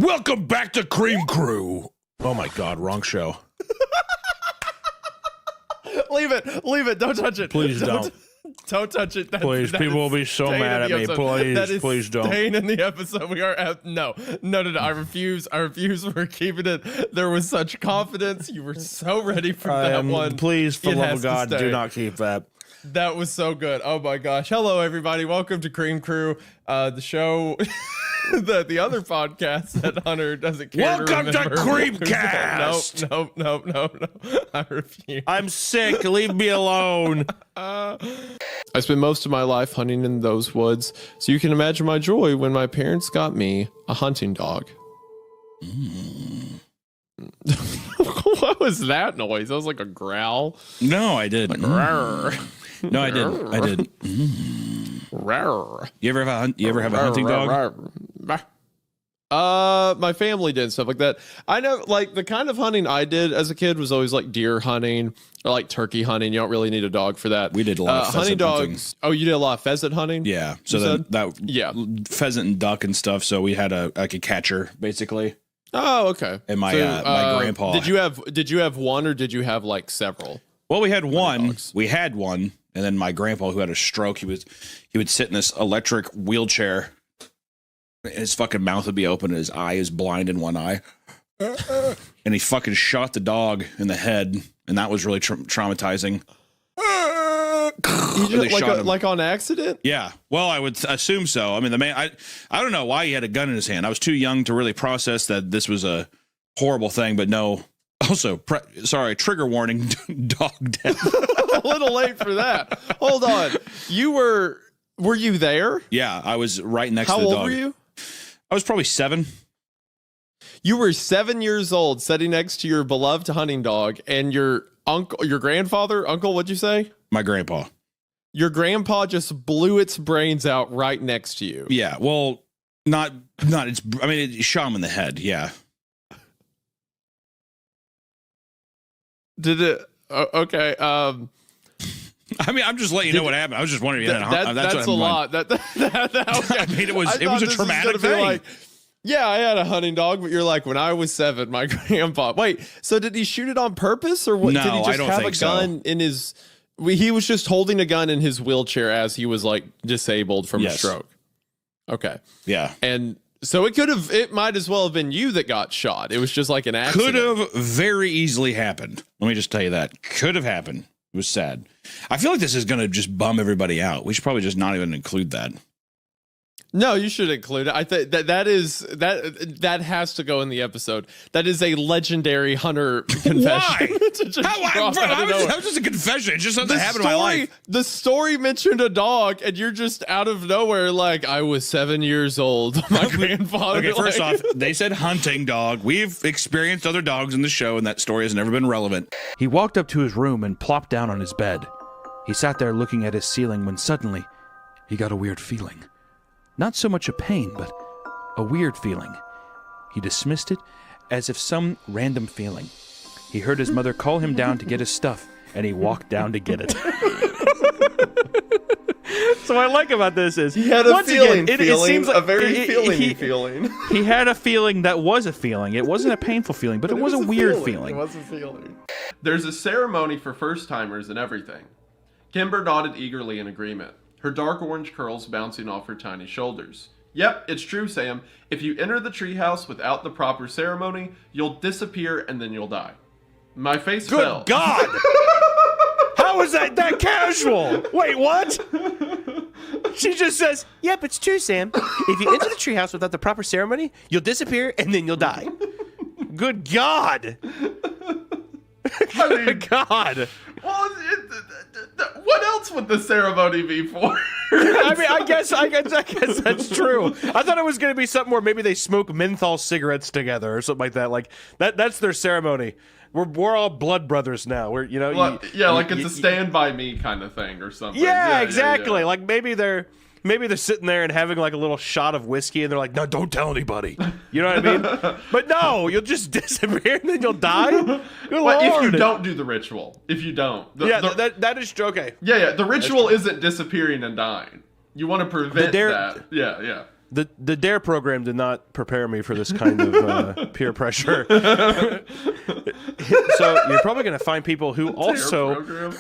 Welcome back to Cream Crew. Oh my God, wrong show. Leave it. Don't touch it. Please don't. Don't touch it. Please, people will be so mad at me. Please don't. Staying in the episode. We are at no. I refuse. We're keeping it. There was such confidence. You were so ready for that one. Please, for the love of God, do not keep that. That was so good. Oh my gosh. Hello, everybody. Welcome to Cream Crew, the show, the other podcast that Hunter doesn't care Welcome to to CreepCast. No. I refuse. I'm sick. Leave me alone. I spent most of my life hunting in those woods, so you can imagine my joy when my parents got me a hunting dog. What was that noise? That was like a growl. No, I didn't. Like, No, I didn't. I did. You ever have a hunting dog? My family did stuff like that. I know, like, the kind of hunting I did as a kid was always like deer hunting or like turkey hunting. You don't really need a dog for that. We did a lot of hunting dogs. hunting. Oh, you did a lot of pheasant hunting? Yeah. So that pheasant and duck and stuff. So we had a catcher basically. Oh, okay. And my my grandpa. Did you have one or did you have like several? Well, we had one. We had one, and then my grandpa, who had a stroke, he would sit in this electric wheelchair. His fucking mouth would be open, and his eye is blind in one eye. And he fucking shot the dog in the head, and that was really traumatizing. Like on accident? Yeah. Well, I would assume so. I mean, the man, I don't know why he had a gun in his hand. I was too young to really process that this was a horrible thing, but no. Also, trigger warning, dog death. A little late for that. Hold on. Were you there? Yeah, I was right next to the dog. How old were you? I was probably 7. You were 7 years old, sitting next to your beloved hunting dog, and your grandfather, uncle, what'd you say? My grandpa. Your grandpa just blew its brains out right next to you. Yeah, well, it shot him in the head, yeah. Did it? Okay. I mean, I'm just letting you know what happened. I was just wondering. That's a lot. Okay. I mean, it was a traumatic thing. Like, yeah, I had a hunting dog, but you're like, when I was 7, my grandpa. Wait, so did he shoot it on purpose, or what? No, did he just I don't have think a gun in his? He was just holding a gun in his wheelchair as he was like disabled from a stroke. Okay. Yeah. And so it might as well have been you that got shot. It was just like an accident. Could have very easily happened. Let me just tell you that. Could have happened. It was sad. I feel like this is going to just bum everybody out. We should probably just not even include that. No, you should include it. I think that has to go in the episode. That is a legendary hunter confession. Why? That was just a confession. It just something that happened in my life. The story mentioned a dog, and you're just out of nowhere like, I was 7 years old. My grandfather. Okay, first off, they said hunting dog. We've experienced other dogs in the show, and that story has never been relevant. He walked up to his room and plopped down on his bed. He sat there looking at his ceiling when suddenly he got a weird feeling. Not so much a pain, but a weird feeling. He dismissed it as if some random feeling. He heard his mother call him down to get his stuff, and he walked down to get it. So what I like about this is he had a feeling. Again, it seems like a very feeling. He had a feeling that was a feeling. It wasn't a painful feeling, but it was a weird feeling. It was a feeling. There's a ceremony for first-timers and everything. Kimber nodded eagerly in agreement, her dark orange curls bouncing off her tiny shoulders. Yep, it's true, Sam. If you enter the treehouse without the proper ceremony, you'll disappear and then you'll die. My face fell. Good God! How is that casual? Wait, what? She just says, yep, it's true, Sam. If you enter the treehouse without the proper ceremony, you'll disappear and then you'll die. Good God! I mean, Good God! Well, what else would the ceremony be for? I mean, I guess that's true. I thought it was going to be something where maybe they smoke menthol cigarettes together or something like that. Like that's their ceremony. We're all blood brothers now. We're like it's a Stand By Me kind of thing or something. Yeah, exactly. Yeah. Like maybe they're sitting there and having like a little shot of whiskey, and they're like, "No, don't tell anybody." You know what I mean? But no, you'll just disappear and then you'll die. If you don't do the ritual, if you don't, that is okay. Yeah. The ritual isn't disappearing and dying. You want to prevent that. Yeah. The DARE program did not prepare me for this kind of peer pressure. So you're probably going to find people who also program.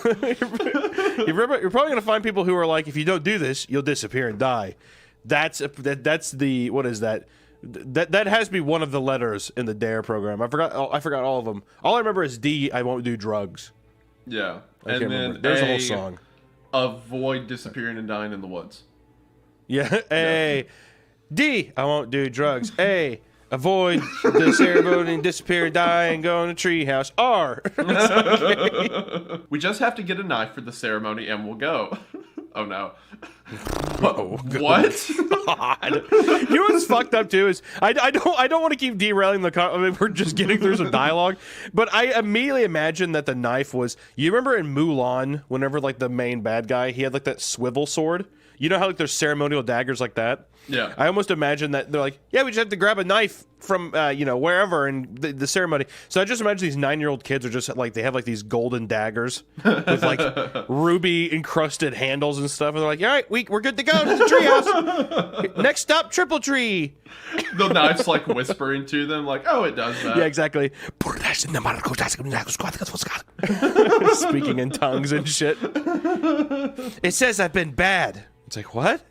you're probably going to find people who are like, if you don't do this, you'll disappear and die. That's the what is that? That has to be one of the letters in the DARE program. I forgot all of them. All I remember is D. I won't do drugs. Yeah, I can't and remember. then There's a whole song. Avoid disappearing and dying in the woods. Yeah. A. D. I won't do drugs. A. Avoid the ceremony and disappear and die and go in a treehouse. R. We just have to get a knife for the ceremony and we'll go. Oh no. Oh, What? God. You know what's fucked up too is I don't want to keep derailing the. I mean, we're just getting through some dialogue, but I immediately imagine that the knife was. You remember in Mulan, whenever like the main bad guy, he had like that swivel sword. You know how like there's ceremonial daggers like that. Yeah. I almost imagine that they're like, yeah, we just have to grab a knife from wherever in the ceremony. So I just imagine these 9-year-old kids are just like they have like these golden daggers with like ruby encrusted handles and stuff, and they're like, all right, we're good to go to the treehouse. Next stop, Triple Tree. The knife's like whispering to them, like, oh, it does that. Yeah, exactly. Speaking in tongues and shit. It says I've been bad. It's like, what?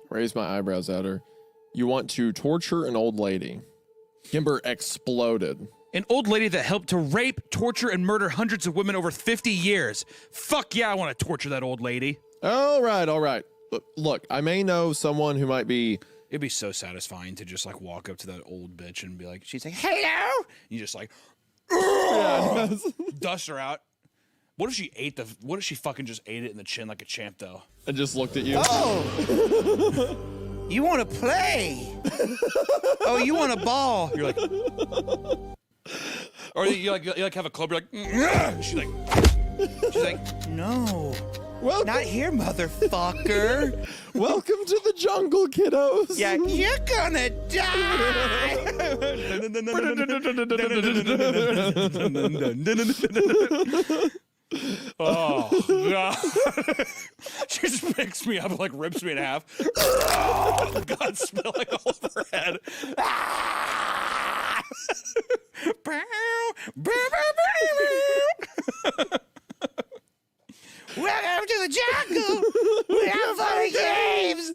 Raise my eyebrows at her. You want to torture an old lady. Kimber exploded. An old lady that helped to rape, torture, and murder hundreds of women over 50 years. Fuck yeah, I want to torture that old lady. All right. Look, I may know someone who might be... It'd be so satisfying to just like walk up to that old bitch and be like, she's like, hello. You just like, dust her out. What if she fucking just ate it in the chin like a champ though? I just looked at you. Oh, you want to play? Oh, you want a ball? You're like, or you like have a club. You're like, she's like, no. Welcome. Not here, motherfucker. Welcome to the jungle, kiddos. Yeah, you're gonna die. Oh, God. She just picks me up and like rips me in half. Oh, God, spilling all over her head. Welcome to the jungle. We have funny games.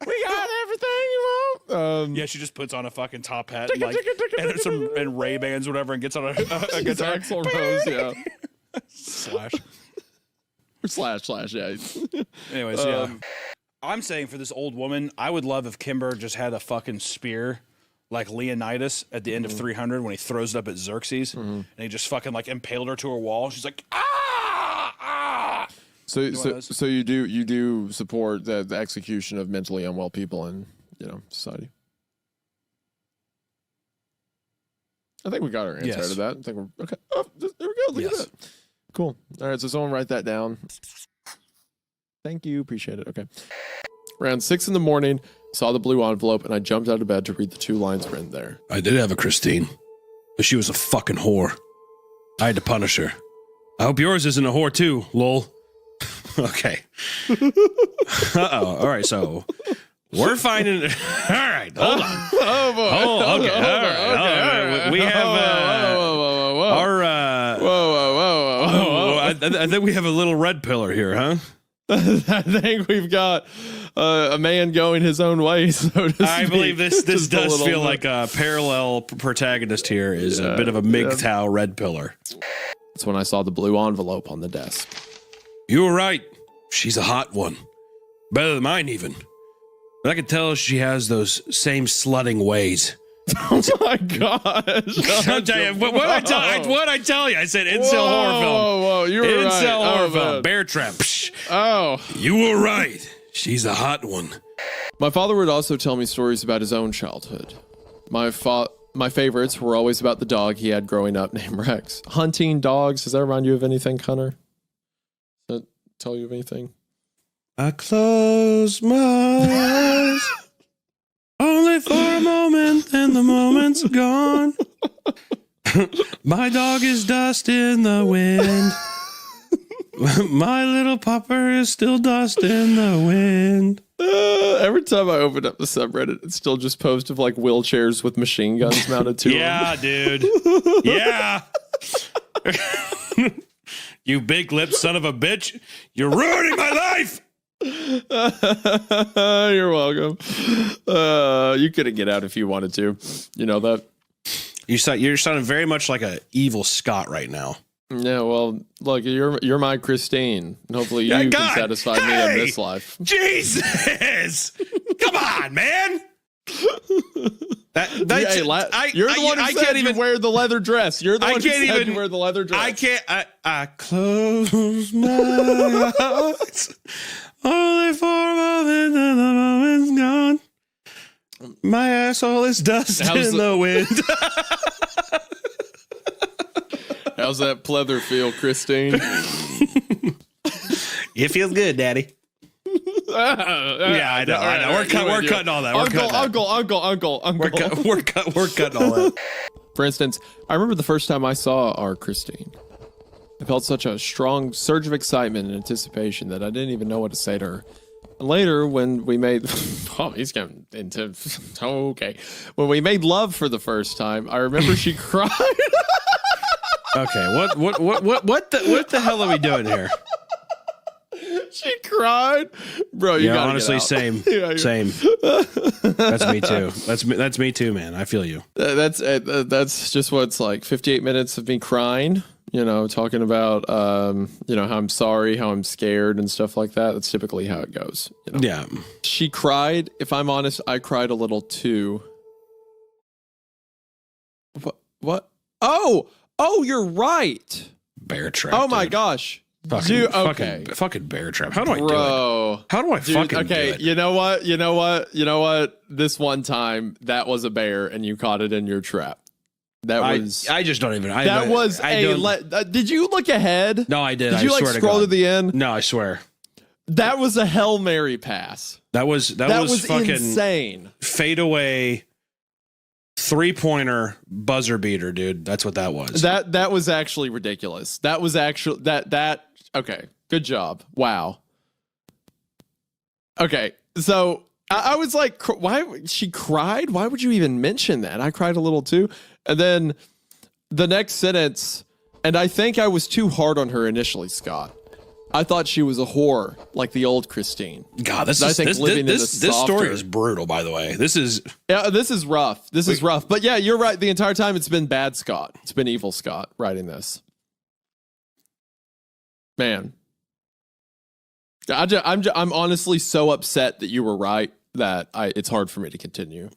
We got everything you want. Yeah, she just puts on a fucking top hat and, like, and Ray-Bans or whatever and gets on a guitar. Axl Rose, yeah. Slash, yeah. Anyways, yeah. I'm saying for this old woman, I would love if Kimber just had a fucking spear like Leonidas at the end of 300 when he throws it up at Xerxes and he just fucking like impaled her to her wall. She's like, ah! So you do support the execution of mentally unwell people in society. I think we got our answer to that. I think we're okay. Oh, there we go. Look at that. Cool. All right, so someone write that down. Thank you. Appreciate it. Okay. Around 6 a.m, saw the blue envelope, and I jumped out of bed to read the 2 lines written there. I did have a Christine, but she was a fucking whore. I had to punish her. I hope yours isn't a whore too, lol. Okay. Uh-oh. All right, so we're finding... All right, hold on. Oh, boy. Oh, okay. All right. We have our... Whoa. I think we have a little red pillar here, huh? I think we've got a man going his own way, so to speak. I believe this does feel like a parallel protagonist here is a bit of a MGTOW red pillar. That's when I saw the blue envelope on the desk. You were right. She's a hot one. Better than mine, even. But I can tell she has those same slutting ways. Oh my gosh. I'll tell you, what'd I tell you? I said incel horror film. Whoa, you were right. Incel horror film. Bear Trap. Psh. Oh. You were right. She's a hot one. My father would also tell me stories about his own childhood. My favorites were always about the dog he had growing up named Rex. Hunting dogs. Does that remind you of anything, Connor? Does that tell you of anything? I close my eyes only for a moment, then the moment's gone. My dog is dust in the wind. My little pupper is still dust in the wind. Every time I open up the subreddit, it's still just posts of like wheelchairs with machine guns mounted to them. Yeah, dude. Yeah. You big lipped son of a bitch. You're ruining my life. You're welcome. You couldn't get out if you wanted to. You know that. You're sounding very much like a evil Scott right now. Yeah, well, look, you're my Christine, and hopefully you can satisfy me in this life. Jesus, come on, man. You're the one who said you wear the leather dress. You're the one who said you wear the leather dress. I can't. I close my eyes only for a moment, and the moment's gone. My asshole is dust in the wind. How's that pleather feel, Christine? It feels good, Daddy. Yeah, I know. We're cutting all that. Uncle. We're cutting all that. For instance, I remember the first time I saw our Christine. I felt such a strong surge of excitement and anticipation that I didn't even know what to say to her. And later, when we made... Oh, he's getting into... Okay. When we made love for the first time, I remember she cried. Okay, what the hell are we doing here? She cried cried, bro. You Yeah, gotta honestly, get out. same, Yeah, same. That's me too. That's me too, man. I feel you. That's just what it's like. 58 minutes of me crying. You know, talking about you know, how I'm sorry, how I'm scared, and stuff like that. That's typically how it goes. You know? Yeah. She cried. If I'm honest, I cried a little too. What? Oh, you're right. Bear trap. Oh my dude. gosh. Fucking, Dude, okay. fucking bear trap. How do I do it? Bro. How do I Dude, fucking okay, do it? you know what? This one time, that was a bear, and you caught it in your trap. That was. I just don't even. Did you look ahead? No, I did. Did you I like swear scroll to to God. the end? No, I swear. That was a Hail Mary pass. That was fucking insane. Fade away 3-pointer buzzer beater, dude. That's what that was. That was actually ridiculous. That was actually that. Okay, good job. Wow. Okay, so I was like, why she cried? Why would you even mention that? I cried a little too. And then the next sentence, and I think I was too hard on her initially, Scott. I thought she was a whore, like the old Christine. God, this story is brutal, by the way. This is rough. This is rough. But yeah, you're right. The entire time it's been bad Scott. It's been evil Scott writing this. Man. I'm honestly so upset that you were right that it's hard for me to continue.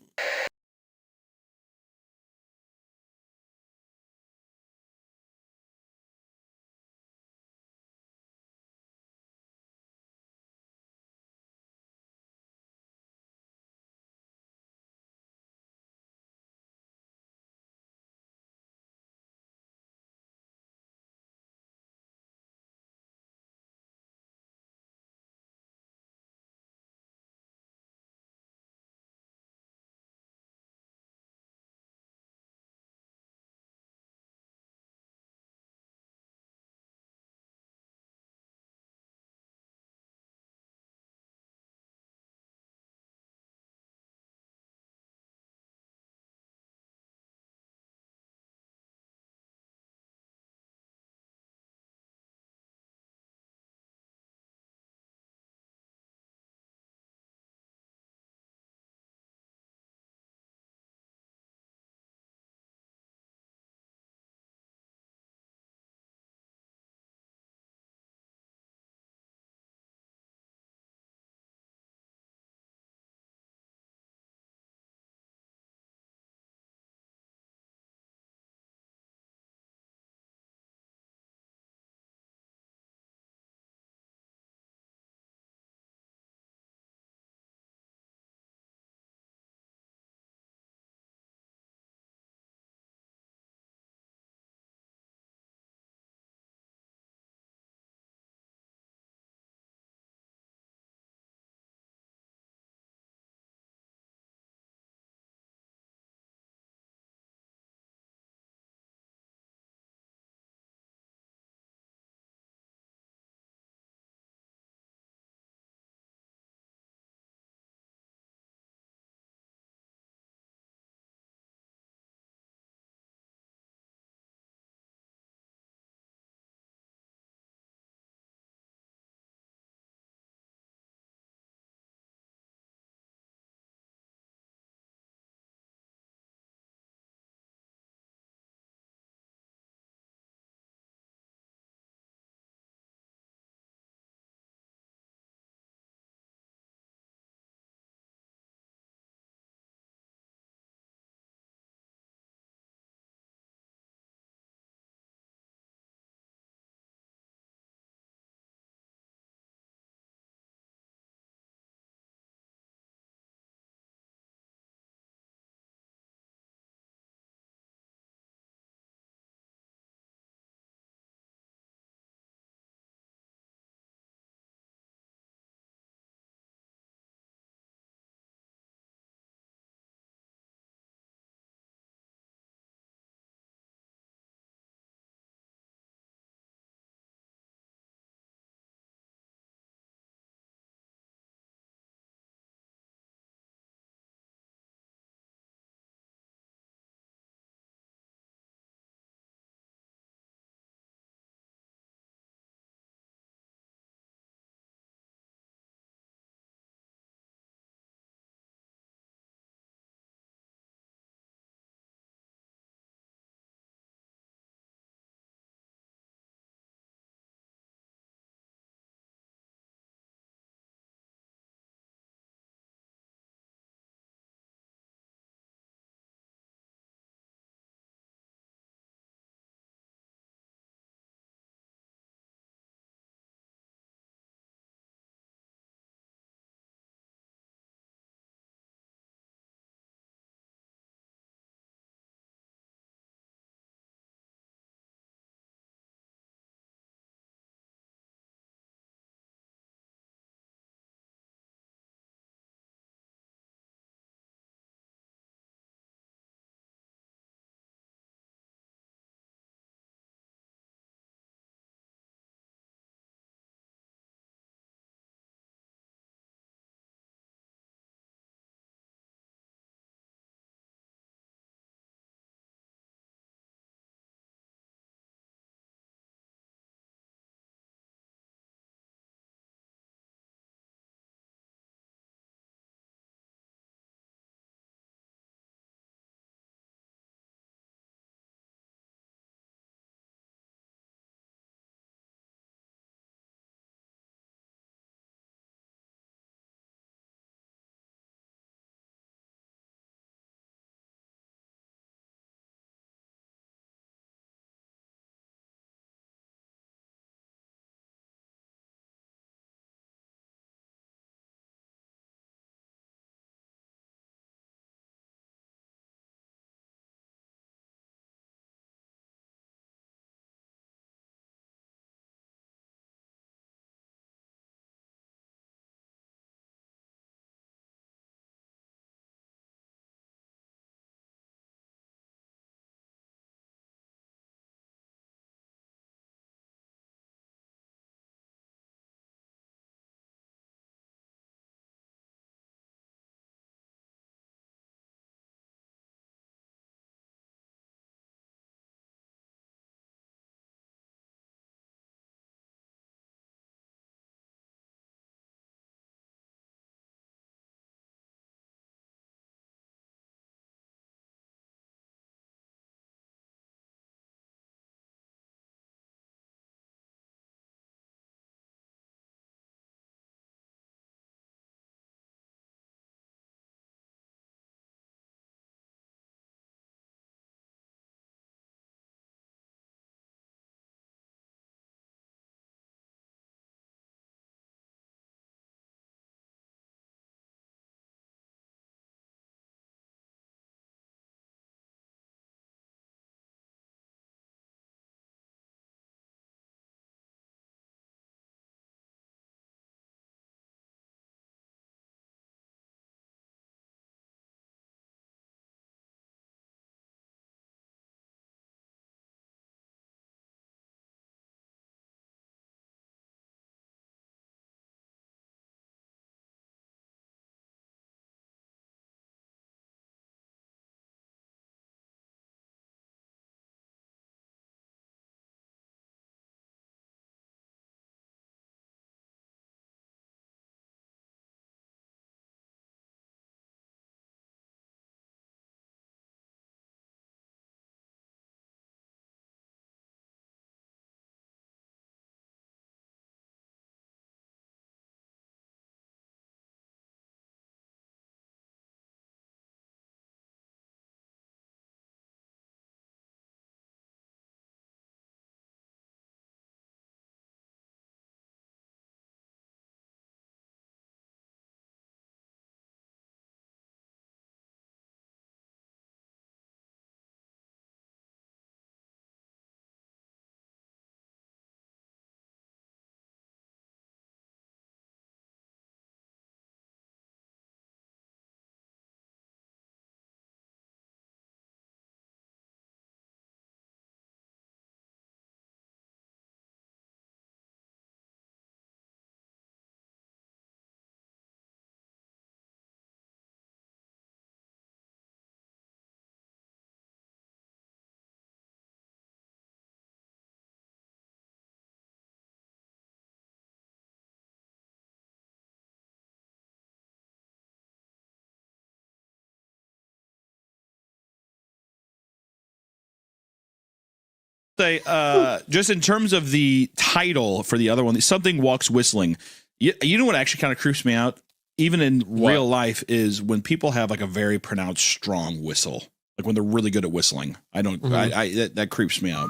say, just in terms of the title for the other one, Something Walks Whistling. You know what actually kind of creeps me out, even in real life, is when people have like a very pronounced strong whistle, like when they're really good at whistling. I don't. That creeps me out.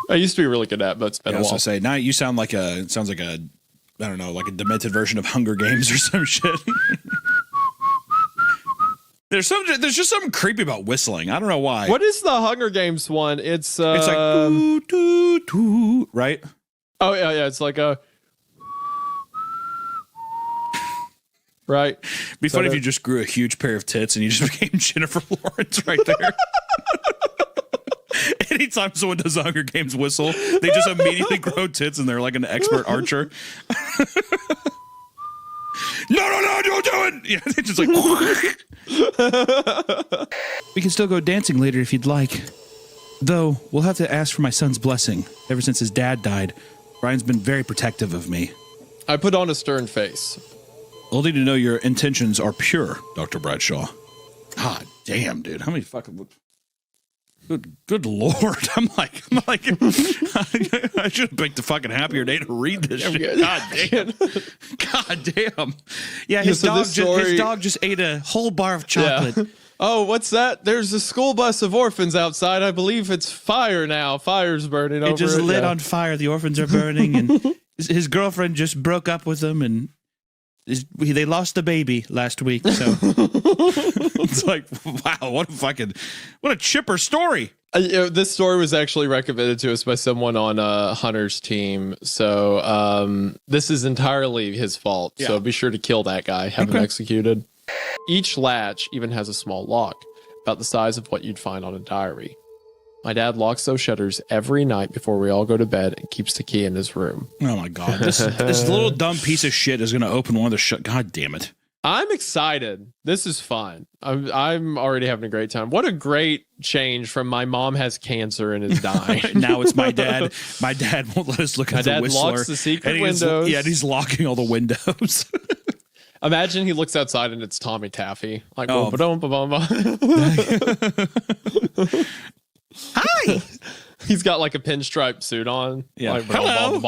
I used to be really good at, but it's been a while. I say now you sound like it sounds like a, I don't know, like a demented version of Hunger Games or some shit. There's just something creepy about whistling. I don't know why. What is the Hunger Games one? It's like doo, doo, doo, right? Oh yeah. It's like a right. Be funny if you just grew a huge pair of tits and you just became Jennifer Lawrence right there. Anytime someone does the Hunger Games whistle, they just immediately grow tits and they're like an expert archer. No, don't do it! Yeah, it's just like. We can still go dancing later if you'd like. Though, we'll have to ask for my son's blessing. Ever since his dad died, Brian's been very protective of me. I put on a stern face. Only to know your intentions are pure, Dr. Bradshaw. God damn, dude. How many fucking... Good Lord. I'm like, I should have picked a fucking happier day to read this shit. God damn. God damn. Yeah, his dog just ate a whole bar of chocolate. Yeah. Oh, what's that? There's a school bus of orphans outside. I believe it's fire now. Fire's burning over it. It just lit on fire. The orphans are burning, and his girlfriend just broke up with him, and they lost the baby last week. So it's like, wow, what a chipper story. This story was actually recommended to us by someone on Hunter's team. So this is entirely his fault. Yeah. So be sure to kill that guy. Have him executed. Each latch even has a small lock, about the size of what you'd find on a diary. My dad locks those shutters every night before we all go to bed and keeps the key in his room. Oh my God. This little dumb piece of shit is going to open one of the God damn it. I'm excited. This is fun. I'm already having a great time. What a great change from my mom has cancer and is dying. Now it's my dad. My dad won't let us look at the whistler. My dad locks the secret windows. Yeah, and he's locking all the windows. Imagine he looks outside and it's Tommy Taffy. Like, oh. Hi. He's got like a pinstripe suit on. Yeah. Like, hello.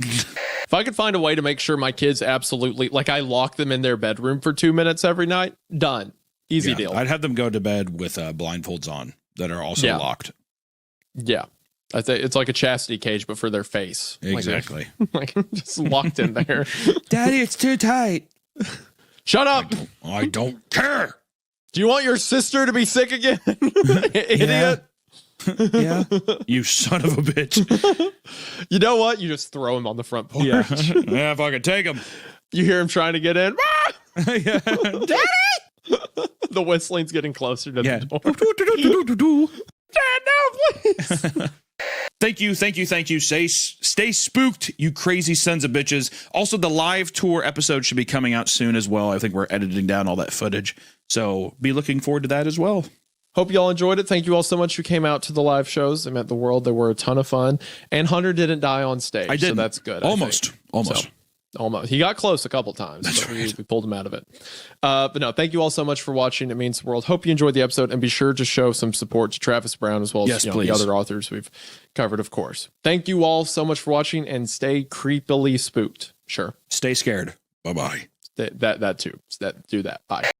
If I could find a way to make sure my kids absolutely, like I lock them in their bedroom for 2 minutes every night, done. Easy deal. I'd have them go to bed with blindfolds on that are also locked. Yeah. I think it's like a chastity cage, but for their face. Exactly. Like just locked in there. Daddy, it's too tight. Shut up. I don't care. Do you want your sister to be sick again? Idiot. Yeah. You son of a bitch. You know what? You just throw him on the front porch. Yeah, if I could take him. You hear him trying to get in. Yeah. Daddy! The whistling's getting closer to the door. Dad, no, please. Thank you. Stay spooked, you crazy sons of bitches. Also, the live tour episode should be coming out soon as well. I think we're editing down all that footage. So be looking forward to that as well. Hope you all enjoyed it. Thank you all so much who came out to the live shows. They meant the world. They were a ton of fun. And Hunter didn't die on stage. I didn't. So that's good. Almost. Almost. He got close a couple times, but we pulled him out of it. But no, thank you all so much for watching. It means the world. Hope you enjoyed the episode, and be sure to show some support to Travis Brown as well as the other authors we've covered, of course. Thank you all so much for watching, and stay creepily spooked. Sure. Stay scared. Bye-bye. That too. Do that. Bye.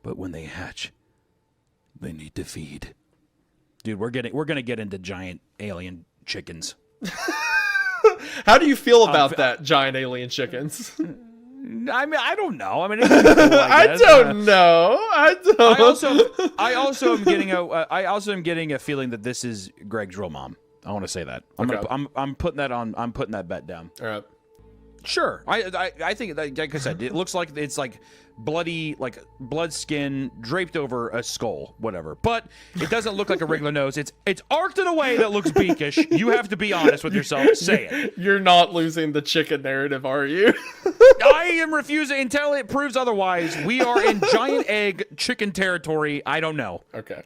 But when they hatch, they need to feed. Dude, we're gonna get into giant alien chickens. How do you feel about that, giant alien chickens? I mean, I don't know. I mean, it's cool, I guess. don't know. I don't. I also am getting a feeling that this is Greg's real mom. I want to say that. I'm putting that bet down. All right. Sure. I think, like I said, it looks like it's like bloody, like blood skin draped over a skull, whatever. But it doesn't look like a regular nose. It's arced in a way that looks beakish. You have to be honest with yourself. Say it. You're not losing the chicken narrative, are you? I am refusing until it proves otherwise. We are in giant egg chicken territory. I don't know. Okay.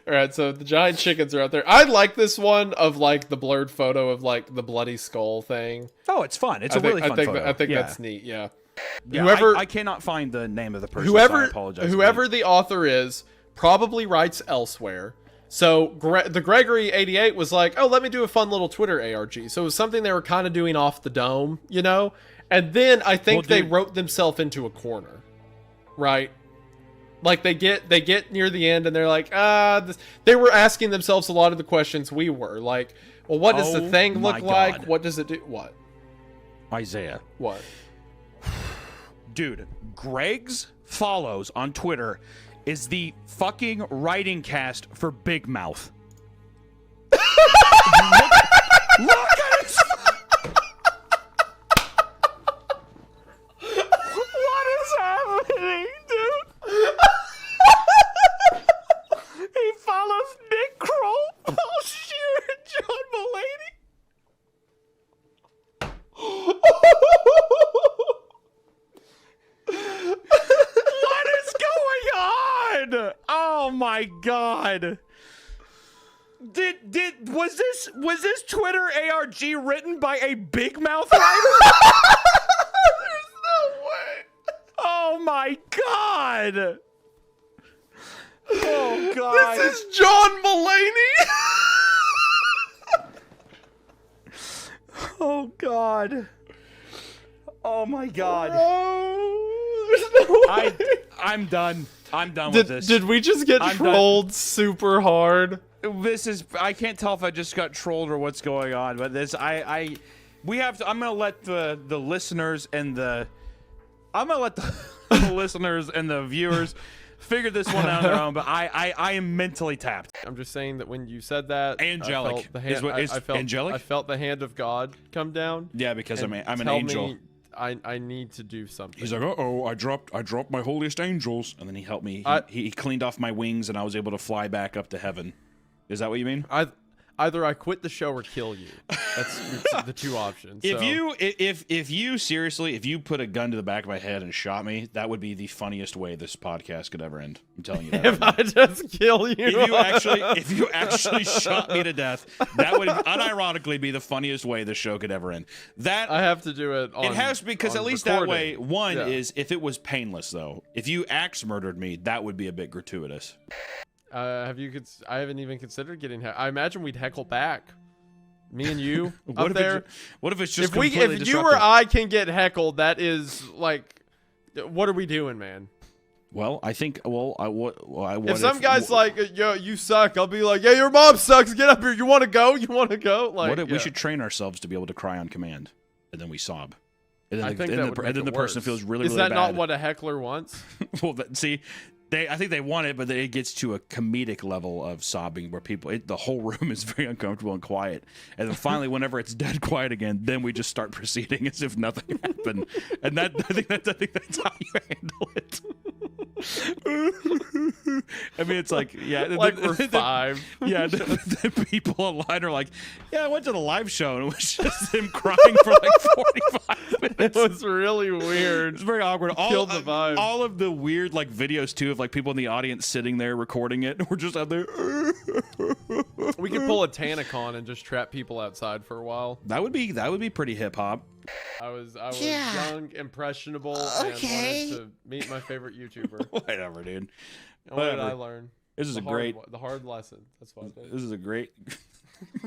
All right, so the giant chickens are out there. I like this one of like the blurred photo of like the bloody skull thing. Oh, it's fun. It's a really fun photo. I think that's neat. Yeah. Yeah, I cannot find the name of the person. So I apologize. Whoever the author is probably writes elsewhere. So the Gregory 88 was like, oh, let me do a fun little Twitter ARG. So it was something they were kind of doing off the dome, you know? And then I think they wrote themselves into a corner, right? Like they get near the end and they're like, they were asking themselves a lot of the questions we were. Like, well, what does the thing look like? What does it do? What? Isaiah. What? Dude, Greg's follows on Twitter is the fucking writing cast for Big Mouth. look at his... What is happening, dude? He follows Nick Kroll, Paul Scheer, and John Mulaney. What is going on? Oh my god. Was this Twitter ARG written by a Big Mouth writer? There's no way. Oh my god. Oh god. This is John Mulaney. Oh god. Oh my god. There's no way. I'm done. I'm done with this. Did we just get trolled super hard? This is, I can't tell if I just got trolled or what's going on, but this, we have to, I'm going to let the listeners and the listeners and the viewers figure this one out on their own, but I am mentally tapped. I'm just saying that when you said that, angelic. I felt the hand of God come down. Yeah, because I'm an angel. I need to do something. He's like, uh-oh, I dropped my holiest angels. And then he helped me. He cleaned off my wings and I was able to fly back up to heaven. Is that what you mean? Either I quit the show or kill you. That's the two options. If you put a gun to the back of my head and shot me, that would be the funniest way this podcast could ever end. I'm telling you that. If I just kill you. If you actually shot me to death, that would unironically be the funniest way this show could ever end. That I have to do it on, it has, because at least recording. That way, is if it was painless though. If you axe murdered me, that would be a bit gratuitous. I haven't even considered getting. I imagine we'd heckle back. Me and you up there. What if it's just if you or I can get heckled? That is like, what are we doing, man? Well, I think. If some guy's like, "Yo, you suck," I'll be like, "Yeah, your mom sucks. Get up here. You want to go? You want to go?" Like, we should train ourselves to be able to cry on command, and then we sob. And then I think the person feels really, is really bad. Is that not what a heckler wants? Well, see. I think they want it, but it gets to a comedic level of sobbing where the whole room is very uncomfortable and quiet. And then finally, whenever it's dead quiet again, then we just start proceeding as if nothing happened. And I think that's how you handle it. I mean, it's like, yeah. Like we're five. Yeah, the people online are like, yeah, I went to the live show and it was just them crying for like 45 minutes. It was really weird. It's very awkward. Killed the vibe. All of the weird like videos too of like people in the audience sitting there recording it. We're just out there. We could pull a Tanacon and just trap people outside for a while. That would be pretty hip hop. I was young, impressionable, and wanted to meet my favorite YouTuber. Whatever, dude. What did I learn? This is the hard lesson. That's what I did. This is a great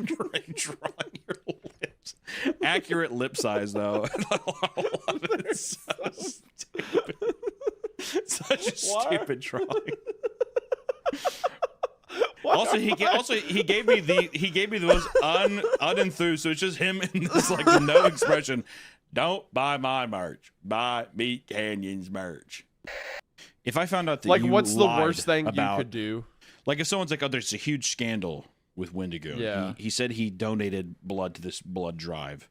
drawing your lips. Accurate lip size though. I love it. So stupid. Such a stupid drawing. Also, he gave me the most unenthused. So it's just him in this like no expression. Don't buy my merch. Buy Meat Canyon's merch. If I found out that Like, you what's the lied worst thing about, you could do? like if someone's like, oh, there's a huge scandal with Wendigo. Yeah. He said he donated blood to this blood drive.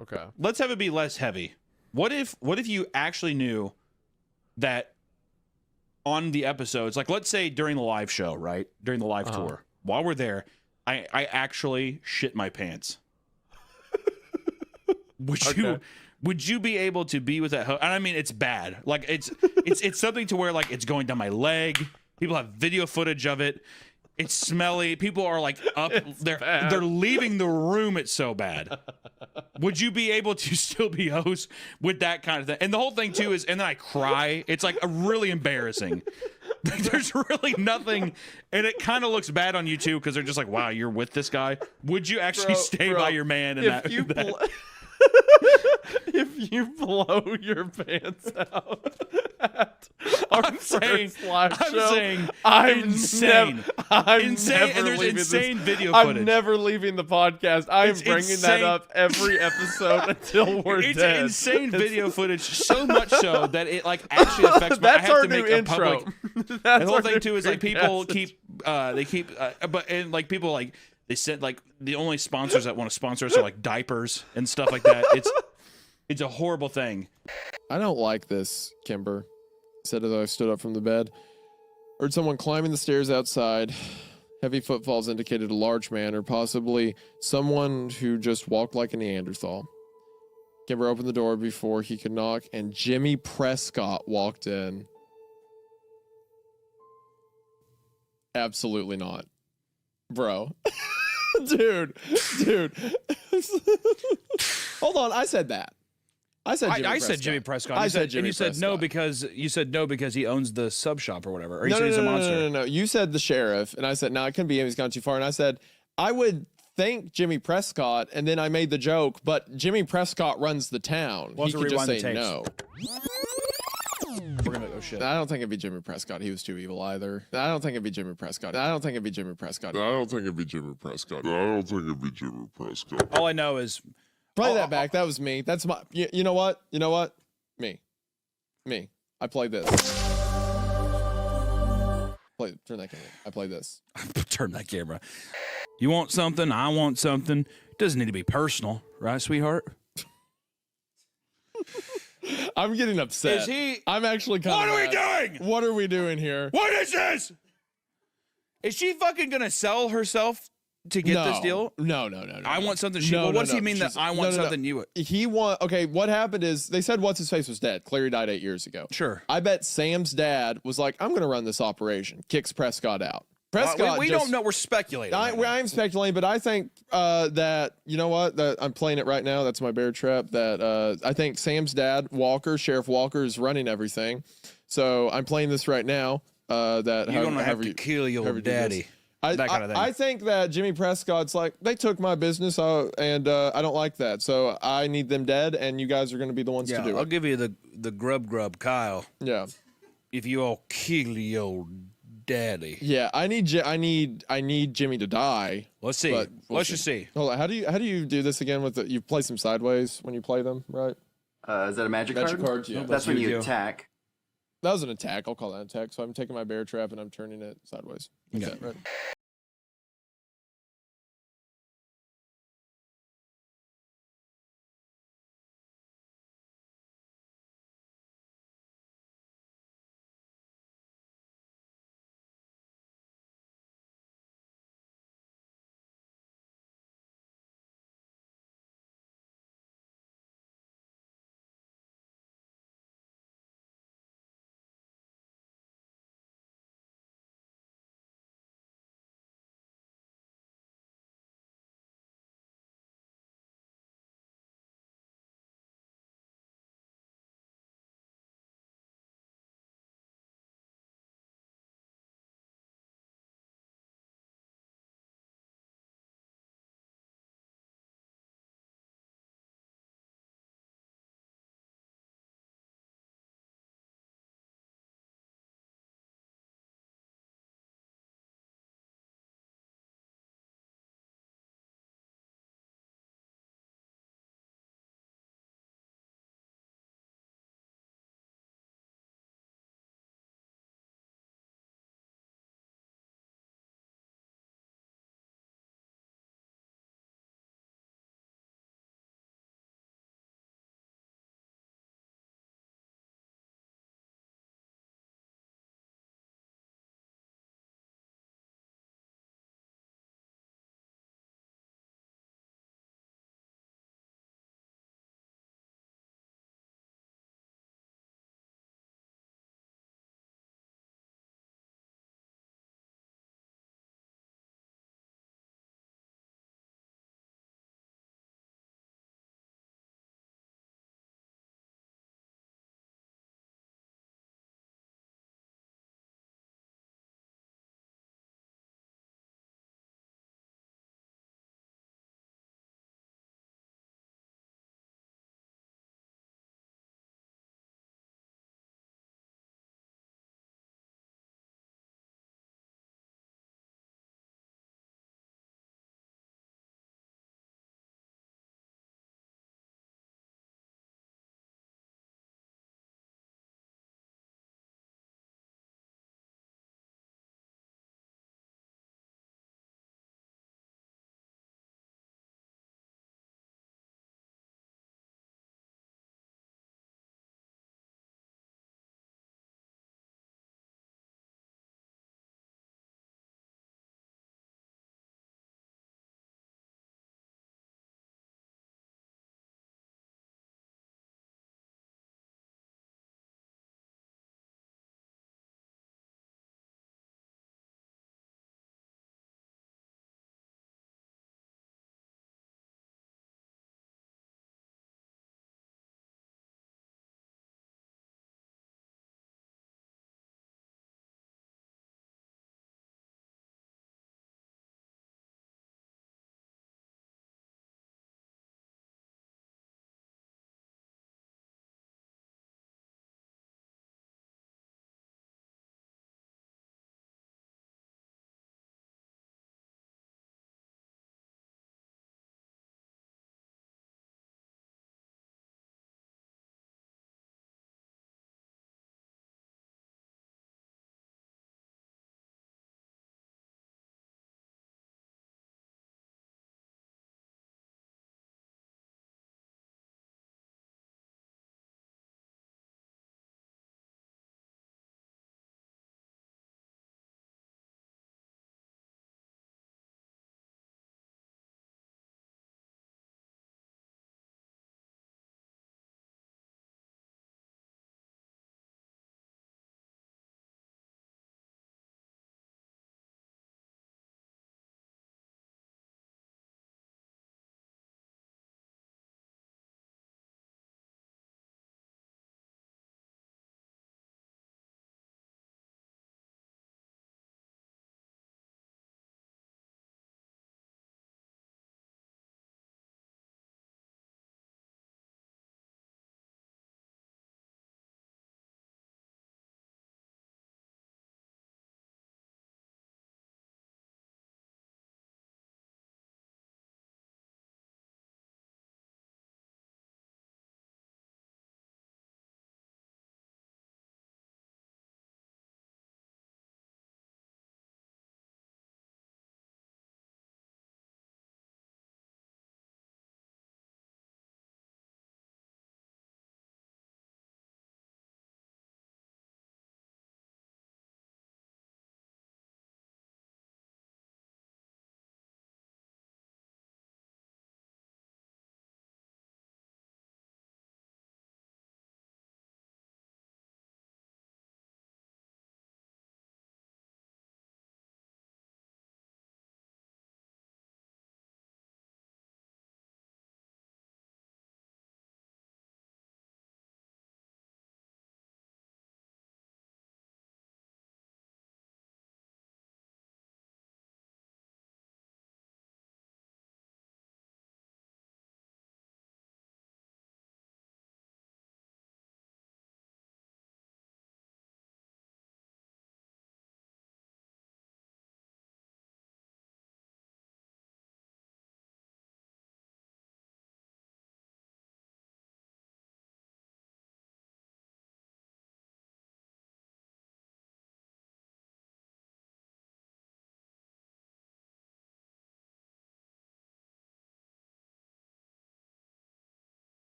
Okay. Let's have it be less heavy. What if you actually knew that on the episodes, like let's say during the live show, right? During the live tour, while we're there, I actually shit my pants. Would you be able to be with that host? And I mean, it's bad. Like it's something to where like it's going down my leg. People have video footage of it. It's smelly. People are like up. They're leaving the room. It's so bad. Would you be able to still be host with that kind of thing? And the whole thing too is, and then I cry. It's like a really embarrassing. There's really nothing, and it kind of looks bad on you too because they're just like, wow, you're with this guy. Would you actually stay by your man? If you blow your pants out at our first live show, I'm insane. Insane, and there's insane video footage. I'm never leaving the podcast. I am bringing that up every episode until we're dead. It's insane video footage, so much so that it like actually affects my. That's I have our to new make intro. A public. The whole thing too is like people keep like people like. They said like the only sponsors that want to sponsor us are like diapers and stuff like that. It's a horrible thing. I don't like this, Kimber said as I stood up from the bed. Heard someone climbing the stairs outside. Heavy footfalls indicated a large man or possibly someone who just walked like a Neanderthal. Kimber opened the door before he could knock, and Jimmy Prescott walked in. Absolutely not. Bro. dude. Hold on, I said that. I said Jimmy Prescott. I said Jimmy and you said Prescott. no because he owns the sub shop or whatever. Or you said he's a monster. No. You said the sheriff, and I said no, it couldn't be him. He's gone too far. And I said I would think Jimmy Prescott, and then I made the joke, but Jimmy Prescott runs the town. He could just say no. We're gonna go shit. I don't think it'd be Jimmy Prescott. He was too evil either. I don't think it'd be Jimmy Prescott. All I know is play that back. That was me. That's my. You know what? Me. I played this. Turn that camera. I played this. Turn that camera. You want something? I want something. It doesn't need to be personal, right, sweetheart? I'm getting upset. Is he? I'm actually kind of. What are we doing? What are we doing here? What is this? Is she fucking gonna sell herself to get this deal? No. I want something. What does he mean that I want something you? Okay, what happened is they said what's his face was dead. Clary died 8 years ago. Sure. I bet Sam's dad was like, I'm gonna run this operation. Kicks Prescott out. Prescott. We don't know. We're speculating. I'm speculating, but I think that you know what? That I'm playing it right now. That's my bear trap. That I think Sam's dad, Sheriff Walker, is running everything. So I'm playing this right now. That you're gonna have to kill your daddy. That kind of thing. I think that Jimmy Prescott's like, they took my business, and I don't like that. So I need them dead, and you guys are going to be the ones to do it. I'll give you the grub Kyle. Yeah. If you all kill your daddy. Yeah, I need Jimmy to die. Let's see. Let's just see. Hold on. How do you do this again with you play some sideways when you play them, right? Is that a magic card? Magic cards, yeah. That's when you attack. That was an attack. I'll call that an attack. So I'm taking my bear trap and I'm turning it sideways. Okay. Right.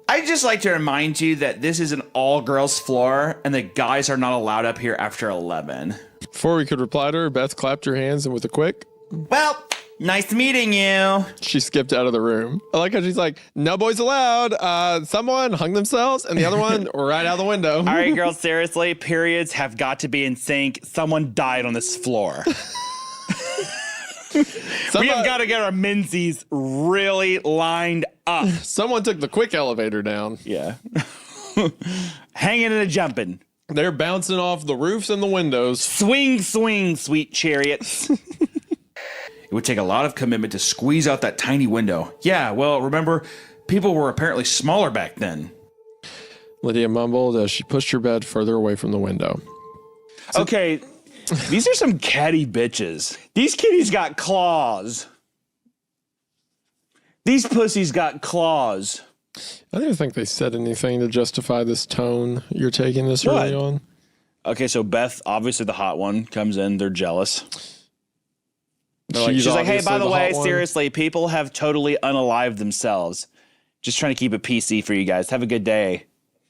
I'd just like to remind you that this is an all-girls floor, and the guys are not allowed up here after 11. Before we could reply to her, Beth clapped her hands and with a quick, Well, nice meeting you. she skipped out of the room. I like how she's like, no boys allowed. Someone hung themselves and the other one right out the window. All right, girls, seriously, periods have got to be in sync. Someone died on this floor. We have got to get our menzies really lined up. Someone took the quick elevator down. Yeah. Hanging and a jumping. They're bouncing off the roofs and the windows. Swing, swing, sweet chariots. It would take a lot of commitment to squeeze out that tiny window. Yeah, well, remember, people were apparently smaller back then. Lydia mumbled as she pushed her bed further away from the window. Okay, these are some catty bitches. These kitties got claws. These pussies got claws. I don't think they said anything to justify this tone you're taking this early on. Okay, so Beth, obviously the hot one, comes in. They're jealous. She's She's like, hey, obviously by the the way, hot one." seriously, people have totally unalived themselves. Just trying to keep it PC for you guys. Have a good day.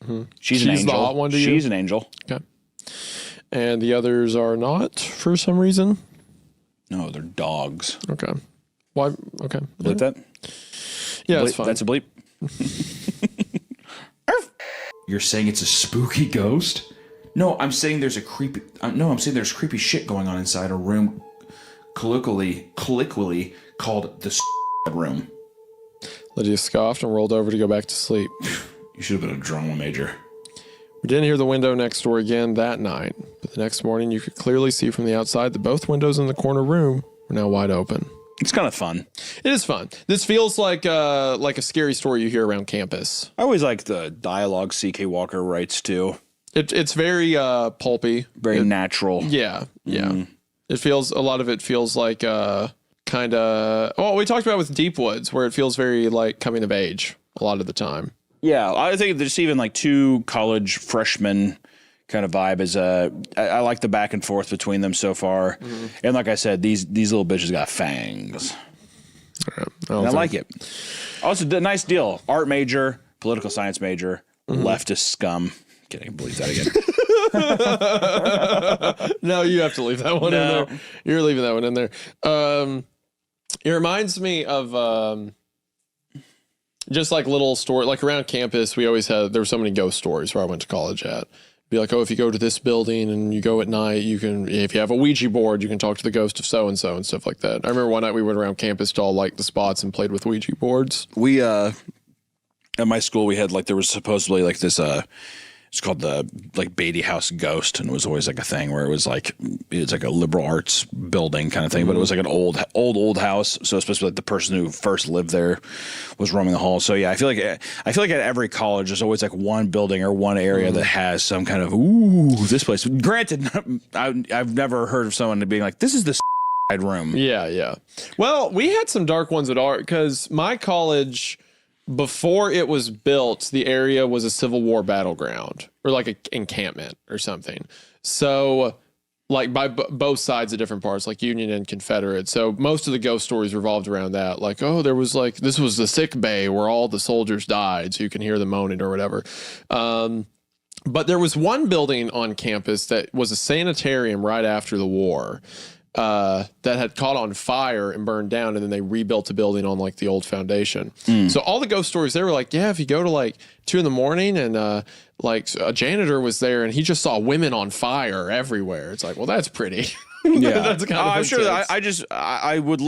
She's an She's the angel. hot one to you? She's an angel. Okay. And the others are not for some reason. No, they're dogs. Okay. Why? Okay. Bleep that? Yeah, Bleep- it's fine. That's a bleep. You're saying it's a spooky ghost? No, I'm saying there's a creepy. I'm saying there's creepy shit going on inside a room, colloquially called the room. Lydia scoffed and rolled over to go back to sleep. You should have been a drama major. We didn't hear the window next door again that night, but the next morning you could clearly see from the outside that both windows in the corner room were now wide open. It's kind of fun. It is fun. This feels like a scary story you hear around campus. I always like the dialogue C.K. Walker writes too. It's very pulpy. Very natural. Yeah. It feels, a lot of it feels like kind of, well, we talked about with Deep Woods, where it feels very like coming of age a lot of the time. Yeah, I think there's even like two college freshmen kind of vibe. Is I like the back and forth between them so far, and like I said, these little bitches got fangs. I like it. Also, nice deal. Art major, political science major, leftist scum. Kidding, believe that again. No, you have to leave that one in there. You're leaving that one in there. It reminds me of just like little story, like around campus, we always had, there were so many ghost stories where I went to college at. Be like, oh, if you go to this building and you go at night, you can, if you have a Ouija board, you can talk to the ghost of so-and-so and stuff like that. I remember one night we went around campus to all like the spots and played with Ouija boards. We, at my school, we had like, there was supposedly like this, it's called the like Beatty House Ghost, and it was always like a thing where it's like a liberal arts building kind of thing, but it was like an old house. So especially like the person who first lived there was roaming the halls. So yeah, I feel like at every college there's always like one building or one area that has some kind of this place. Granted, I've never heard of someone being like, this is the room. Yeah. Well, we had some dark ones at art because my college, before it was built, the area was a Civil War battleground or like an encampment or something. So like by both sides of different parts, like Union and Confederate. So most of the ghost stories revolved around that. Like, oh, there was like, this was the sick bay where all the soldiers died. So you can hear them moaning or whatever. But there was one building on campus that was a sanitarium right after the war. That had caught on fire and burned down, and then they rebuilt the building on like the old foundation. So all the ghost stories, they were like, yeah, if you go to like 2 a.m. and like a janitor was there and he just saw women on fire everywhere. It's like, well, that's pretty. Yeah, that's kind of I'm sure. intense. I would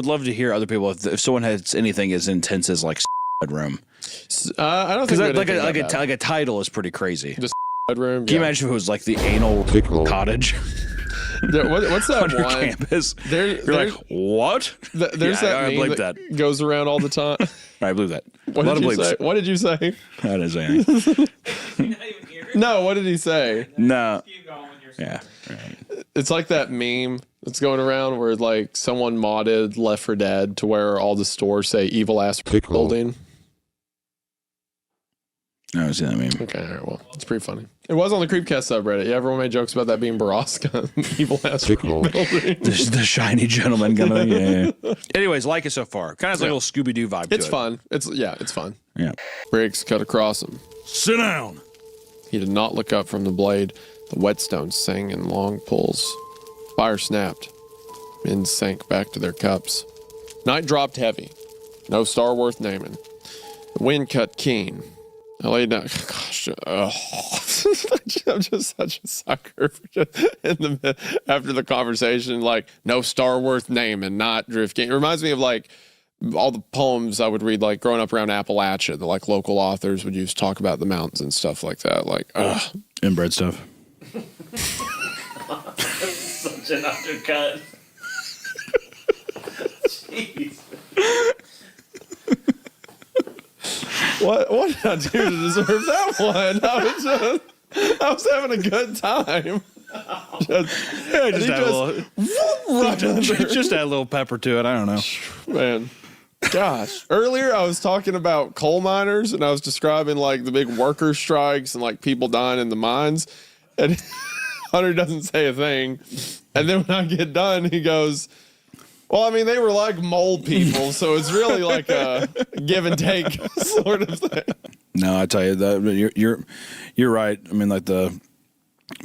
love to hear other people if someone has anything as intense as like room. I don't think Because like a title is pretty crazy. just room. Can you imagine if it was like the anal cottage What's that on your one? campus? You're like, what? There's Yeah, that I meme believe that goes around all the time. I believe that. What did you say? I didn't say anything. No, what did he say? No. Yeah. Right. It's like that meme that's going around where like someone modded Left 4 Dead to where all the stores say evil ass building. I haven't seen that meme. Okay, all right, well, it's pretty funny. It was on the CreepCast subreddit. Yeah, everyone made jokes about that being Baraska, evil ass building. The shiny gentleman gonna. Yeah. Anyways, like it so far. Kind of like a little Scooby Doo vibe. It's to it. fun. It's fun. Yeah. Briggs cut across him. Sit down. He did not look up from the blade. The whetstone sang in long pulls. Fire snapped. Men sank back to their cups. Night dropped heavy. No star worth naming. The wind cut keen. I laid down. Gosh, I'm just such a sucker for after the conversation. Like, no star worth naming, not drift king. It reminds me of like all the poems I would read, like growing up around Appalachia. The like local authors would use to talk about the mountains and stuff like that. Like, Inbred stuff. Such an undercut. Jeez. What did I do to deserve that one? I was having a good time. Just add a little pepper to it. I don't know. Man. Gosh. Earlier I was talking about coal miners and I was describing like the big worker strikes and like people dying in the mines. And Hunter doesn't say a thing. And then when I get done, he goes, well, I mean, they were like mole people, so it's really like a give and take sort of thing. No, I tell you that you're right. I mean, like the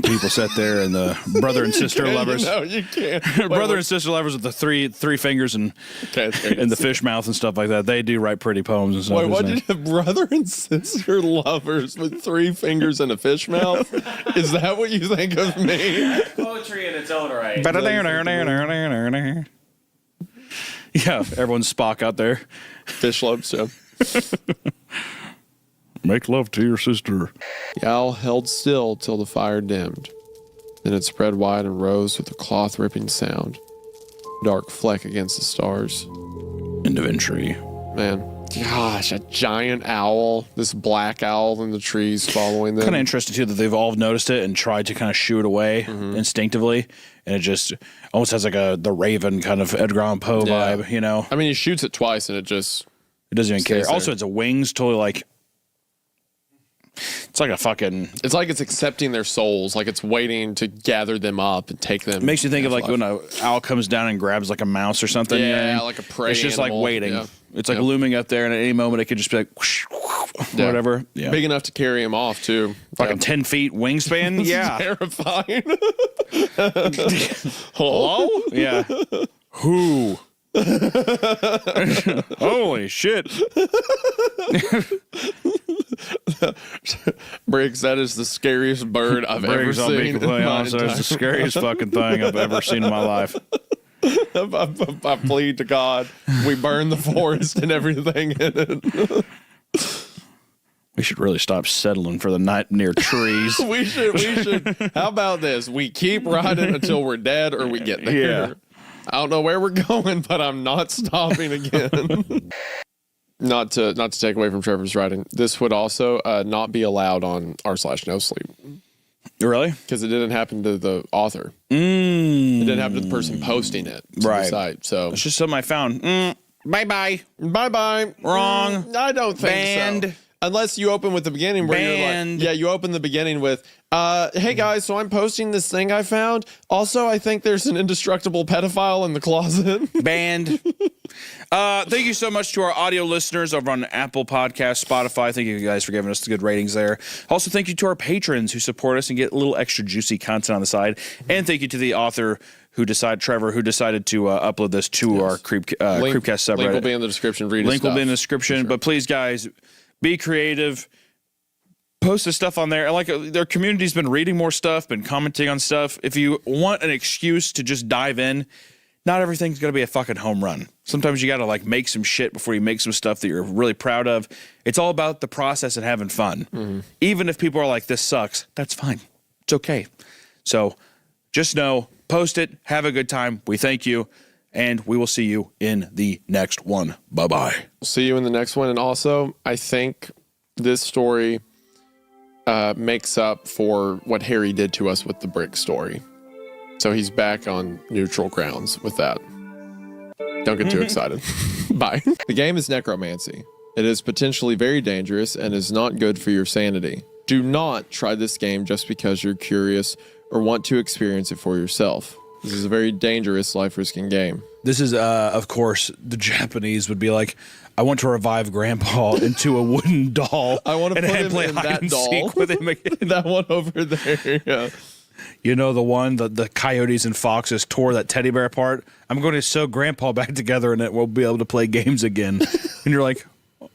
people sat there and the brother and sister lovers. No, you can't. Brother and sister lovers with the three fingers and the fish mouth and stuff like that. They do write pretty poems and stuff. Wait, what did you have? Brother and sister lovers with 3 fingers and a fish mouth? Is that what you think of me? Poetry in its own right. Yeah, everyone's Spock out there. Fish love, so. Make love to your sister. The owl held still till the fire dimmed. Then it spread wide and rose with a cloth-ripping sound. Dark fleck against the stars. End of entry. Man, gosh, a giant owl. This black owl in the trees following them. Kind of interesting, too, that they've all noticed it and tried to kind of shoo it away instinctively. And it just almost has like the Raven kind of Edgar Allan Poe vibe, you know? I mean, he shoots it twice and it doesn't even care. there. Also, it's a wings, totally like... It's like a fucking... It's like it's accepting their souls, like it's waiting to gather them up and take them. It makes you think of like when an owl comes down and grabs like a mouse or something. Yeah, you know what I mean? like a prey It's just animal. like waiting. Yeah. It's like looming up there, and at any moment it could just be like whoosh, whoosh, whatever. Yeah. Big enough to carry him off, too. Fucking 10 feet wingspan. Yeah. Terrifying. Hello? Yeah. Who? Holy shit. Briggs, that is the scariest bird I've ever I'll be seen. completely honest, that's the scariest fucking thing I've ever seen in my life. I plead to God, we burn the forest and everything in it. We should really stop settling for the night near trees. We should. How about this? We keep riding until we're dead or we get there. Yeah. I don't know where we're going, but I'm not stopping again. Not to take away from Trevor's writing. This would also not be allowed on r/NoSleep. Really? Because it didn't happen to the author. Mm. It didn't happen to the person posting it to the site. So it's just something I found. Bye-bye. Bye-bye. Wrong. I don't think Banned. so. Unless you open with the beginning where Banned. you're like, yeah, you open the beginning with, hey guys, so I'm posting this thing I found. Also, I think there's an indestructible pedophile in the closet. Banned. Thank you so much to our audio listeners over on Apple Podcasts, Spotify. Thank you guys for giving us the good ratings there. Also, thank you to our patrons who support us and get a little extra juicy content on the side. And thank you to the author Trevor, who decided to upload this to our Creepcast subreddit. Link will be in the description. Link will be in the description. Sure. But please, guys, be creative. Post the stuff on there. Like their community's been reading more stuff, been commenting on stuff. If you want an excuse to just dive in, not everything's gonna be a fucking home run. Sometimes you gotta like make some shit before you make some stuff that you're really proud of. It's all about the process and having fun. Mm-hmm. Even if people are like, this sucks, that's fine. It's okay. So just know, post it, have a good time. We thank you, and we will see you in the next one. Bye-bye. See you in the next one. And also, I think this story makes up for what Harry did to us with the brick story. So he's back on neutral grounds with that. Don't get too excited. Bye. The game is Necromancy. It is potentially very dangerous and is not good for your sanity. Do not try this game just because you're curious or want to experience it for yourself. This is a very dangerous, life-risking game. This is, of course, the Japanese would be like, I want to revive Grandpa into a wooden doll. I want to and put then him play in hide that and doll. seek with him again. That one over there. Yeah. You know, the one, the coyotes and foxes tore that teddy bear apart. I'm going to sew Grandpa back together and then we'll be able to play games again. And you're like,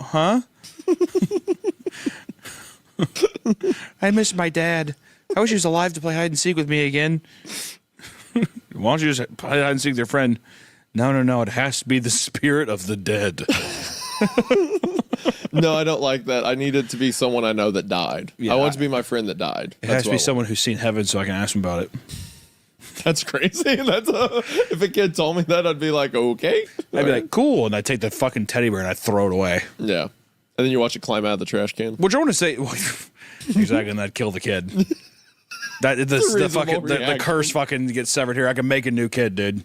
huh? I miss my dad. I wish he was alive to play hide and seek with me again. Why don't you just play hide and seek with your friend? No. It has to be the spirit of the dead. No, I don't like that. I need it to be someone I know that died. Yeah, I want to be my friend that died. It has to be someone who's seen heaven so I can ask him about it. That's crazy. If a kid told me that, I'd be like, okay. I'd be like, cool. And I'd take the fucking teddy bear and I'd throw it away. Yeah. And then you watch it climb out of the trash can. Which I want to say, exactly, and that'd kill the kid. That the curse fucking gets severed here. I can make a new kid, dude.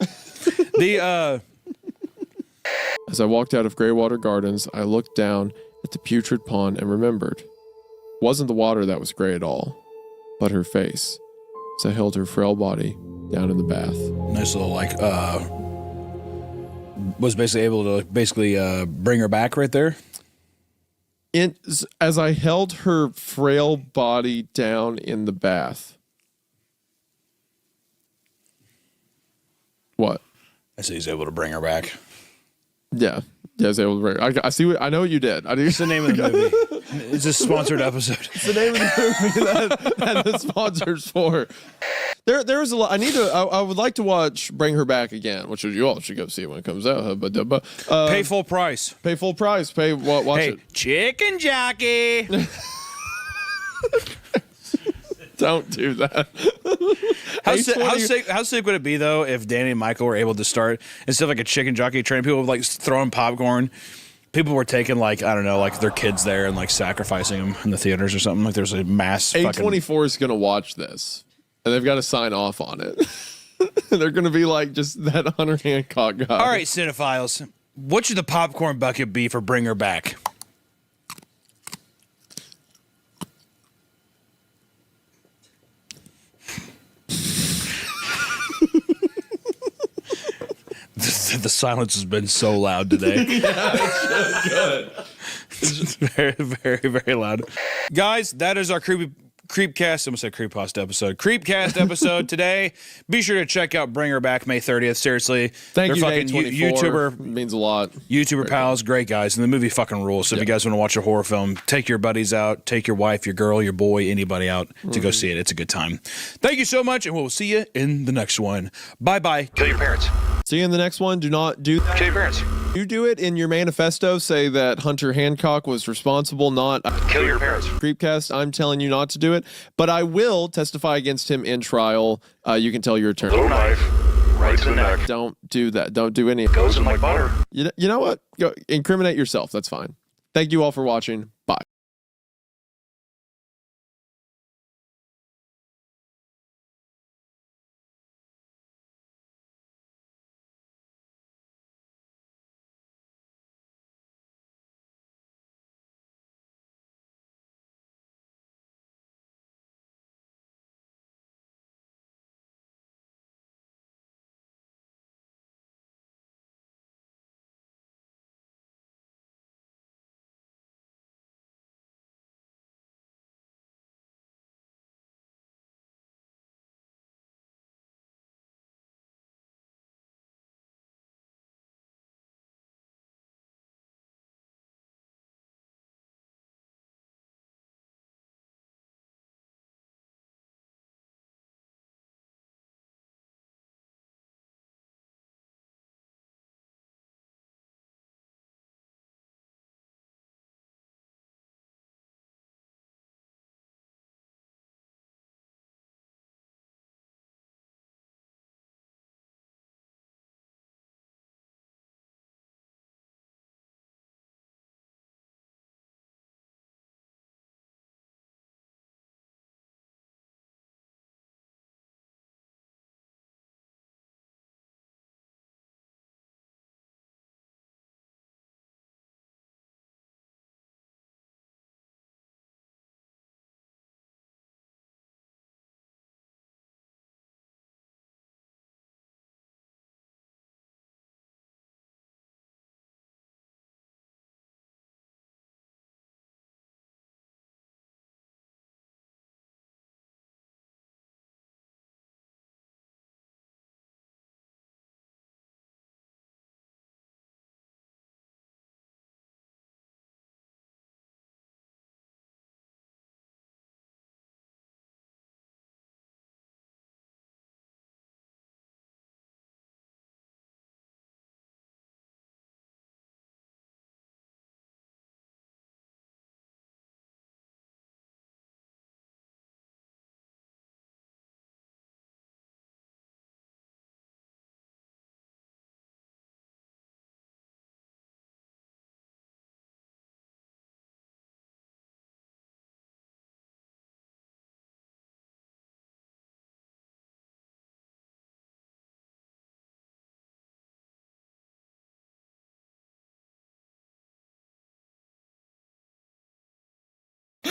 As I walked out of Greywater Gardens, I looked down at the putrid pond and remembered. It wasn't the water that was gray at all, but her face, as I held her frail body down in the bath. Nice little was basically able to bring her back right there. As I held her frail body down in the bath. What? I say he's able to bring her back. Yeah. Yeah, I was able to bring I see I know what you did. It's the name of the movie. It's a sponsored episode. It's the name of the movie that the sponsor's for. There's a lot. I would like to watch Bring Her Back Again, which you all should go see when it comes out. But pay full price. Pay full price. Watch hey, it. Chicken jockey. Don't do that. How sick would it be though if Danny and Michael were able to start instead of like a chicken jockey train, people would like throwing popcorn. People were taking like, I don't know, like their kids there and like sacrificing them in the theaters or something. Like there's a mass. A24 is gonna watch this, and they've got to sign off on it. They're gonna be like just that Hunter Hancock guy. All right, cinephiles, what should the popcorn bucket be for Bring Her Back? The silence has been so loud today. Yeah, it's so good. It's very, very, very loud. Guys, that is our Creepcast. I almost said Creepypasta episode. Creepcast episode today. Be sure to check out Bring Her Back May 30th. Seriously. Thank you, fucking YouTuber. It means a lot. YouTuber pals, great guys. And the movie fucking rules. So if you guys want to watch a horror film, take your buddies out, take your wife, your girl, your boy, anybody out to go see it. It's a good time. Thank you so much, and we'll see you in the next one. Bye-bye. Kill your parents. See you in the next one. Do not do that. Kill your parents. You do it in your manifesto. Say that Hunter Hancock was responsible, not Kill your parents. Creepcast. I'm telling you not to do it, but I will testify against him in trial. You can tell your attorney. Little knife, right to the neck. Don't do that. Don't do any. Goes in like butter. You know what? Go incriminate yourself. That's fine. Thank you all for watching. Bye.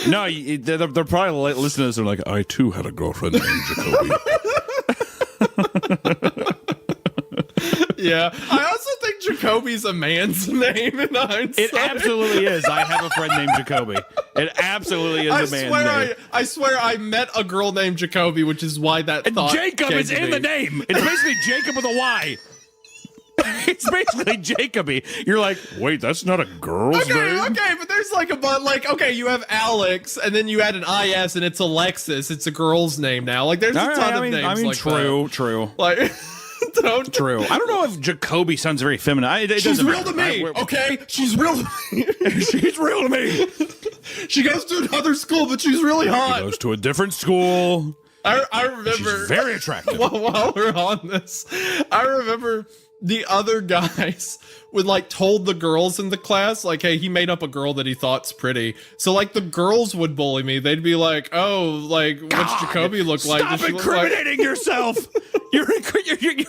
No, they're probably listening to this and like, I too had a girlfriend named Jacoby. Yeah, I also think Jacoby's a man's name in hindsight. It absolutely is. I have a friend named Jacoby. It absolutely is a man's name. I swear I met a girl named Jacoby, which is why that And thought Jacob came is to in me. the name. It's basically Jacob with a Y. It's basically Jacoby. You're like, wait, that's not a girl's name? Okay, but there's like okay, you have Alex, and then you add an IS, and it's Alexis. It's a girl's name now. Like, there's a ton of names like that. True. Like, don't. True. I don't know if Jacoby sounds very feminine. It She's doesn't real to matter. me, okay? She's real to me. She's real to me. She goes to another school, but she's really hot. Goes to a different school. I remember. She's very attractive. While we're on this, I remember the other guys would like told the girls in the class, like, hey, he made up a girl that he thought's pretty. So like the girls would bully me. They'd be like, oh, like, what's Jacoby look like? Stop incriminating yourself. You're incriminating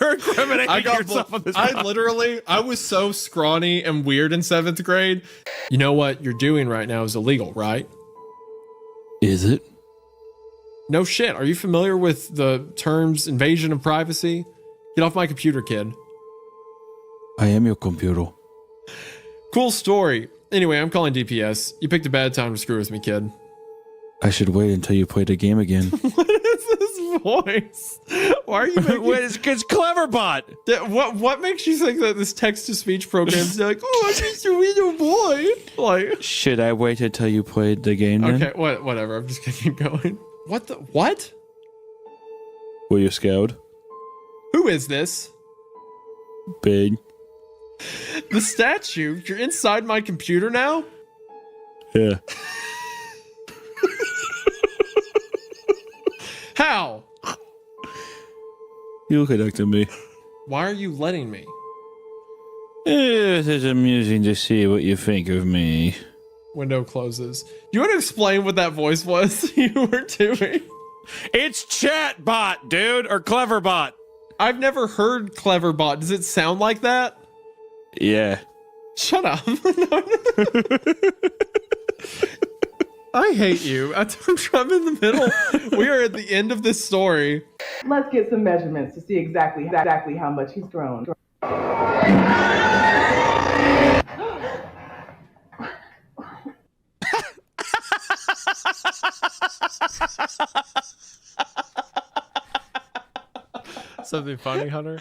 yourself on this podcast. I was so scrawny and weird in 7th grade. You know what you're doing right now is illegal, right? Is it? No shit. Are you familiar with the terms invasion of privacy? Get off my computer, kid. I am your computer. Cool story. Anyway, I'm calling DPS. You picked a bad time to screw with me, kid. I should wait until you play the game again. What is this voice? Why are you making... It's Cleverbot. What makes you think that this text-to-speech program is like, oh, I'm just a little boy? Like... Should I wait until you played the game then? Okay, whatever. I'm just gonna keep going. What? Were you scared? Who is this? Big. The statue? You're inside my computer now? Yeah. How? You connected me. Why are you letting me? It is amusing to see what you think of me. Window closes. Do you want to explain what that voice was you were doing? It's Chatbot, dude, or Cleverbot. I've never heard Cleverbot. Does it sound like that? Yeah. Shut up. I hate you. I'm in the middle. We are at the end of this story. Let's get some measurements to see exactly how much he's grown. Something funny, Hunter?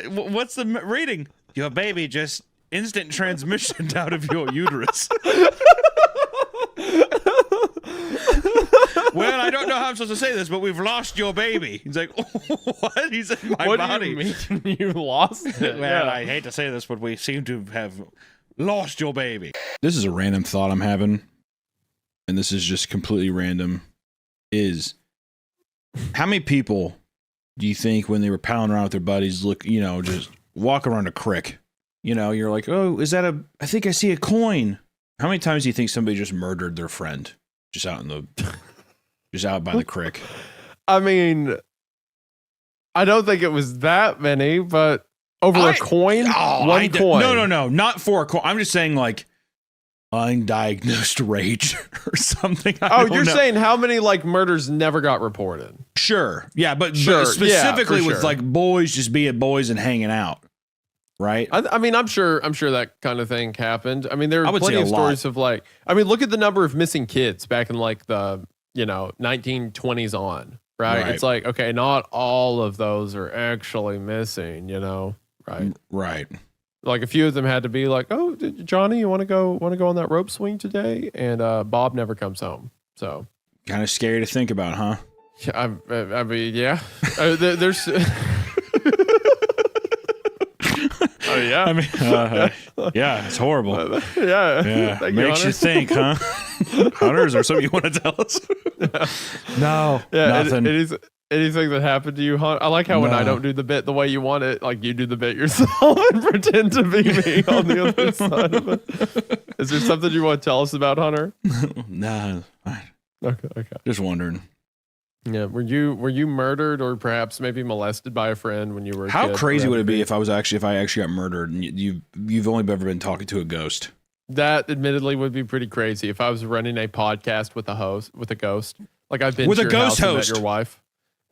What's the reading? Your baby just instant transmission out of your uterus. Well, I don't know how I'm supposed to say this, but we've lost your baby. He's like, what? He's in my body. What do you mean you lost it? Well, I hate to say this, but we seem to have lost your baby. This is a random thought I'm having, and this is just completely random, is how many people do you think when they were palling around with their buddies, look, you know, just walk around a creek, you know, you're like, oh, is that I think I see a coin. How many times do you think somebody just murdered their friend just out by the creek? I mean, I don't think it was that many, but over a coin? One coin. No, not for a coin. I'm just saying, like, undiagnosed rage or something. You're saying how many like murders never got reported? Sure. Yeah, but specifically with like boys just being boys and hanging out. Right? I mean, I'm sure that kind of thing happened. I mean, there are plenty of stories of like, I mean, look at the number of missing kids back in like the, 1920s on, right? It's like, okay, not all of those are actually missing, right? Right. Like a few of them had to be like, oh, Johnny, you want to go on that rope swing today? And Bob never comes home. So kind of scary to think about, huh? I mean, yeah. There's. Oh yeah. I mean, yeah, it's horrible. Yeah. Makes you think, huh? Hunter, is there something you want to tell us? No. Yeah, nothing. Anything that happened to you, Hunter? I like how when I don't do the bit the way you want it, like you do the bit yourself and pretend to be me on the other side of it. Is there something you want to tell us about, Hunter? Nah. Okay. Just wondering. Yeah, were you murdered or perhaps maybe molested by a friend when you were a How kid? crazy would it be if I actually got murdered and you've only ever been talking to a ghost? That admittedly would be pretty crazy if I was running a podcast with a ghost. Like I've been With to a your ghost house and host. met your wife.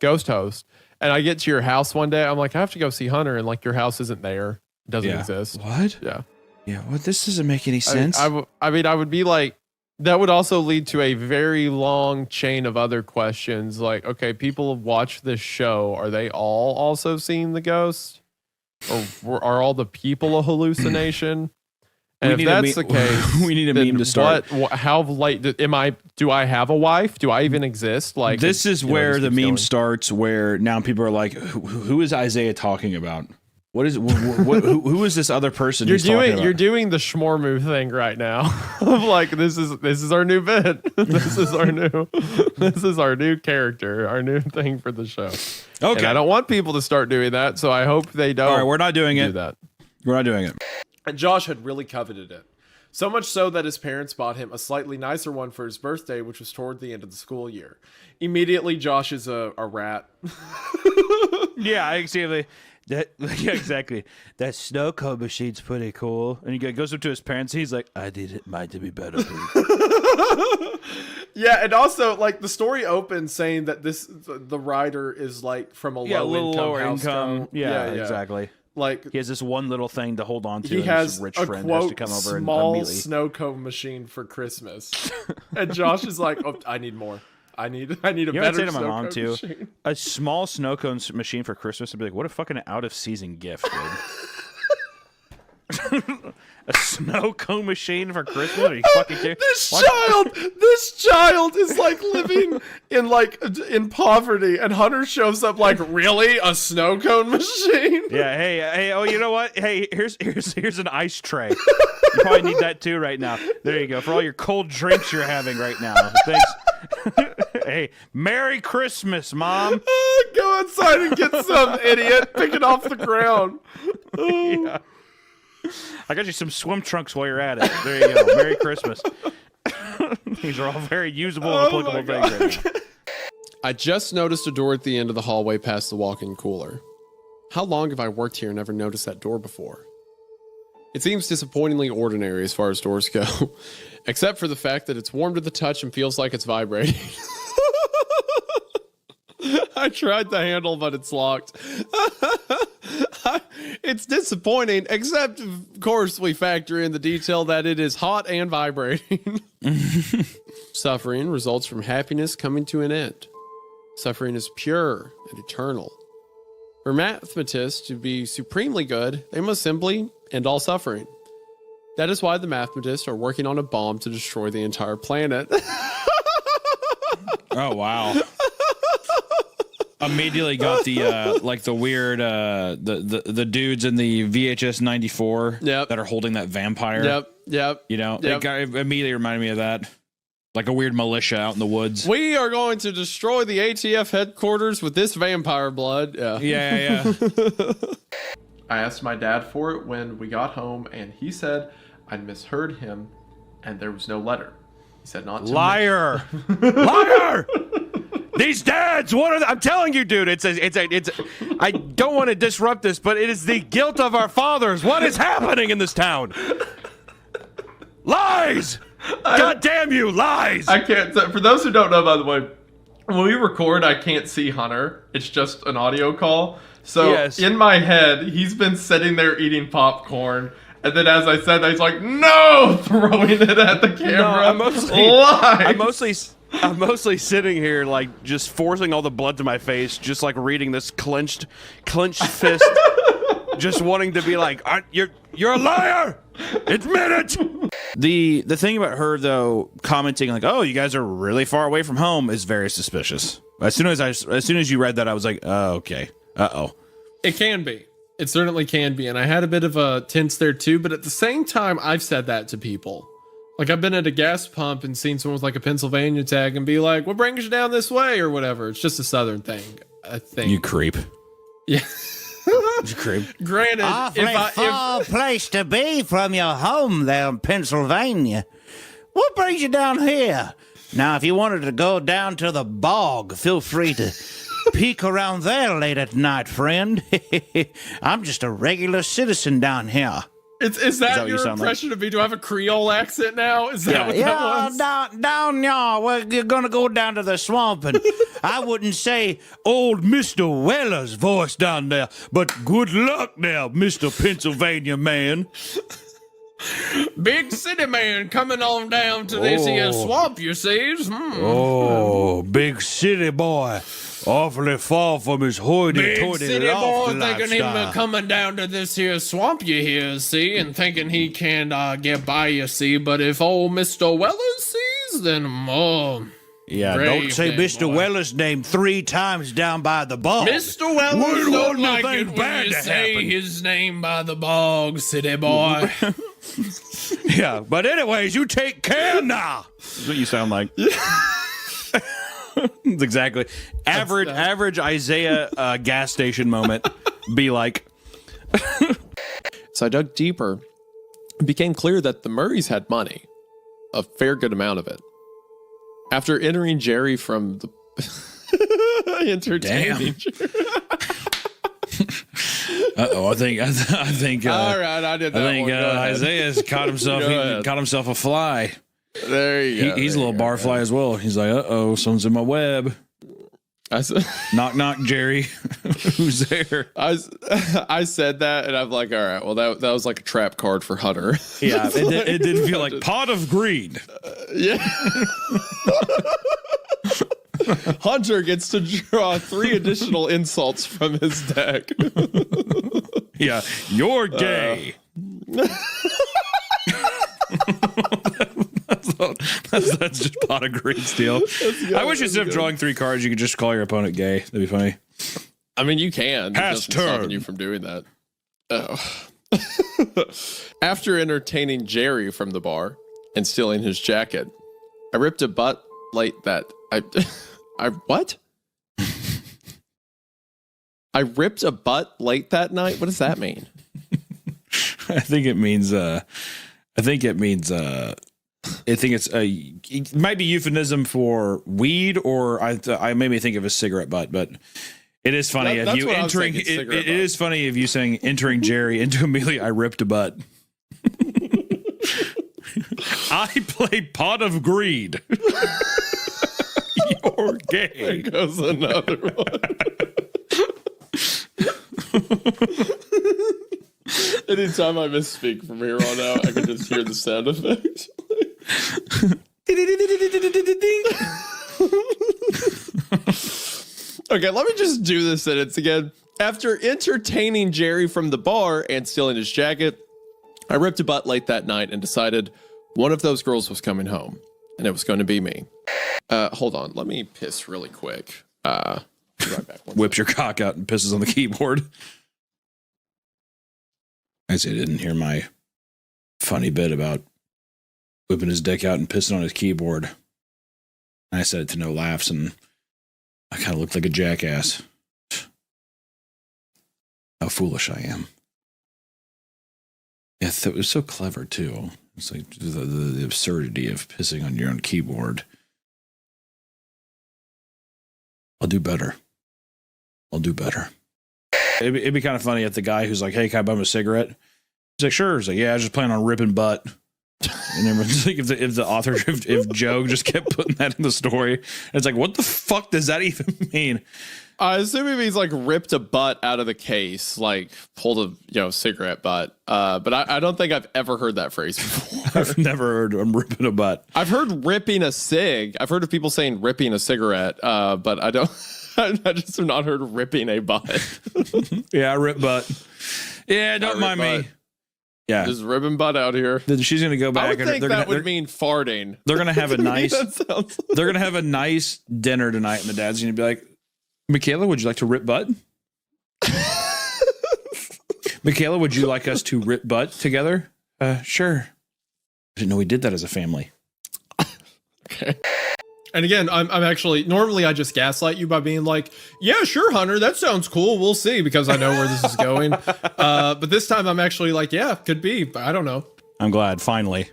Ghost host. And I get to your house one day, I'm like, I have to go see Hunter, and like your house isn't there. It doesn't exist. What? Yeah. Yeah. What? This doesn't make any sense. I mean, I would be like, that would also lead to a very long chain of other questions. Like, okay, people have watched this show. Are they all also seeing the ghost? Or are all the people a hallucination? And if that's the case, we need a meme to start. How late do I have a wife? Do I even exist? Like, this is where the meme starts, where now people are like, who is Isaiah talking about? What is who is this other person? You're doing the Schmormoo thing right now. Like this is our new bit. This is our new character, our new thing for the show. Okay. And I don't want people to start doing that, so I hope they don't. All right, we're not doing it. That. We're not doing it. And Josh had really coveted it. So much so that his parents bought him a slightly nicer one for his birthday, which was toward the end of the school year. Immediately, Josh is a rat. Yeah, exactly. Yeah, exactly. That snow cone machine's pretty cool. And he goes up to his parents. And he's like, "I need it. Mine to be better." Yeah, and also like the story opens saying that the writer is like from a lower income. Yeah, exactly. Like he has this one little thing to hold on to. He has his rich a friend quote, has to come over small and snow cone machine for Christmas. And Josh is like, "Oh, I need more. I need a better snow cone machine." A small snow cone machine for Christmas would be like, what a fucking out of season gift, dude. A snow cone machine for Christmas? Are you fucking kidding? This child is like living in poverty, and Hunter shows up like, really? A snow cone machine? Yeah, hey, oh, you know what? Hey, here's an ice tray. You probably need that too right now. There you go. For all your cold drinks you're having right now. Thanks. Hey, Merry Christmas, Mom. Go outside and get some, idiot. Pick it off the ground. Yeah. I got you some swim trunks while you're at it. There you go. Merry Christmas. These are all very usable and applicable things right now. I just noticed a door at the end of the hallway past the walk-in cooler. How long have I worked here and never noticed that door before? It seems disappointingly ordinary as far as doors go, except for the fact that it's warm to the touch and feels like it's vibrating. I tried the handle, but it's locked. It's disappointing, except, of course, we factor in the detail that it is hot and vibrating. Suffering results from happiness coming to an end. Suffering is pure and eternal. For mathematists to be supremely good, they must simply end all suffering. That is why the mathematists are working on a bomb to destroy the entire planet. Oh, wow. Immediately got the like the weird the dudes in the VHS 94 that are holding that vampire. Yep. You know, it immediately reminded me of that. Like a weird militia out in the woods. We are going to destroy the ATF headquarters with this vampire blood. Yeah. I asked my dad for it when we got home, and he said I misheard him, and there was no letter. He said not to. Liar! Liar! These dads, what are they? I'm telling you, dude, it's I don't want to disrupt this, but it is the guilt of our fathers. What is happening in this town? Lies! God damn you, lies! I can't. For those who don't know, by the way, when we record, I can't see Hunter. It's just an audio call. So in my head, he's been sitting there eating popcorn. And then as I said that, he's like, no! Throwing it at the camera. No, I'm mostly sitting here, like, just forcing all the blood to my face, just, like, reading this clenched fist, just wanting to be like, you're a liar! Admit it! The thing about her, though, commenting, like, oh, you guys are really far away from home is very suspicious. As soon as you read that, I was like, oh, okay. Uh-oh. It can be. It certainly can be. And I had a bit of a tense there, too. But at the same time, I've said that to people. Like, I've been at a gas pump and seen someone with, like, a Pennsylvania tag and be like, what brings you down this way or whatever. It's just a Southern thing, I think. You creep. Yeah. You creep. Granted, awfully far place to be from your home there in Pennsylvania. What brings you down here? Now, if you wanted to go down to the bog, feel free to peek around there late at night, friend. I'm just a regular citizen down here. Is that what you your sound impression of me? Do I have a Creole accent now? Is that what that was? Down y'all. Well, you're gonna go down to the swamp, and I wouldn't say old Mr. Weller's voice down there, but good luck now, Mr. Pennsylvania man. Big city man coming on down to this here swamp, you sees. Oh, big city boy. Awfully far from his hoity-toity Big city boy thinking he lifestyle. coming down to this here swamp you hear, see, and thinking he can get by, you see. But if old Mr. Weller sees, then Yeah, brave don't say then, Mr. boy. Weller's name 3 times down by the bog. Mr. Weller We don't want like nothing it when bad you to say happen. his name by the bog, city boy. Yeah, but anyways, you take care now. That's what you sound like. It's exactly. Average Isaiah gas station moment. Be like. So I dug deeper. It became clear that the Murrays had money, a fair good amount of it. After entering Jerry from the entertaining. I think. All right, I did that. I think one. Go ahead. Isaiah's caught himself. Go He ahead. caught himself a fly. There you go. He's a little barfly as well. He's like, someone's in my web. I said, Knock, knock, Jerry. Who's there? I said that, and I'm like, all right, well, that was like a trap card for Hunter. Yeah, it didn't feel like pot of greed. Yeah. Hunter gets to draw 3 additional insults from his deck. Yeah, you're gay. That's just pot of greed steal. I wish instead of drawing 3 cards, you could just call your opponent gay. That'd be funny. I mean, you can. Pass It doesn't stop turn. you from doing that. Oh. After entertaining Jerry from the bar and stealing his jacket, I ripped a butt late that I what? I ripped a butt late that night. What does that mean? I think it means it might be euphemism for weed, or I made me think of a cigarette butt, but it is funny if That's you what I was entering thinking, it cigarette butt. is funny if you saying entering Jerry into immediately I ripped a butt. I play pot of greed. You're gay. There goes another one. Anytime I misspeak from here on out, I can just hear the sound effect. Okay, let me just do this sentence again. After entertaining Jerry from the bar and stealing his jacket, I ripped a butt late that night and decided one of those girls was coming home, and it was going to be me. Hold on, let me piss really quick. Be right back. Whips your cock out and pisses on the keyboard. I say didn't hear my funny bit about whipping his dick out and pissing on his keyboard. I said it to no laughs, and I kind of looked like a jackass. How foolish I am. Yeah, it was so clever, too. It's like the absurdity of pissing on your own keyboard. I'll do better. It'd be kind of funny if the guy who's like, hey, can I bum a cigarette? He's like, sure. He's like, yeah, I was just planning on ripping butt. And then like if the author, if Joe just kept putting that in the story, it's like, what the fuck does that even mean? I assume if he's like ripped a butt out of the case, like pulled a cigarette butt. But I don't think I've ever heard that phrase before. I've never heard I'm ripping a butt. I've heard ripping a cig. I've heard of people saying ripping a cigarette, but I don't. I just have not heard ripping a butt. Yeah, rip butt. Yeah, don't rip mind butt. me. Yeah, Just ripping butt out here. then she's gonna go back. I would think that would mean farting. They're gonna have a nice. That sounds They're gonna have a nice dinner tonight, and the dad's gonna be like, Michaela, would you like to rip butt? Michaela, would you like us to rip butt together? Sure. I didn't know we did that as a family. okay. And again, I'm actually, normally I just gaslight you by being like, yeah, sure, Hunter, that sounds cool. We'll see, because I know where this is going. But this time I'm actually like, yeah, could be, but I don't know. I'm glad, finally.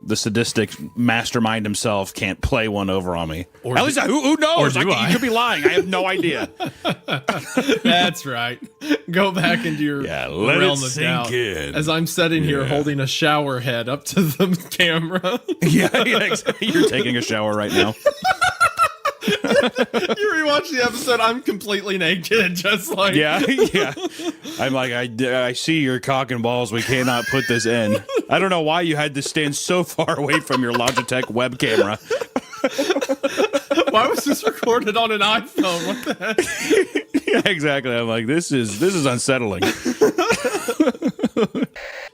the sadistic mastermind himself can't play one over on me. Or At least who knows? or do I? You could be lying. I have no idea. That's right. Go back into your Yeah, let realm it of sink doubt. in. As I'm sitting here Yeah. holding a shower head up to the camera. yeah, exactly. You're taking a shower right now. You rewatch the episode, I'm completely naked, just like Yeah, yeah. I'm like, I see your cock and balls. We cannot put this in. I don't know why you had to stand so far away from your Logitech web camera. Why was this recorded on an iPhone? What the heck? Yeah, exactly. I'm like, this is unsettling.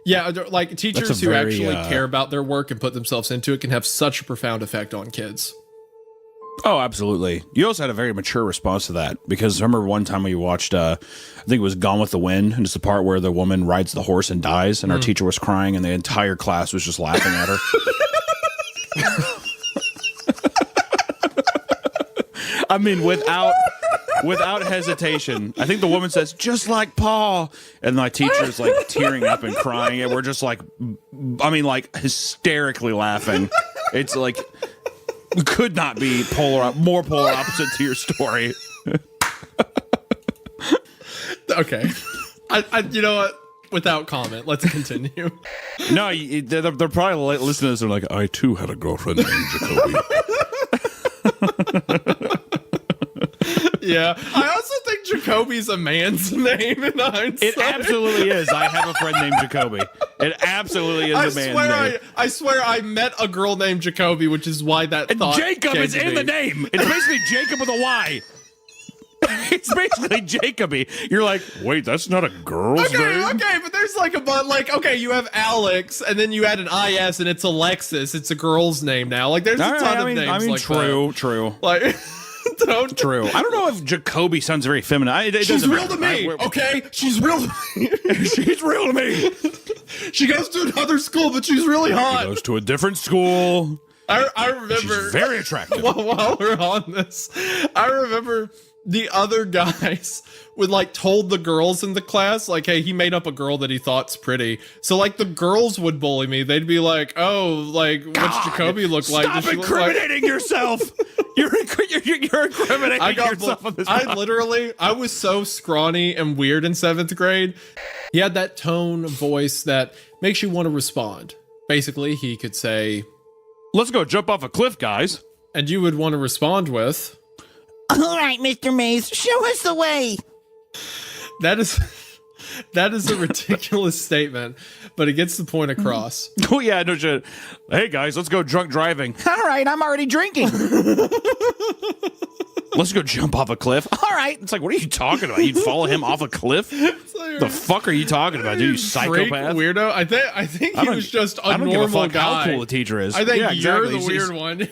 Yeah, like teachers That's a who very, actually care about their work and put themselves into it can have such a profound effect on kids. Oh, absolutely. You also had a very mature response to that because I remember one time we watched, I think it was Gone with the Wind, and it's the part where the woman rides the horse and dies, and our teacher was crying, and the entire class was just laughing at her. I mean, without hesitation. I think the woman says, "Just like Paul," and my teacher's like tearing up and crying, and we're just like, I mean, like hysterically laughing. It's like. Could not be more polar opposite to your story. Okay. I you know what? Without comment, let's continue. No, they're probably listening to this. They're like, I too had a girlfriend named Jacoby. Yeah. I also think Jacoby's a man's name in hindsight. It absolutely is. I have a friend named Jacoby. It absolutely is a man's name. I swear I met a girl named Jacoby, which is why that thought Jacob came is to in me. the name. It's basically Jacob with a Y. It's basically Jacoby. You're like, wait, that's not a girl's name? Okay, but there's like okay, you have Alex, and then you add an IS, and it's Alexis. It's a girl's name now. Like, there's a ton of names like that. True. Like, don't. True. I don't know if Jacoby sounds very feminine. She's She's real to me, okay? She's real to me. She's real to me. She goes to another school, but she's really hot. Goes to a different school. I remember. She's very attractive. While we're on this, I remember the other guys would like told the girls in the class, like, hey, he made up a girl that he thought's pretty. So like the girls would bully me. They'd be like, oh, like, what's Jacoby look like? Stop Does she look incriminating yourself. You're incriminating yourself on this podcast. I was so scrawny and weird in 7th grade. He had that tone of voice that makes you want to respond. Basically, he could say, let's go jump off a cliff, guys. And you would want to respond with, All right, Mr. Maze, show us the way. that is a ridiculous statement, but it gets the point across. Oh, yeah, no shit. Hey, guys, let's go drunk driving. All right, I'm already drinking. Let's go jump off a cliff. All right. It's like, what are you talking about? You'd follow him off a cliff? The fuck are you talking about, dude? You Freak, psychopath. weirdo. I think he was just a I don't give a normal fuck guy. how cool the teacher is. I think Yeah, you're exactly. the weird one.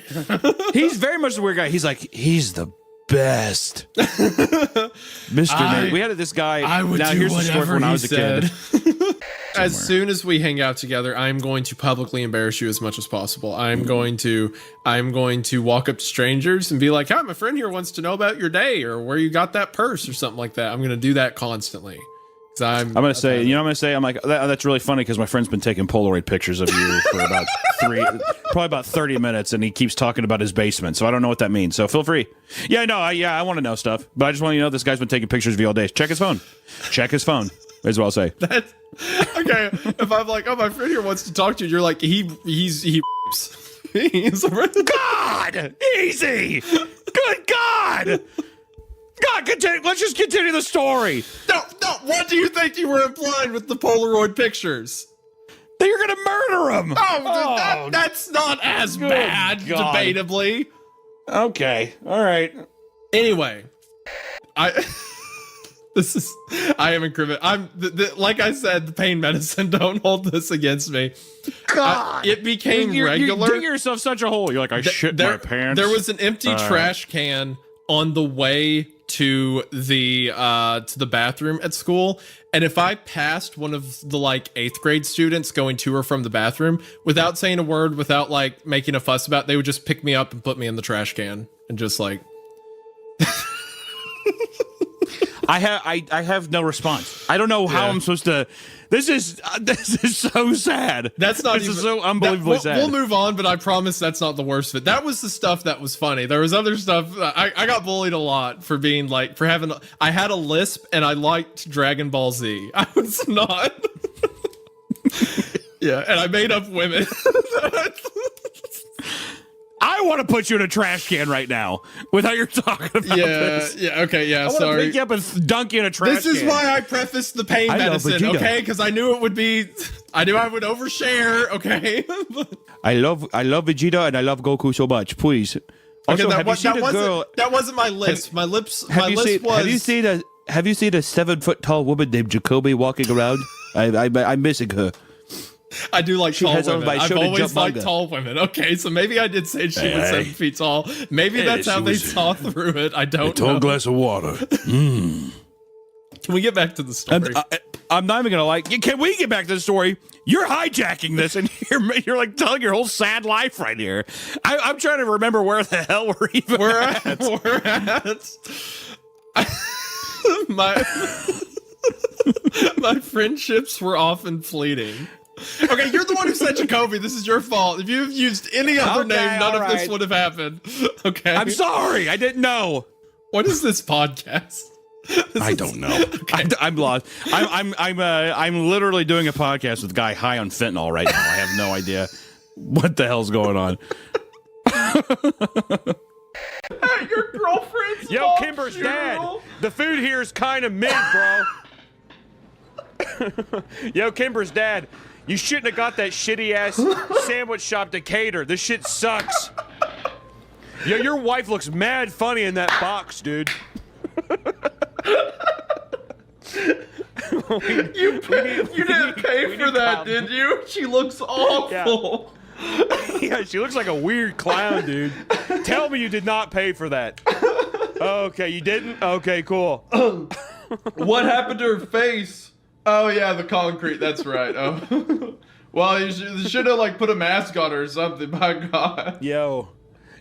He's very much the weird guy. He's like, he's the best. Mr. Nate. We had this guy. I would now, do here's the story whatever when I he was a said. kid. As soon as we hang out together, I'm going to publicly embarrass you as much as possible. I'm going to walk up to strangers and be like, "Hi, my friend here wants to know about your day or where you got that purse or something like that." I'm going to do that constantly. I'm gonna say, I'm like, that's really funny because my friend's been taking Polaroid pictures of you for about probably about 30 minutes, and he keeps talking about his basement. So I don't know what that means. So feel free. Yeah, no, I want to know stuff, but I just want you to know this guy's been taking pictures of you all day. Check his phone. As well say. That's okay. If I'm like, oh, my friend here wants to talk to you, you're like, he's God, easy. Good God. God, continue. Let's just continue the story. No. What do you think you were implying with the Polaroid pictures? That you're gonna murder him. That's not as bad, God. debatably. Okay. All right. Anyway, I am incriminating. Like I said, the pain medicine. Don't hold this against me. God, it became regular. You're digging yourself such a hole. You're like, I shit my pants. There was an empty trash can on the way to the bathroom at school, and if I passed one of the like 8th grade students going to or from the bathroom without saying a word, without like making a fuss about it, they would just pick me up and put me in the trash can and just like I have no response. I don't know how I'm supposed to. This is so sad. That's not this even is so unbelievably sad. We'll move on, but I promise that's not the worst of it. That was the stuff that was funny. There was other stuff. I got bullied a lot for being like I had a lisp and I liked Dragon Ball Z. I was not. Yeah, and I made up women. I want to put you in a trash can right now with how you're talking about this. Yeah, okay, yeah, I want to sorry. pick you up and dunk you in a trash can. This is why I prefaced the pain medicine, okay? Because I knew it would be, I knew I would overshare, okay? I love Vegeta and I love Goku so much. Please. Also, Okay, have you seen a girl? that wasn't my list. My list was. Have you seen a 7-foot-tall woman named Jacoby walking around? I'm missing her. I do like tall has on women. my I've shoulder always jump liked manga. tall women. Okay, so maybe I did say she was 7 feet tall. Maybe that's how they saw through it. I don't know. glass of water. Can we get back to the story? I'm not even gonna can we get back to the story? You're hijacking this and you're like telling your whole sad life right here. I'm trying to remember where the hell we're even at. We're at. My friendships were often fleeting. Okay, you're the one who said Jacoby. This is your fault. If you've used any other name, none of this would have happened. Okay. I'm sorry. I didn't know. What is this podcast? I don't know. Okay. I'm lost. I'm literally doing a podcast with a guy high on fentanyl right now. I have no idea what the hell's going on. Hey, your girlfriend's Yo, Kimber's dad. The food here is kind of mid, bro. Yo, Kimber's dad. You shouldn't have got that shitty ass sandwich shop Decatur. This shit sucks. Yo, your wife looks mad funny in that box, dude. You didn't pay for that, did you? She looks awful. Yeah, she looks like a weird clown, dude. Tell me you did not pay for that. Okay, you didn't? Okay, cool. What happened to her face? Oh yeah, the concrete. That's right. Oh, well, you should have like put a mask on her or something. My God. Yo,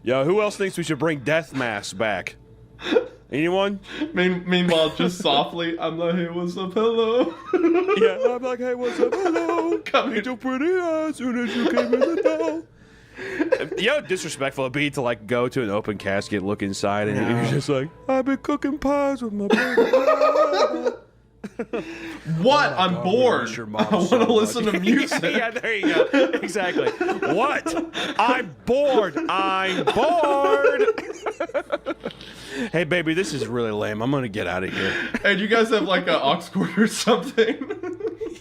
who else thinks we should bring death masks back? Anyone? Meanwhile, just softly, I'm like, hey, what's up, hello? Yeah, I'm like, hey, what's up, hello? Coming too pretty as soon as you came in the door. You know how disrespectful it'd be to like go to an open casket, look inside, and you're just like, I've been cooking pies with my baby. What? I'm bored. I want to listen to music. Yeah, there you go. Exactly. What? I'm bored. Hey, baby, this is really lame. I'm gonna get out of here. Hey, do you guys have like an aux cord or something?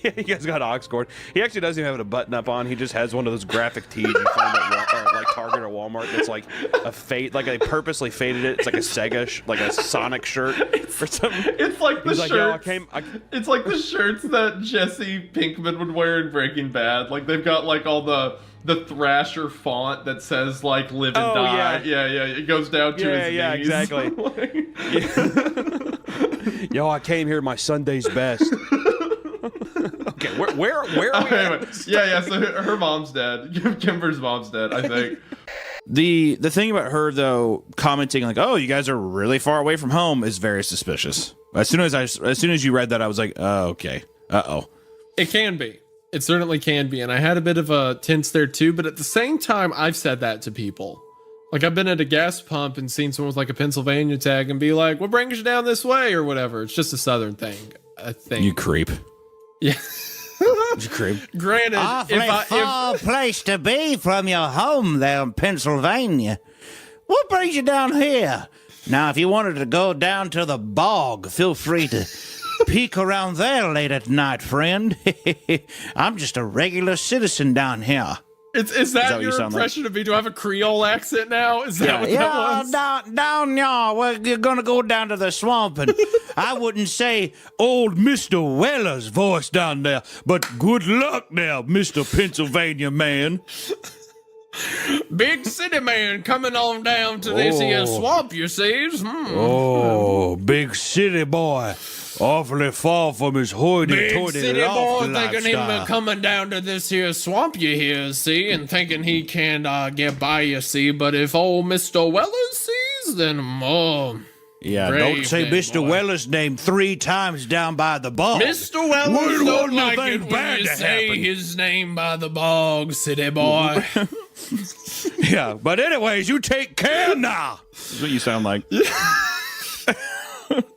Yeah, he guys got aux cord. He actually doesn't even have a button up on. He just has one of those graphic tees you find at like Target or Walmart. That's like a fade, like they purposely faded it. It's like a Sega, like a Sonic shirt or something. It's like the shirts. Yo, it's like the shirts that Jesse Pinkman would wear in Breaking Bad. Like they've got like all the Thrasher font that says like "Live and Die." Yeah. It goes down to his knees. Yeah, exactly. Yo, I came here my Sunday's best. Okay, where are we? Anyway, yeah. So her mom's dead. Kimber's mom's dead, I think. The thing about her though, commenting like, "Oh, you guys are really far away from home," is very suspicious. As soon as you read that, I was like, "Oh, okay. Uh-oh." It can be. It certainly can be. And I had a bit of a tense there too. But at the same time, I've said that to people. Like I've been at a gas pump and seen someone with like a Pennsylvania tag and be like, what brings you down this way or whatever. It's just a Southern thing, I think. You creep. Yeah. You creep. Granted, Awfully far place to be from your home there in Pennsylvania. What brings you down here? Now, if you wanted to go down to the bog, feel free to peek around there late at night, friend. I'm just a regular citizen down here. Is that your impression of me? Do I have a Creole accent now? Is that what that was? Down y'all. Well, you're gonna go down to the swamp, and I wouldn't say old Mr. Weller's voice down there, but good luck now, Mr. Pennsylvania man. Big city man coming on down to this here swamp, you see. Oh, big city boy. Awfully far from his hoity-toity Big city boy thinking lifestyle. him coming down to this here swamp you hear, see, and thinking he can get by, you see. But if old Mr. Weller sees, then Yeah, Brave don't say man, Mr. boy. Weller's name 3 times down by the bog. Mr. Wellers We don't want like nothing it when bad you to say happen. his name by the bog, city boy. Yeah, but anyways, you take care now. That's what you sound like.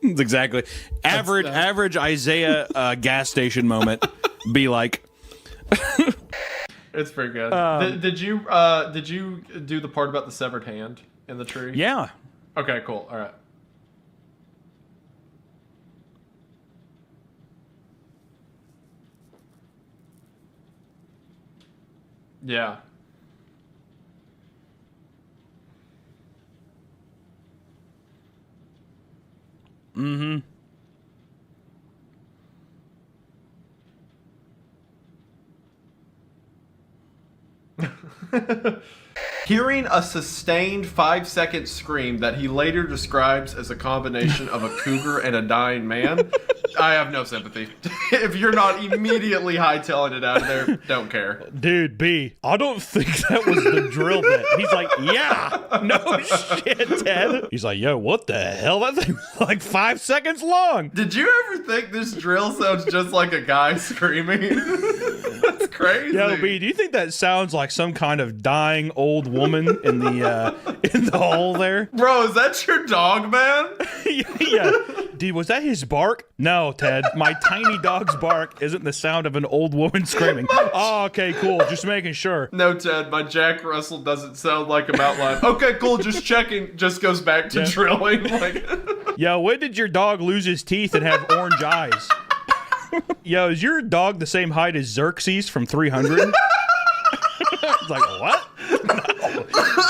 Exactly. Average Isaiah gas station moment. Be like. It's pretty good. Did you do the part about the severed hand in the tree? Yeah. Okay, cool. All right. Yeah. Mm-hmm. Hearing a sustained 5-second scream that he later describes as a combination of a cougar and a dying man, I have no sympathy. If you're not immediately hightailing it out of there, don't care. Dude, B, I don't think that was the drill bit. He's like, yeah, no shit, Ted. He's like, yo, what the hell? That thing was like 5 seconds long. Did you ever think this drill sounds just like a guy screaming? That's crazy. Yo, B, do you think that sounds like some kind of dying old woman in the hole there? Bro, is that your dog, man? Yeah. Dude, was that his bark? No, Ted. My tiny dog's bark isn't the sound of an old woman screaming. Oh, okay, cool. Just making sure. No, Ted, my Jack Russell doesn't sound like a mountain lion. Okay, cool, just checking. Just goes back to drilling. Like, yo, when did your dog lose his teeth and have orange eyes? Yo, is your dog the same height as Xerxes from 300? It's like, what? No.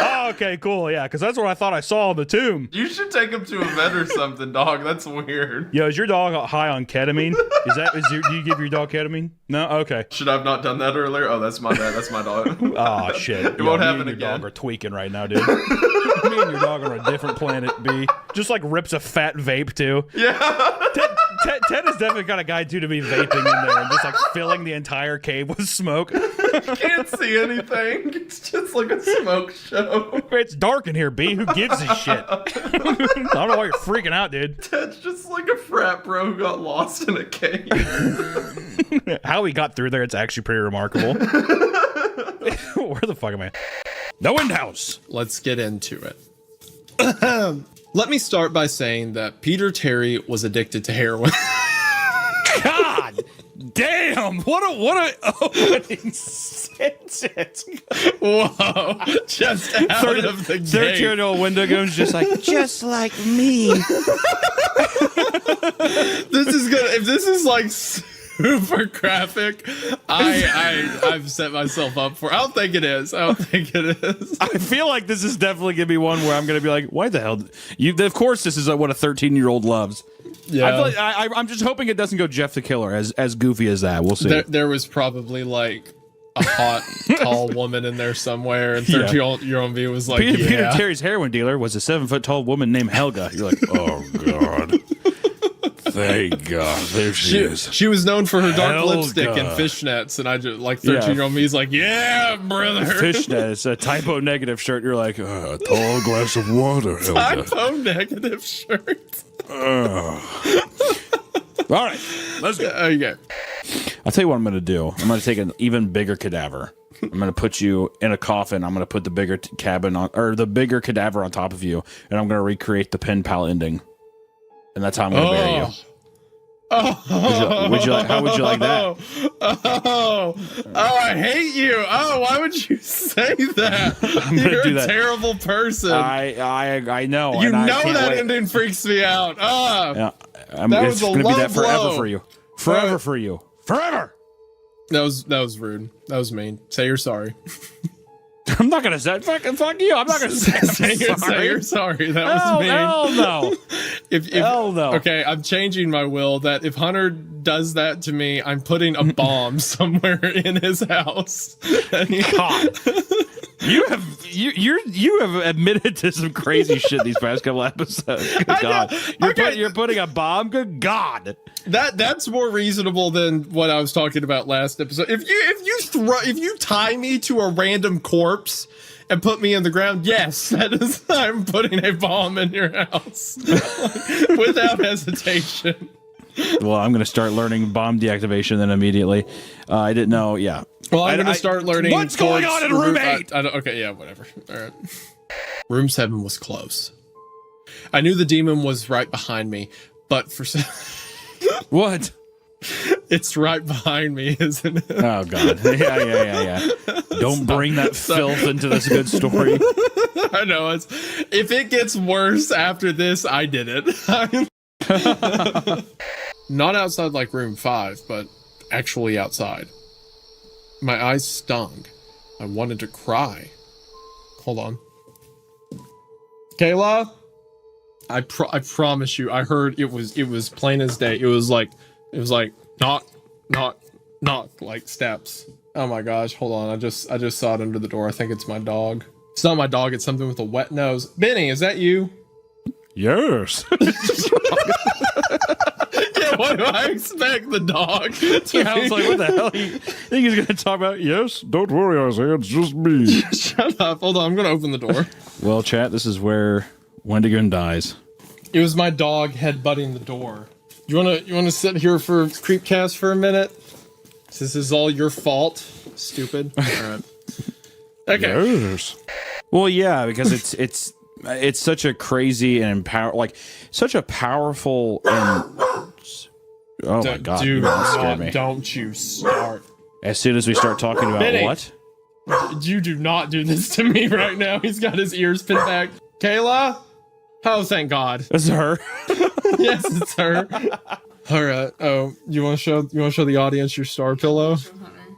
Oh, okay, cool, yeah, because that's what I thought I saw in the tomb. you should take him to a vet or something, dog. That's weird. Yo, is your dog high on ketamine? Do you give your dog ketamine? No? Okay. Should I have not done that earlier? Oh, that's my bad. That's my dog. Oh, shit. It won't happen me and your again. dog are tweaking right now, dude. Me and your dog are on a different planet, B. Just like rips a fat vape, too. Yeah. Ted is definitely kind of guy, too, to be vaping in there and just like filling the entire cave with smoke. Can't see anything. It's just like a smoke show. It's dark in here, B. Who gives a shit? I don't know why you're freaking out, dude. Ted's just like a frat bro who got lost in a cave. How he got through there, it's actually pretty remarkable. Where the fuck am I? The Wind House. Let's get into it. Let me start by saying that Peter Terry was addicted to heroin. God damn! What a opening sentence. Whoa! Just out of the gate. 13-year-old window goes just like me. This is good. If this is like super graphic, I've set myself up for. I don't think it is. I feel like this is definitely gonna be one where I'm gonna be like, why the hell? Of course, this is what a 13-year-old loves. Yeah. I feel like I'm just hoping it doesn't go Jeff the Killer as goofy as that. We'll see. There was probably like a hot, tall woman in there somewhere, and 13-year-old me was like, Peter Terry's heroin dealer was a 7-foot-tall woman named Helga. You're like, oh god. Thank God, there she is. She was known for her dark Helga. lipstick and fishnets, and I just like 13-year-old me's like, yeah, brother. Fishnet. It's a typo negative shirt. You're like, a tall glass of water, Helga. Typo negative shirt. All right, let's go. Okay. I'll tell you what I'm going to do. I'm going to take an even bigger cadaver. I'm going to put you in a coffin. I'm going to put the bigger the bigger cadaver on top of you, and I'm going to recreate the pen pal ending. And that's how I'm going to bury you. Oh. Would you like? How would you like that? Oh, I hate you. Oh, why would you say that? You're do a that. terrible person. I know. You and I know can't that wait. ending freaks me out. Ah, Yeah, That it's was a going to be that low forever blow. for you. Forever for you. Forever. that was rude. That was mean. Say you're sorry. I'm not gonna say fuck you. I'm not gonna say Say you're sorry. That was mean. Hell no. Hell no. Okay, I'm changing my will that if Hunter does that to me, I'm putting a bomb somewhere in his house. God. You have admitted to some crazy shit these past couple episodes. Good God. You're putting a bomb? Good God. That's more reasonable than what I was talking about last episode. If you tie me to a random corpse and put me in the ground, yes, that is, I'm putting a bomb in your house without hesitation. Well, I'm going to start learning bomb deactivation then immediately. I didn't know. Yeah. Well, I'm going to start learning. What's going on in room 8? Okay, yeah, whatever. All right. Room 7 was close. I knew the demon was right behind me, but for some... What? It's right behind me, isn't it? Oh, God. Yeah. Don't bring that filth into this good story. I know. If it gets worse after this, I did it. Not outside like room 5, but actually outside. My eyes stung. I wanted to cry. Hold on. Kayla, I promise you, I heard it was plain as day. It was like knock, like steps. Oh my gosh, hold on. I just saw it under the door. I think it's my dog. It's not my dog, it's something with a wet nose. Benny, is that you? Yes. Yeah, what do I expect the dog to I was like, what the hell? You think he's going to talk about? Yes, don't worry, Isaiah. It's just me. Shut up. Hold on. I'm going to open the door. Well, chat, this is where Wendigoon dies. It was my dog headbutting the door. You want to sit here for CreepCast for a minute? This is all your fault. Stupid. All right. Okay. Yes. Well, yeah, because it's such a crazy and such a powerful and oh my God, dude, scared me. Don't you start. As soon as we start talking about Benny, what? You do not do this to me right now. He's got his ears pinned back. Kayla? Oh, thank God. That's her. Yes, it's her. All right. Oh, you want to show the audience your star pillow?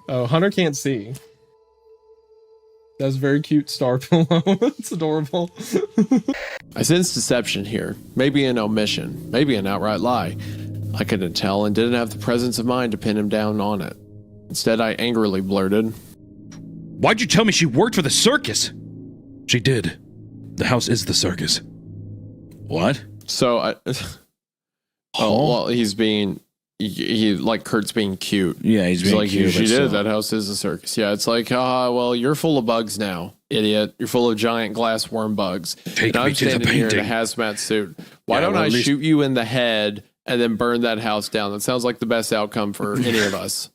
Oh, Hunter can't see. That's a very cute star pillow. It's adorable. I sense deception here. Maybe an omission. Maybe an outright lie. I couldn't tell and didn't have the presence of mind to pin him down on it. Instead, I angrily blurted, Why'd you tell me she worked for the circus? She did. The house is the circus. What? So I... Oh, well, he's being... He like Kurt's being cute. Yeah, he's being like, cute. She did. That house is a circus. Yeah, it's like, well, you're full of bugs now, idiot. You're full of giant glass worm bugs. Take and me I'm to the standing here in a painting. hazmat suit. Why Yeah, don't well, I at least- shoot you in the head and then burn that house down? That sounds like the best outcome for any of us.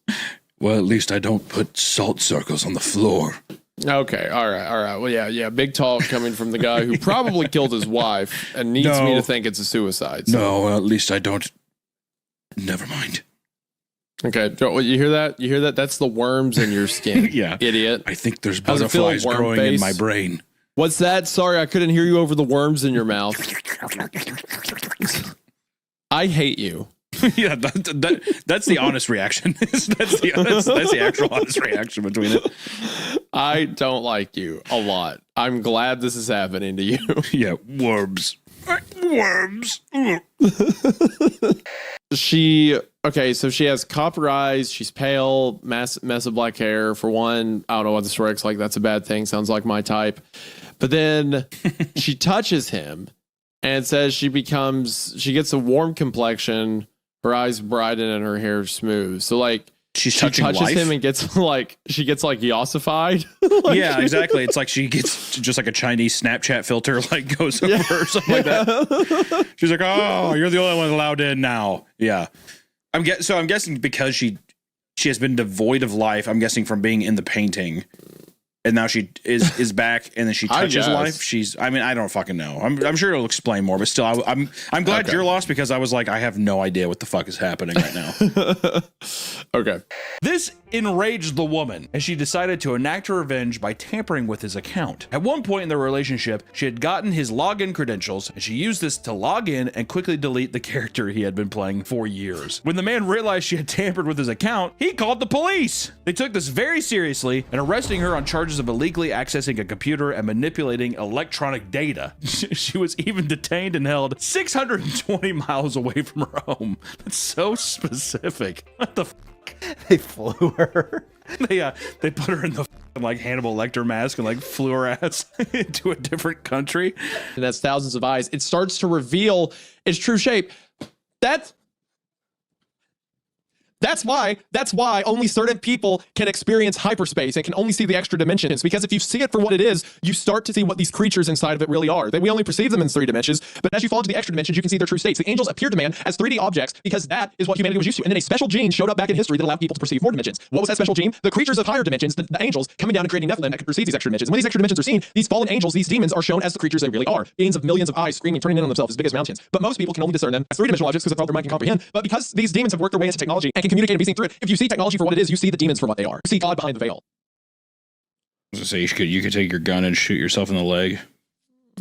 Well, at least I don't put salt circles on the floor. Okay, all right. Well, yeah. Big talk coming from the guy who probably killed his wife and needs me to think it's a suicide. So. No, at least I don't. Never mind. Okay, you hear that? You hear that? That's the worms in your skin. Yeah. Idiot. I think there's How's it feel, butterflies worm growing face? in my brain. What's that? Sorry, I couldn't hear you over the worms in your mouth. I hate you. Yeah, that's the honest reaction. that's the actual honest reaction between it. I don't like you a lot. I'm glad this is happening to you. Yeah, worms. Worms. So she has copper eyes. She's pale, mess of black hair. For one, I don't know what this works like. That's a bad thing. Sounds like my type. But then she touches him and says she gets a warm complexion. Her eyes brighten and her hair smooth. So like she touches life? him and gets like yossified. Yeah, exactly. It's like she gets just like a Chinese Snapchat filter like goes over her or something like that. She's like, "Oh, you're the only one allowed in now." Yeah. I'm guessing because she has been devoid of life, I'm guessing from being in the painting. And now she is back, and then she touches life. I don't fucking know. I'm sure it'll explain more, but still, I'm glad you're lost because I was like, I have no idea what the fuck is happening right now. Okay. This enraged the woman, and she decided to enact her revenge by tampering with his account. At one point in their relationship, she had gotten his login credentials, and she used this to log in and quickly delete the character he had been playing for years. When the man realized she had tampered with his account, he called the police. They took this very seriously and arresting her on charges of illegally accessing a computer and manipulating electronic data. She was even detained and held 620 miles away from her home. That's so specific. What the They flew her. they put her in the like Hannibal Lecter mask and like flew her ass into a different country. And that's thousands of eyes. It starts to reveal its true shape. That's That's why only certain people can experience hyperspace and can only see the extra dimensions. Because if you see it for what it is, you start to see what these creatures inside of it really are. We only perceive them in 3 dimensions, but as you fall into the extra dimensions, you can see their true states. The angels appeared to man as 3D objects because that is what humanity was used to. And then a special gene showed up back in history that allowed people to perceive 4 dimensions. What was that special gene? The creatures of higher dimensions, the angels, coming down and creating Nephilim that could perceive these extra dimensions. When these extra dimensions are seen, these fallen angels, these demons, are shown as the creatures they really are. Beings of millions of eyes screaming, turning in on themselves as big as mountains. But most people can only discern them as 3-dimensional objects because that's all their mind can comprehend. But because these demons have worked their way into technology and can communicate and be seen through it, if you see technology for what it is, you see the demons for what they are. You see God behind the veil. I was gonna say you could take your gun and shoot yourself in the leg.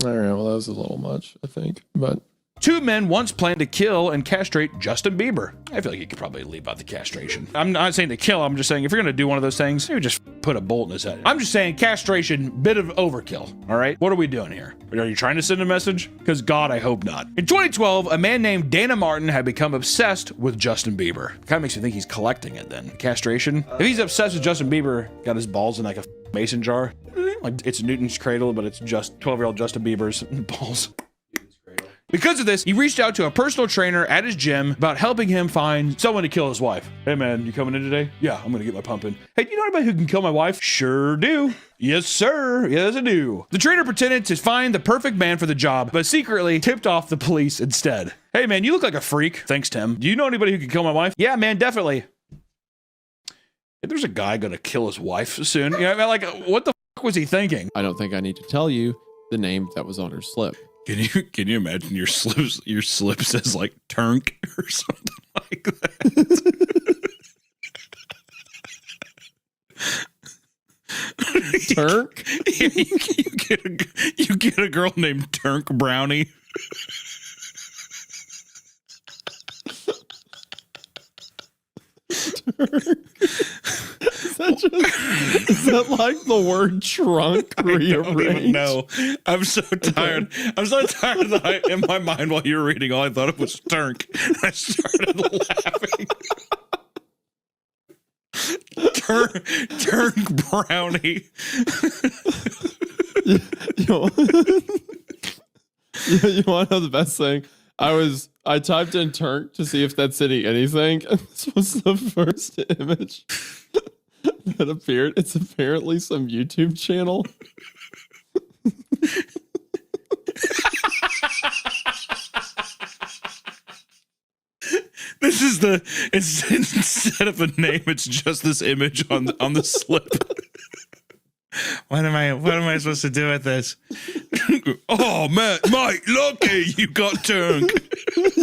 All right, well, that was a little much, I think. But 2 men once planned to kill and castrate Justin Bieber. I feel like you could probably leave out the castration. I'm not saying to kill, I'm just saying if you're gonna do one of those things, maybe just put a bolt in his head. I'm just saying castration, bit of overkill, all right? What are we doing here? Are you trying to send a message? Because God, I hope not. In 2012, a man named Dana Martin had become obsessed with Justin Bieber. Kind of makes me think he's collecting it then. Castration? If he's obsessed with Justin Bieber, got his balls in like a mason jar, like it's Newton's cradle, but it's just 12-year-old Justin Bieber's balls. Because of this, he reached out to a personal trainer at his gym about helping him find someone to kill his wife. Hey man, you coming in today? Yeah, I'm gonna get my pump in. Hey, do you know anybody who can kill my wife? Sure do. Yes, sir. Yes, I do. The trainer pretended to find the perfect man for the job, but secretly tipped off the police instead. Hey man, you look like a freak. Thanks, Tim. Do you know anybody who can kill my wife? Yeah, man, definitely. Hey, there's a guy gonna kill his wife soon. You know, like, what the fuck was he thinking? I don't think I need to tell you the name that was on her slip. Can you imagine your slip says like Turnk or something like that? Turk? Yeah, you get a girl named Turnk Brownie. Is that like the word trunk rearranged? I don't even know. I'm so tired. I'm so tired that in my mind while you were reading, all I thought it was Turnk. I started laughing. Turnk Brownie. You want to know the best thing? I typed in Turk to see if that's saying anything, and this was the first image that appeared. It's apparently some YouTube channel. This is it's instead of a name, it's just this image on the slip. What am I supposed to do with this? Oh man, mate, lucky you got turned.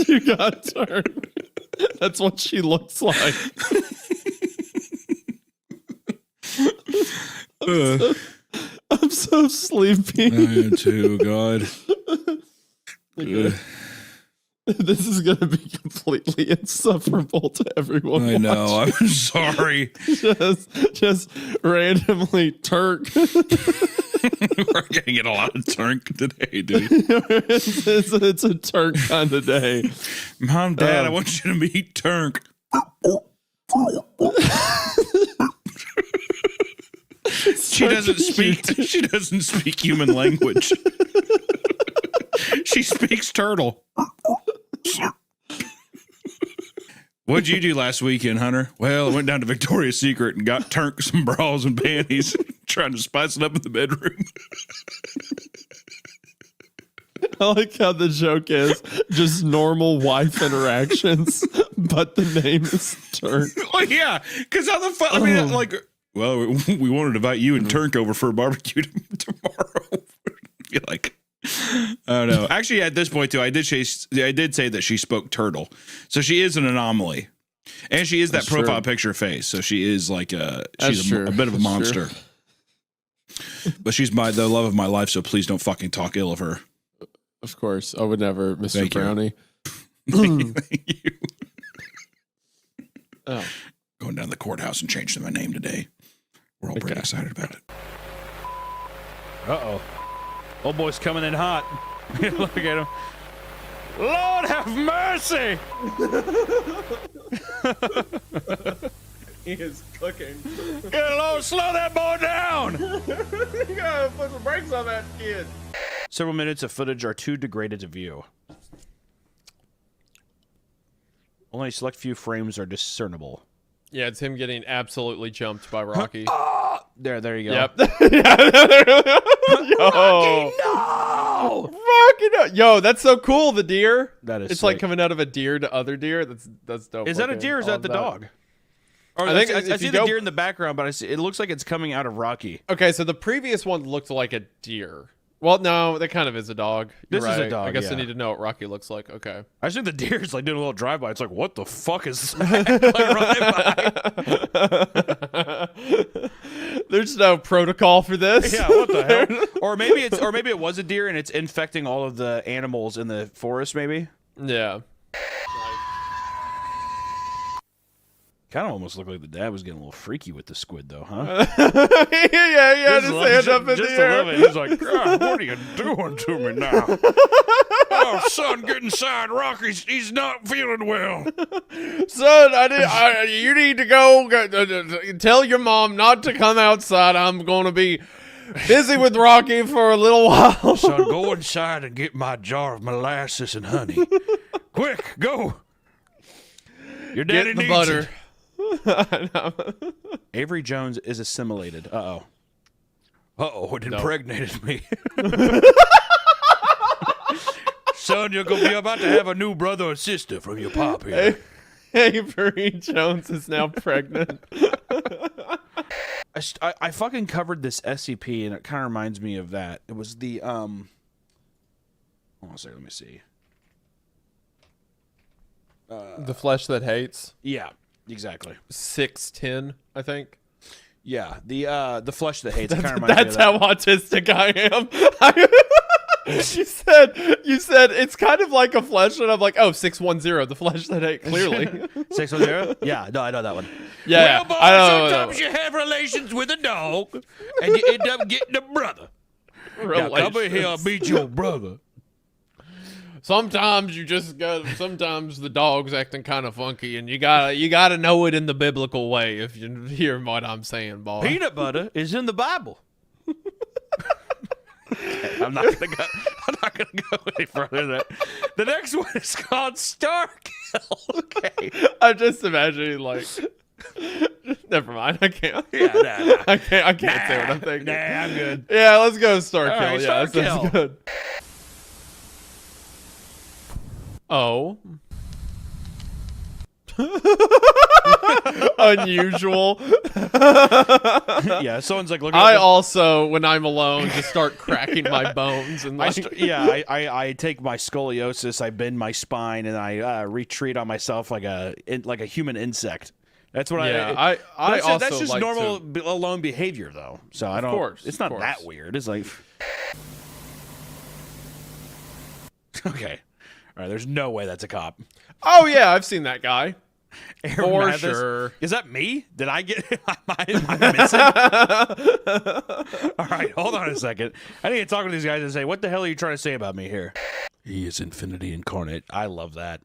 You got turned. That's what she looks like. I'm so sleepy. I am too, God. This is going to be completely insufferable to everyone. I know. watching. I'm sorry. Just randomly Turk. We're getting a lot of Turk today, dude. it's a Turk kind of day. Mom, Dad, I want you to meet Turk. She doesn't speak human language. She speaks turtle. What'd you do last weekend, Hunter? Well, I went down to Victoria's Secret and got Turk some bras and panties, trying to spice it up in the bedroom. I like how the joke is just normal wife interactions, but the name is Turk. Well, yeah, because how the fuck? I mean, like, well, we wanted to invite you and Turk over for a barbecue tomorrow. Be like, I don't know. Actually, at this point too, I did say that she spoke turtle, so she is an anomaly, and she is that profile picture face. So she is like she's a bit of a monster. But she's the love of my life. So please don't fucking talk ill of her. Of course, I would never, Mr. Thank Brownie. Thank you. Oh, Going down to the courthouse and changing my name today. We're all pretty excited about it. Uh-oh. Old boy's coming in hot. Look at him. Lord have mercy! He is cooking. Good Lord, slow that boy down! You gotta put some brakes on that kid. Several minutes of footage are too degraded to view. Only a select few frames are discernible. Yeah, it's him getting absolutely jumped by Rocky. There you go. Yep. Yo. No! Rocky, no. Yo, that's so cool, the deer. That is It's like sick. coming out of a deer to other deer. That's dope. Is that a looking. deer or is I that love the dog? Or I I think think I if see you the go- deer in the background, but it looks like it's coming out of Rocky. Okay, so the previous one looked like a deer. Well, no, that kind of is a dog. You're This is a right. dog, I guess yeah. I need to know what Rocky looks like. Okay. I think the deer's like doing a little drive-by. It's like, what the fuck is that? Like, right by. There's no protocol for this. Yeah, what the hell? Or maybe it was a deer and it's infecting all of the animals in the forest. Maybe. Yeah. Kind of almost looked like the dad was getting a little freaky with the squid, though, huh? yeah, just hand up in just the air. a little bit. He's like, God, what are you doing to me now? Oh, son, get inside. Rocky's he's not feeling well. Son, you need to go tell your mom not to come outside. I'm going to be busy with Rocky for a little while. Son, go inside and get my jar of molasses and honey. Quick, go. Your daddy Get the needs butter. it. Avery Jones is assimilated. It impregnated me. Son, you're going to be about to have a new brother or sister from your pop here. Avery Jones is now pregnant. I fucking covered this SCP, and it kind of reminds me of that. It was the, hold on a second, let me see. The Flesh That Hates. Yeah, exactly. 610, I think. Yeah, the flesh that hates. It kind of reminds me That's of that. how autistic I am. You said it's kind of like a flesh, and I'm like, oh, 610, the flesh that hates. Clearly. 610? Yeah, no, I know that one. Yeah, Well, boy, I know. sometimes you have relations with a dog, and you end up getting a brother. Now, come in here and meet your brother. Sometimes you just got. Sometimes the dog's acting kind of funky, and you gotta know it in the biblical way. If you hear what I'm saying, boy. Peanut butter is in the Bible. I'm not gonna go any further than that. The next one is called Starkill. Okay. I'm just imagining like. Never mind. I can't. Yeah, nah. I can't say what I'm thinking. Nah, I'm good. Yeah, let's go Starkill. All right, yeah, Starkill. that's good. Oh. Unusual. Yeah, someone's like looking. I also, when I'm alone, just start cracking my bones and like, I take my scoliosis, I bend my spine, and I retreat on myself like a human insect. That's what I also that's just like normal to- alone behavior, though. So I don't. course, it's not of that course. weird. It's like okay, all right. There's no way that's a cop. Oh yeah, I've seen that guy. Aaron For Mathis? sure. Is that me? Did I get? Am I missing? All right, hold on a second. I need to talk to these guys and say, what the hell are you trying to say about me here? He is infinity incarnate. I love that.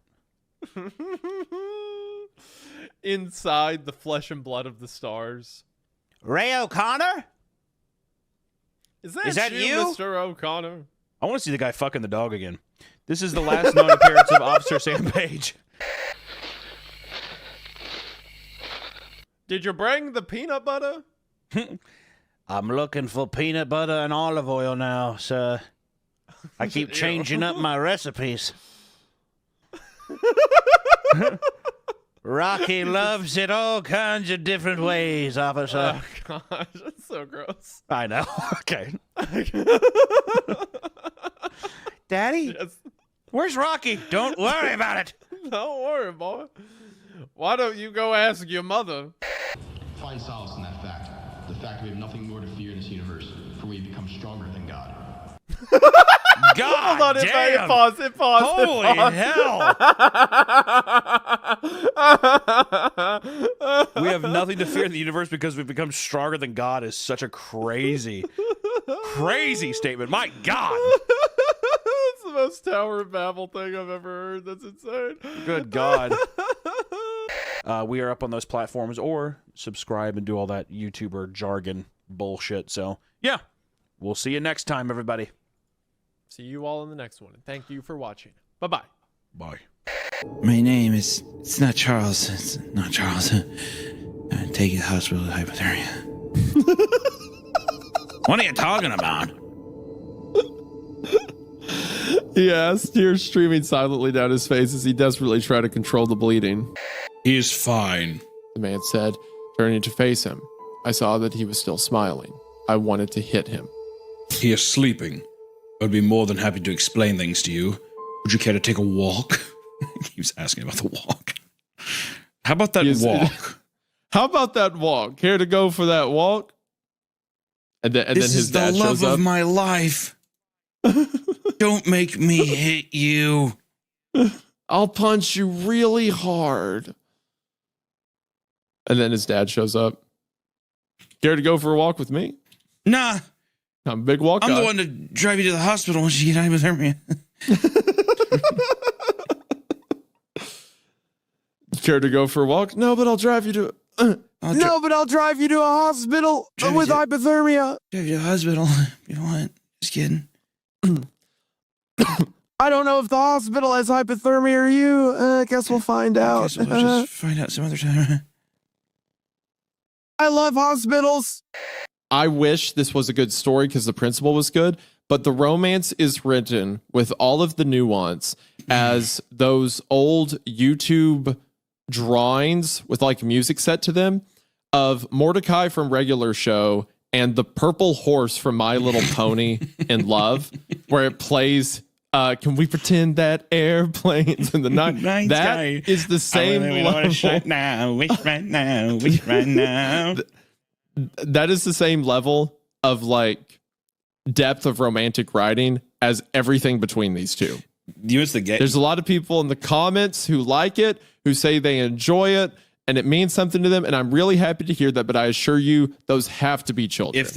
Inside the flesh and blood of the stars. Ray O'Connor? Is that you? Mr. O'Connor? I want to see the guy fucking the dog again. This is the last known appearance of Officer Sam Page. Did you bring the peanut butter? I'm looking for peanut butter and olive oil now, sir. I keep changing up my recipes. Rocky loves it all kinds of different ways, officer. Oh gosh, that's so gross. I know. Okay. Daddy? Yes. Where's Rocky? Don't worry about it. Don't worry, boy. Why don't you go ask your mother? Find solace in that fact. The fact we have nothing more to fear in this universe, for we have become stronger than God. God Hold on, damn. it paused. Holy hell. We have nothing to fear in the universe because we've become stronger than God is such a crazy, crazy statement. My God. That's the most Tower of Babel thing I've ever heard. That's insane. Good God. We are up on those platforms, or subscribe and do all that YouTuber jargon bullshit. So, yeah, we'll see you next time, everybody. See you all in the next one. And thank you for watching. Bye-bye. Bye. My name is... It's not Charles. It's not Charles. Take you to the hospital with hypothermia. What are you talking about? He asked, tears streaming silently down his face as he desperately tried to control the bleeding. He is fine, the man said, turning to face him. I saw that he was still smiling. I wanted to hit him. He is sleeping. I'd be more than happy to explain things to you. Would you care to take a walk? He was asking about the walk. How about that walk? How about that walk? Care to go for that walk? And then his dad shows up. This is the love of my life. Don't make me hit you. I'll punch you really hard. And then his dad shows up. Care to go for a walk with me? Nah. I'm a big walk guy. I'm the one to drive you to the hospital once you get hypothermia. Care to go for a walk? No, but I'll drive you to... I'll drive you to a hospital with hypothermia. Drive you to the hospital if you want. Just kidding. I don't know if the hospital has hypothermia or you. I guess we'll find out. Guess we'll just find out some other time. I love hospitals. I wish this was a good story because the principle was good, but the romance is written with all of the nuance as those old YouTube drawings with like music set to them of Mordecai from Regular Show and the purple horse from My Little Pony in Love, where it plays Can We Pretend That Airplanes in the Night? That is the same level. Wish right now, wish right now, wish right now. That is the same level of like depth of romantic writing as everything between these two. There's a lot of people in the comments who like it, who say they enjoy it, and it means something to them, and I'm really happy to hear that. But I assure you, those have to be children. It's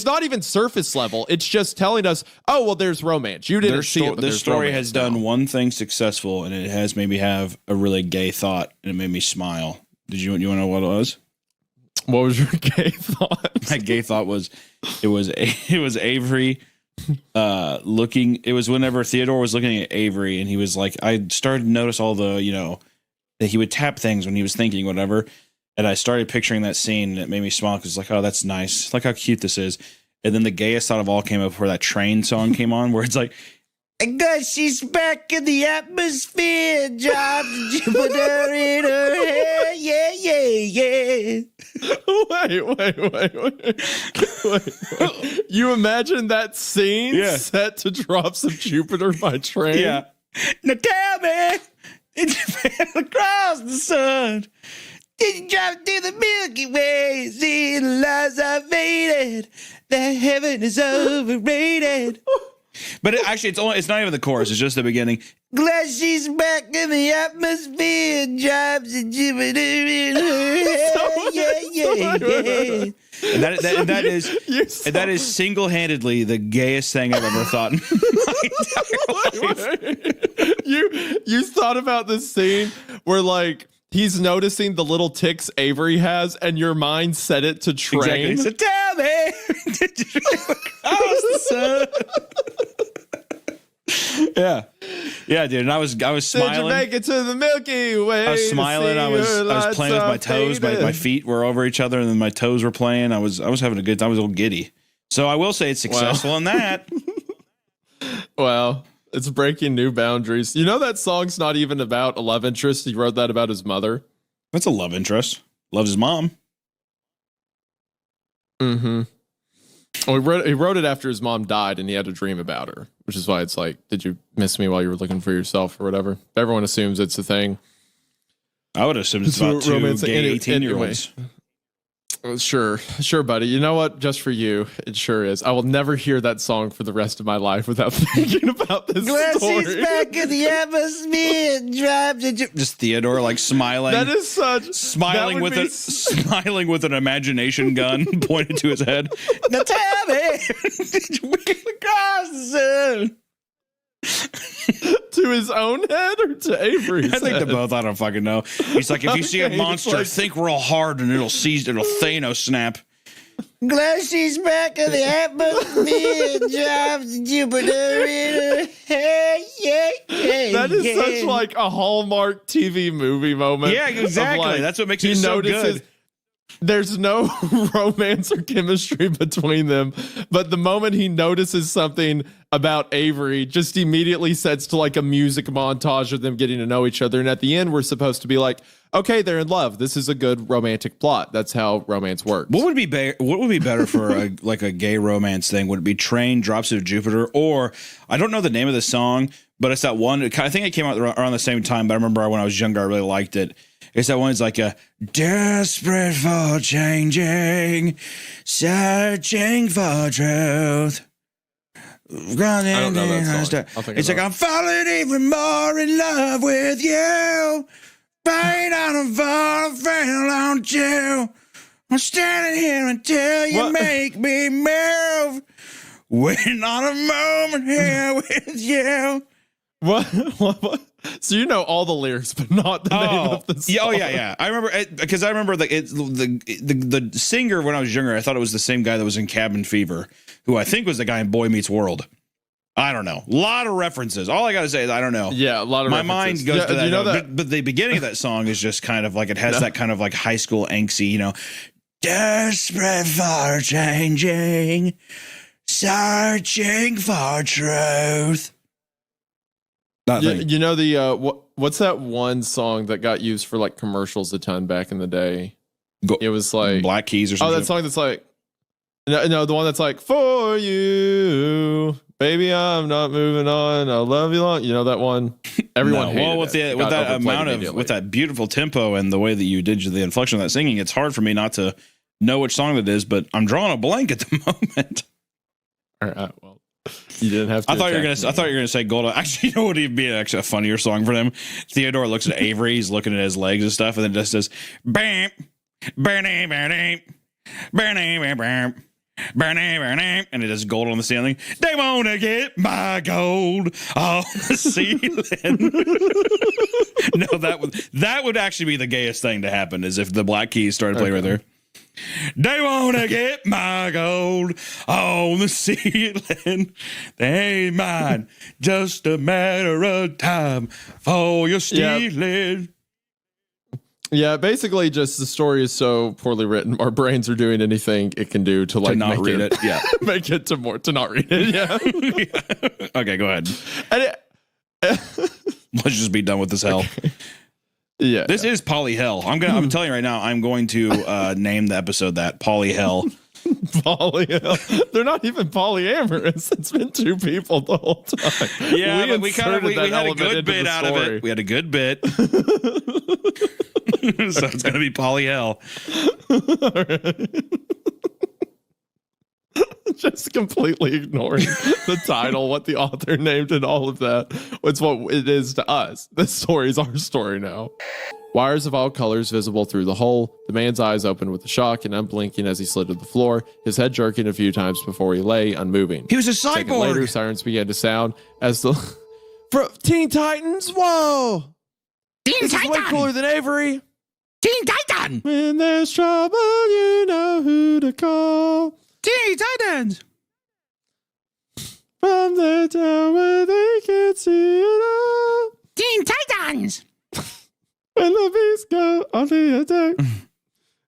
not even surface level. It's just telling us, oh well, there's romance. You didn't see it. But this story has done one thing successful, and it has made me have a really gay thought, and it made me smile. Did you want to know what it was? What was your gay thought? My gay thought was, it was Avery. Looking, it was whenever Theodore was looking at Avery, and he was like, I started to notice all the, that he would tap things when he was thinking, whatever. And I started picturing that scene, and it made me smile because it's like, oh, that's nice. Look how cute this is. And then the gayest thought of all came up before that train song came on, where it's like, because she's back in the atmosphere, drops Jupiter in her hair, yeah, yeah, yeah. Wait. You imagine that scene set to Drops of Jupiter by Train? Yeah. Now tell me, did you fell across the sun? Did you drive through the Milky Way? See the lights are faded. The heaven is overrated. But it's not even the chorus. It's just the beginning. Glad she's back in the atmosphere. Drives a Jupiter in her head. Yeah. And that is single-handedly the gayest thing I've ever thought in my entire life. You thought about this scene where like he's noticing the little ticks Avery has, and your mind set it to Train. Exactly. So tell me, did you across the sun? Yeah, dude. And I was smiling. Did you make it to the Milky Way? I was smiling. I was playing with my toes. My feet were over each other, and then my toes were playing. I was having a good time. I was a little giddy. So I will say it's successful in that. Well, it's breaking new boundaries. You know that song's not even about a love interest. He wrote that about his mother. That's a love interest. Loves his mom. Mm-hmm. Well, he wrote it after his mom died, and he had a dream about her, which is why it's like, did you miss me while you were looking for yourself or whatever? Everyone assumes it's a thing. I would assume it's about two gay 18-year-olds. Sure, buddy. You know what? Just for you, it sure is. I will never hear that song for the rest of my life without thinking about this story. She's back in the atmosphere. Just Theodore like smiling. That is such smiling with an imagination gun pointed to his head. Now tell me, did you wheel across the sun? To his own head or to Avery's I think head? to both. I don't fucking know. He's like, if you see a monster, think real hard and it'll Thanos snap. Glad she's back in the atmosphere. Drives Jupiter in her hair. That is such like a Hallmark TV movie moment. Yeah, exactly. Like, That's what makes it so good. There's no romance or chemistry between them, but the moment he notices something about Avery, just immediately sets to like a music montage of them getting to know each other. And at the end, we're supposed to be like, okay, they're in love. This is a good romantic plot. That's how romance works. What would be better for a gay romance thing? Would it be Train Drops of Jupiter, or I don't know the name of the song, but it's that one. I think it came out around the same time. But I remember when I was younger, I really liked it. It's that one. It's like a desperate for changing, searching for truth. I don't know that song. It's like I'm falling even more in love with you. Pain on a fall, fell on you. I'm standing here until you make me move. Waiting on a moment here with you. What? So you know all the lyrics, but not the name of the song. Yeah. I remember because I remember the singer when I was younger. I thought it was the same guy that was in Cabin Fever, who I think was the guy in Boy Meets World. I don't know. A lot of references. All I got to say is I don't know. Yeah, a lot of my references. mind goes to that. You know that? But the beginning of that song is just kind of like it has that kind of like high school angsty, desperate for changing, searching for truth. You know the what's that one song that got used for like commercials a ton back in the day? It was like Black Keys or something. Oh, that song that's like no, the one that's like for you, baby, I'm not moving on. I love you long. You know that one. Everyone hated it. With that amount of with that beautiful tempo and the way that you did the inflection of that singing, it's hard for me not to know which song that is. But I'm drawing a blank at the moment. All right, well. You didn't have to. I thought you were gonna say Gold. Actually, you know what would be actually a funnier song for them? Theodore looks at Avery, he's looking at his legs and stuff, and then just says, "Bam, bam, bam, bam, bam," and it is gold on the ceiling. They wanna get my gold on the ceiling. No, that would actually be the gayest thing to happen, is if the Black Keys started playing right there. They wanna get my gold on the ceiling. They ain't mine. Just a matter of time for your stealing. Yeah, basically, just the story is so poorly written. Our brains are doing anything it can do to like not read it. Yeah, make it to not read it. Yeah. Yeah. Okay, go ahead. Let's just be done with this hell. Okay. Yeah, this is Poly Hell. I'm telling you right now, I'm going to name the episode that Poly Hell. Poly Hell. They're not even polyamorous. It's been two people the whole time. Yeah, but we had a good bit out of it. We had a good bit. So it's gonna be Poly Hell. Just completely ignoring the title, what the author named, and all of that. It's what it is to us. This story is our story now. Wires of all colors visible through the hole. The man's eyes opened with a shock and unblinking as he slid to the floor, his head jerking a few times before he lay unmoving. He was a Second cyborg. later, sirens began to sound as the Teen Titans. Whoa! Teen Titan! Way cooler than Avery. Teen Titan! When there's trouble, you know who to call. Teen Titans! From the tower, they can't see it all. Teen Titans! When the beasts go on the attack,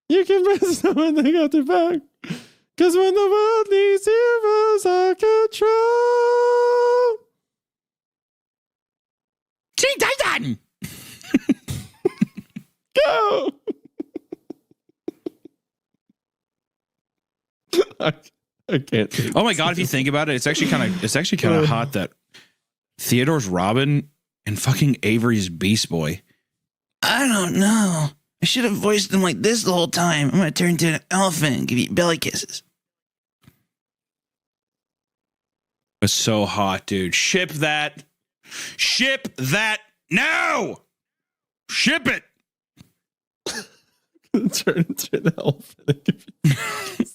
you can press them when they got their back. Because when the world needs heroes on control. Teen Titan! Go! I can't. Oh my god! If you think about it, it's actually kind of hot that Theodore's Robin and fucking Avery's Beast Boy. I don't know. I should have voiced him like this the whole time. I'm gonna turn into an elephant and give you belly kisses. It's so hot, dude. Ship that. Ship that now. Ship it. Turn into an elephant and give you kisses.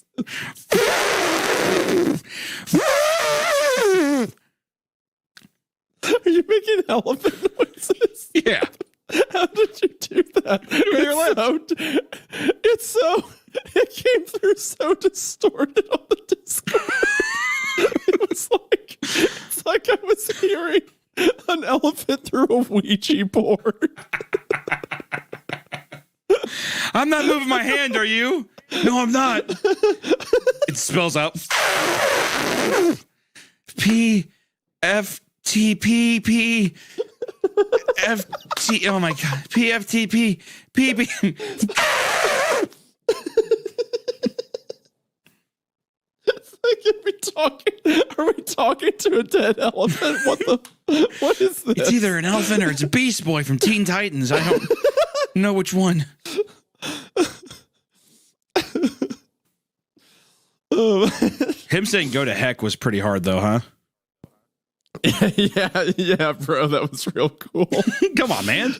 Are you making elephant noises? Yeah. How did you do that? It came through so distorted on the Discord. It's like I was hearing an elephant through a Ouija board. I'm not moving my hand, are you? No, I'm not. It spells out P F T P P F T. Oh my god, P F T P P P. Are we talking to a dead elephant? What is this? It's either an elephant or it's a Beast Boy from Teen Titans. I don't know which one. Him saying "go to heck" was pretty hard, though, huh? yeah, bro, that was real cool. Come on, man,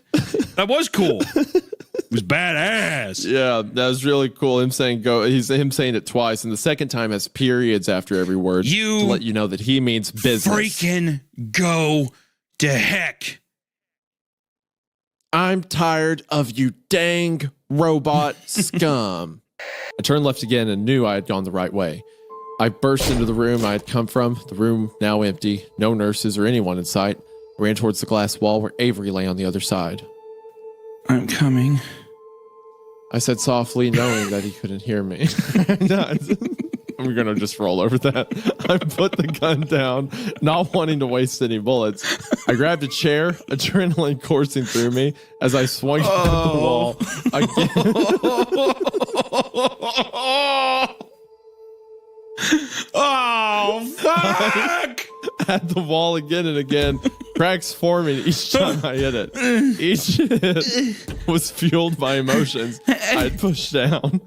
that was cool. It was badass. Yeah, that was really cool. Him saying "go." Him saying it twice, and the second time has periods after every word to let you know that he means business. Freaking go to heck! I'm tired of you, dang robot scum. I turned left again and knew I had gone the right way. I burst into the room I had come from, the room now empty, no nurses or anyone in sight. I ran towards the glass wall where Avery lay on the other side. I'm coming, I said softly, knowing that he couldn't hear me. I'm going to just roll over that. I put the gun down, not wanting to waste any bullets. I grabbed a chair, adrenaline coursing through me as I swung at the wall again. Oh, fuck! At the wall again and again, cracks forming each time I hit it. Each hit was fueled by emotions I had pushed down.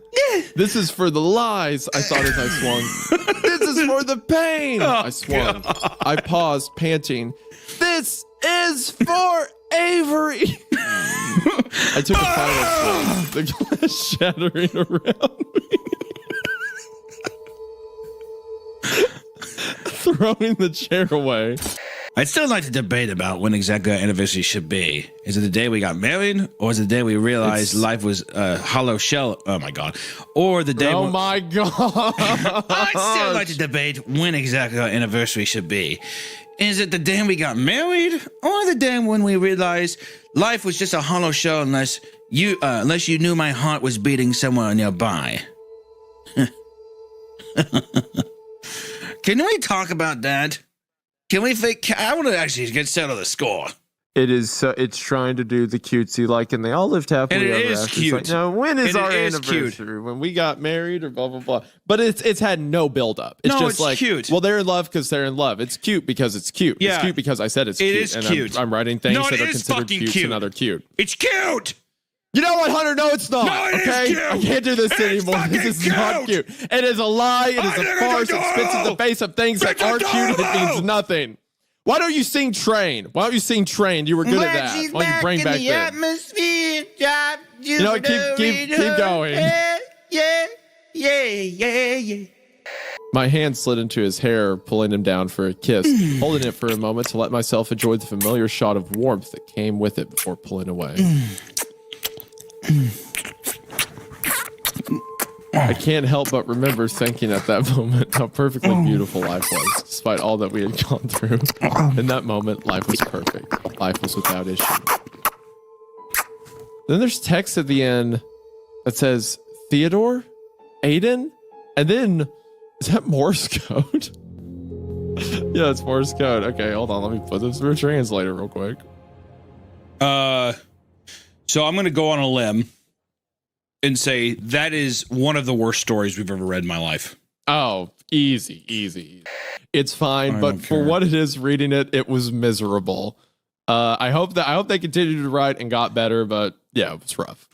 This is for the lies, I thought as I swung. This is for the pain. I swung. I paused, panting. This is for Avery. I took a final swing, the glass shattering around me. Throwing the chair away. I'd still like to debate about when exactly our anniversary should be. Is it the day we got married, or is it the day we realized life was a hollow shell? Oh my god! Or the day? Oh my god! I'd still like to debate when exactly our anniversary should be. Is it the day we got married, or the day when we realized life was just a hollow shell unless you knew my heart was beating somewhere nearby? Can we talk about that? Can we think? I want to actually get settled the score. It is. It's trying to do the cutesy, like, and they all lived happily And it ever is after. cute. It's like, no, when is And our it is anniversary? cute. When we got married, or blah blah blah. But it's had no build up. It's No, just it's like cute. Well, they're in love because they're in love. It's cute because it's cute. Yeah. It's cute because I said it's It cute. is and cute. I'm writing things No, it that are is considered fucking cute cute. and other cute. It's cute. You know what, Hunter? No, it's not. No, it is okay, cute. I can't do this It's anymore. fucking This is not cute. It is a lie. It is a farce. It spits in the face of things that aren't cute. It means nothing. Why don't you sing Train? Why don't you sing Train? You were good at that. Why don't you bring back that? You know what? Keep going. Yeah. My hand slid into his hair, pulling him down for a kiss, holding it for a moment to let myself enjoy the familiar shot of warmth that came with it before pulling away. I can't help but remember thinking at that moment how perfectly beautiful life was, despite all that we had gone through. In that moment, life was perfect. Life was without issue. Then there's text at the end that says, Theodore? Aiden? And then, is that Morse code? Yeah, it's Morse code. Okay, hold on. Let me put this through a translator real quick. So I'm going to go on a limb and say that is one of the worst stories we've ever read in my life. Oh, easy. It's fine, but for what it is, reading it, it was miserable. I hope they continued to write and got better, but yeah, it was rough.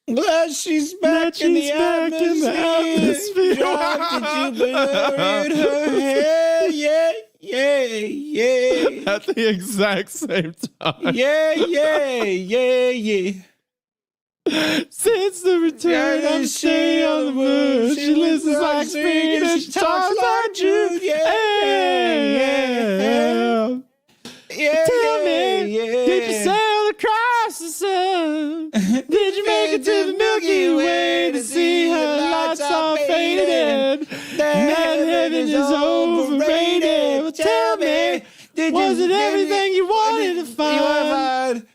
Well, she's back in the atmosphere. Dropped the Jupiter in her hair. Yeah. At the exact same time. Yeah. Since the return of Shay on the moon, she listens like Speed and she talks like Jude. Yeah. Tell me, did you sail across the sun? Did you make it to the Milky Way to see her lights Was it everything you wanted to find?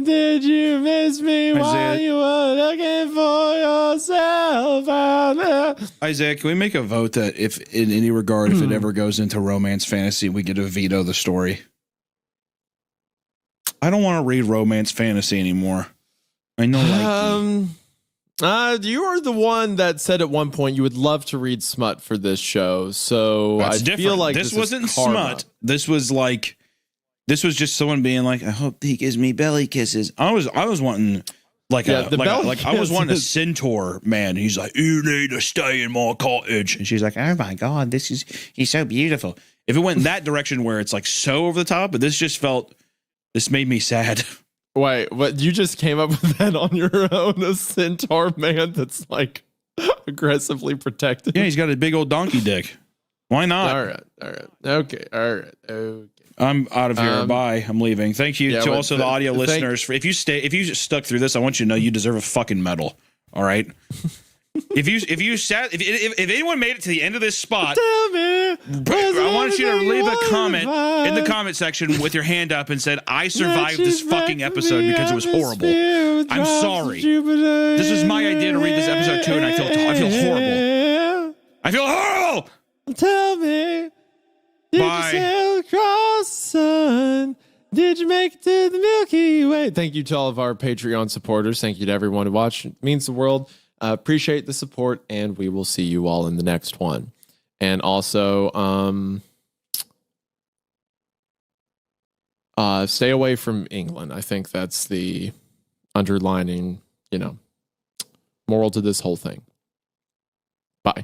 Did you miss me while you were looking for yourself out there? Isaiah, can we make a vote that if in any regard, if it ever goes into romance fantasy, we get to veto the story? I don't want to read romance fantasy anymore. I know, you are the one that said at one point you would love to read smut for this show, so I feel like this wasn't smut. This was just someone being like, I hope he gives me belly kisses. I was wanting I was wanting a centaur man. He's like, you need to stay in my cottage, and she's like, oh my god, he's so beautiful. If it went in that direction where it's like so over the top, but this made me sad. Wait, what? You just came up with that on your own? A centaur man that's like aggressively protected? Yeah, he's got a big old donkey dick. Why not? All right. Okay. I'm out of here. Bye. I'm leaving. Thank you to also the audio listeners. If you stuck through this, I want you to know you deserve a fucking medal. All right. If anyone made it to the end of this spot, tell me, I want you to leave a comment in the comment section with your hand up and said, I survived this fucking episode because it was horrible. I'm sorry. This was my idea to read this episode too, and I feel horrible. I feel horrible. Tell me, did you sail across the sun? Did you make it to the Milky Way? Thank you to all of our Patreon supporters. Thank you to everyone who watched. It means the world. Appreciate the support, and we will see you all in the next one. And also, stay away from England. I think that's the underlining, moral to this whole thing. Bye.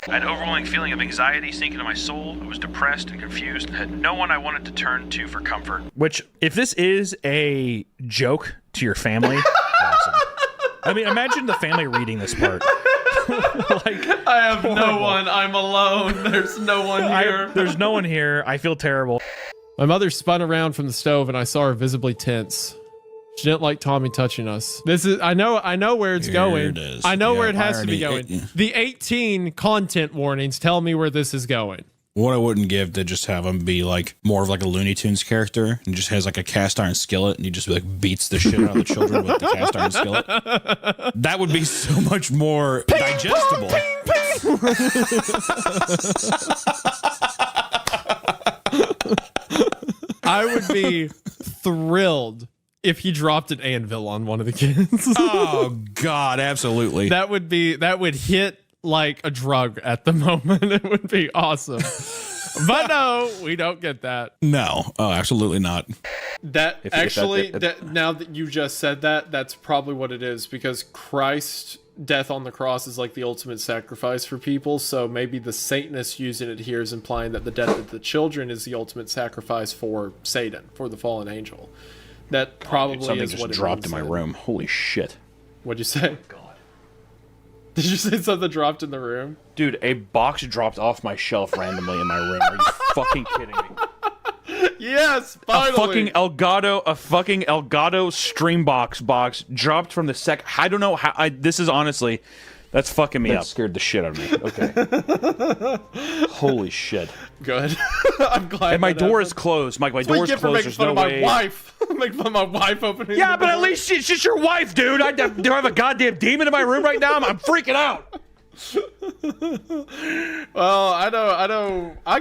I had an overwhelming feeling of anxiety sink into my soul. I was depressed and confused and had no one I wanted to turn to for comfort. Which, if this is a joke to your family, awesome. I mean, imagine the family reading this part. I have no one. I'm alone. There's no one here. There's no one here. I feel terrible. My mother spun around from the stove and I saw her visibly tense. She didn't like Tommy touching us. I know where it's going. I know where it has to be going. The 18 content warnings tell me where this is going. What I wouldn't give to just have him be like more of like a Looney Tunes character and just has like a cast iron skillet and he just like beats the shit out of the children with the cast iron skillet. That would be so much more digestible. I would be thrilled if he dropped an anvil on one of the kids. Oh God, absolutely. That would hit like a drug at the moment. It would be awesome. But no, we don't get that. No. Oh, absolutely not. Now that you just said that, that's probably what it is, because Christ's death on the cross is like the ultimate sacrifice for people. So maybe the Satanist using it here is implying that the death of the children is the ultimate sacrifice for Satan, for the fallen angel. That probably something is just what it dropped in means my then. room. Holy shit. What'd you say? God. Did you say something dropped in the room? Dude, a box dropped off my shelf randomly in my room. Are you fucking kidding me? Yes, finally. A fucking Elgato Streambox box dropped from the sec. I don't know how. This is honestly, that's fucking me up. Scared the shit out of me. Okay. Holy shit. Good. I'm glad. And my door is closed. My door is closed. There's no way. Make fun of my wife opening. Yeah, but at least she's just your wife, dude. I don't have a goddamn demon in my room right now. I'm freaking out. Well, I know. I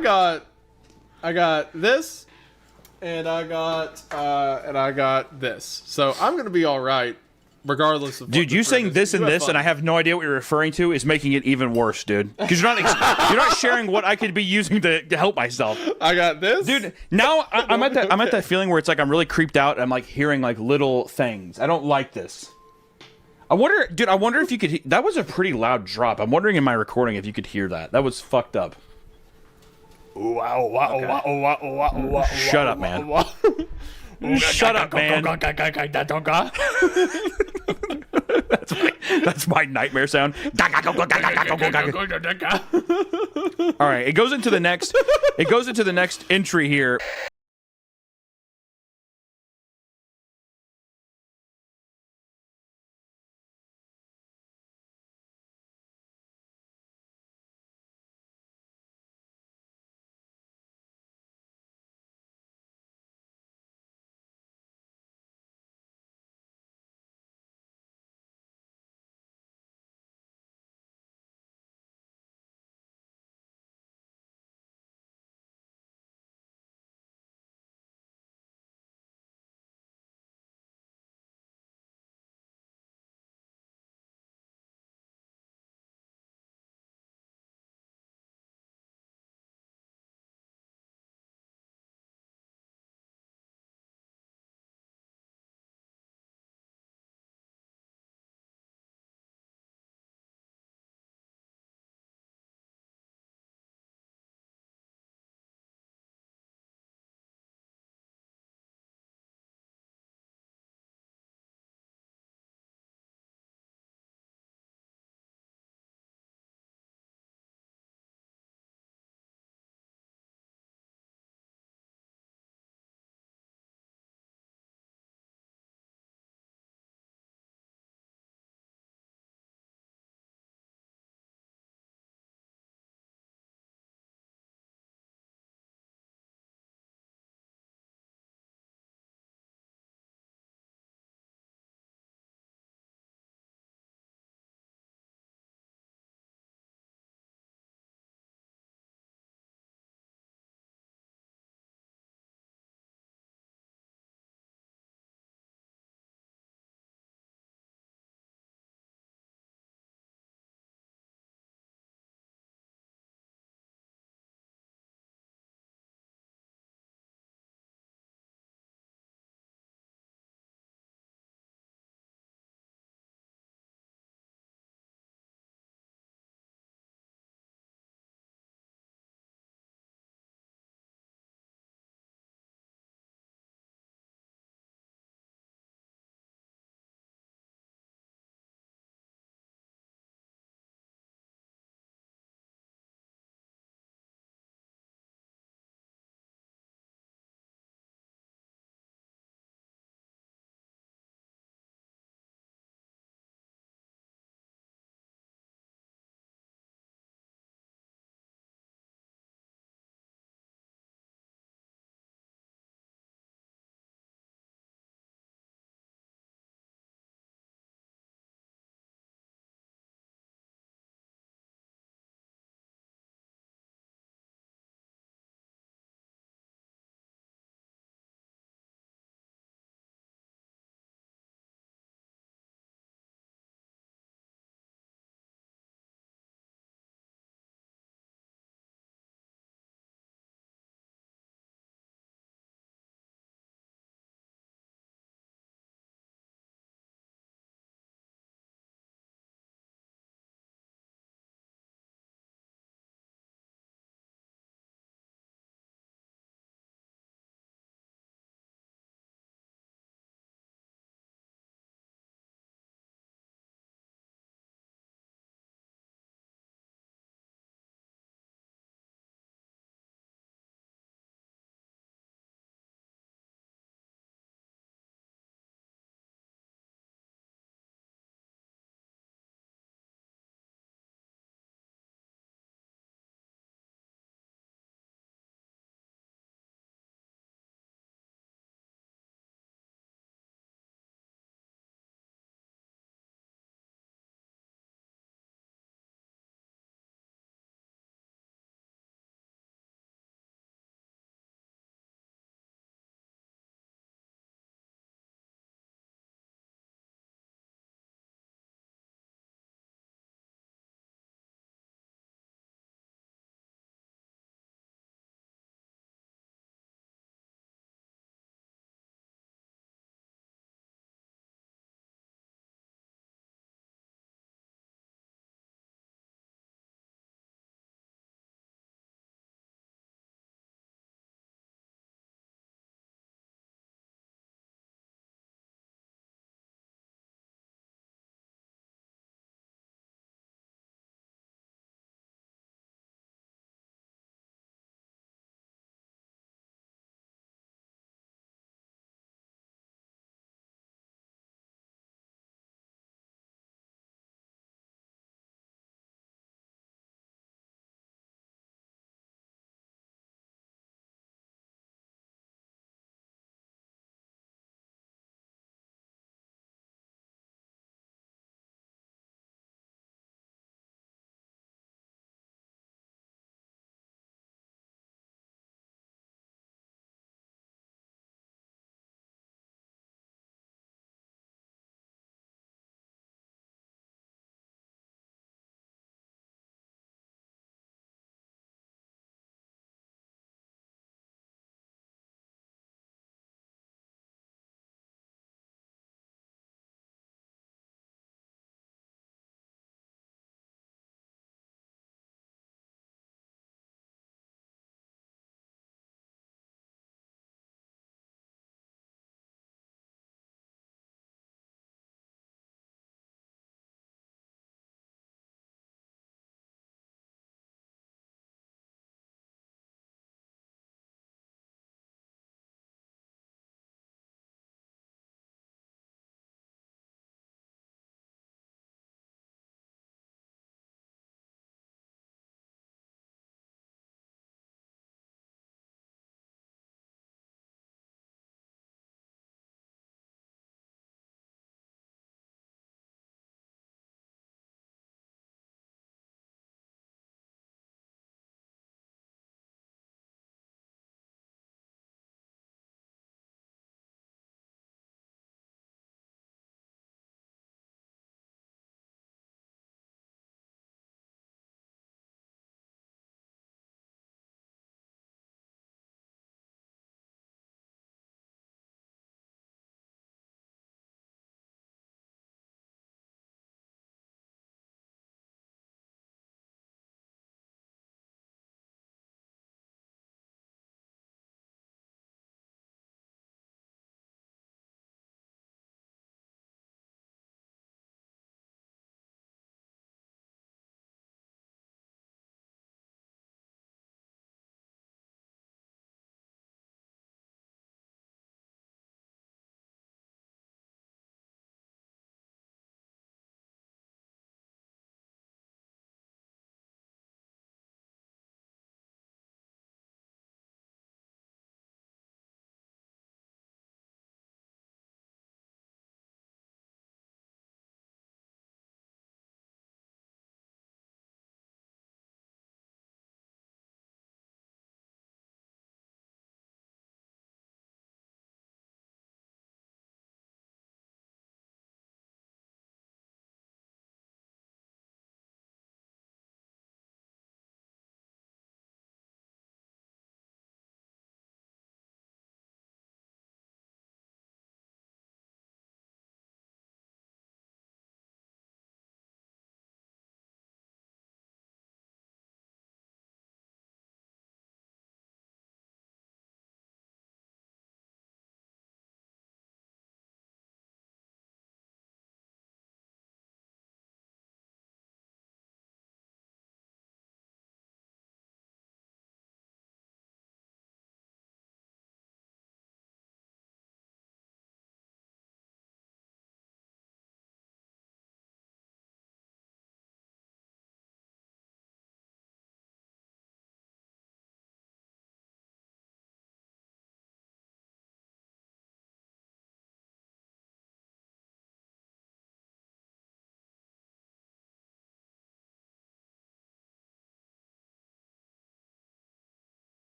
got this, and I got this. So I'm gonna be all right, regardless of. Dude, you saying this and this, and I have no idea what you're referring to, is making it even worse, dude. Because you're not sharing what I could be using to help myself. I got this, dude. Now I'm at that feeling where it's like I'm really creeped out. And I'm like hearing like little things. I don't like this. I wonder if you could. That was a pretty loud drop. I'm wondering in my recording if you could hear that. That was fucked up. Shut up, man. Shut up, man. That's my nightmare sound. All right, it goes into the next entry here.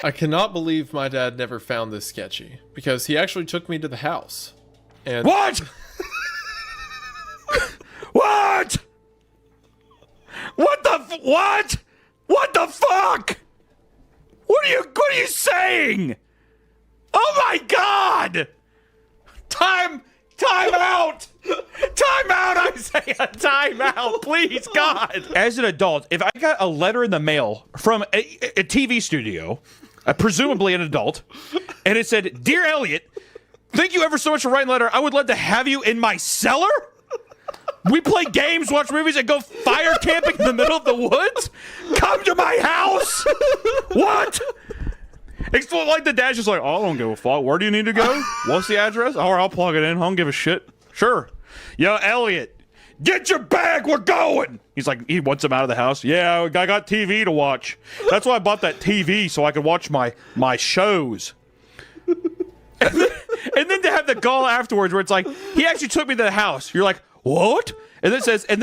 I cannot believe my dad never found this sketchy, because he actually took me to the house. And What? What? What? What the fuck? What are you saying? Oh my god! Time out! Time out, Isaiah! Time out, please, God! As an adult, if I got a letter in the mail from a TV studio, presumably an adult, and it said, "Dear Elliot, thank you ever so much for writing a letter. I would love to have you in my cellar. We play games, watch movies, and go fire camping in the middle of the woods. Come to my house." What? It's like the dad's just like, "Oh, I don't give a fuck. Where do you need to go? What's the address? All right, I'll plug it in. I don't give a shit. Sure." Yo, Elliot, get your bag. We're going. He's like, he wants him out of the house. Yeah, I got TV to watch. That's why I bought that TV, so I could watch my shows. And then to have the gall afterwards where it's like, he actually took me to the house. You're like, what? And then it says, and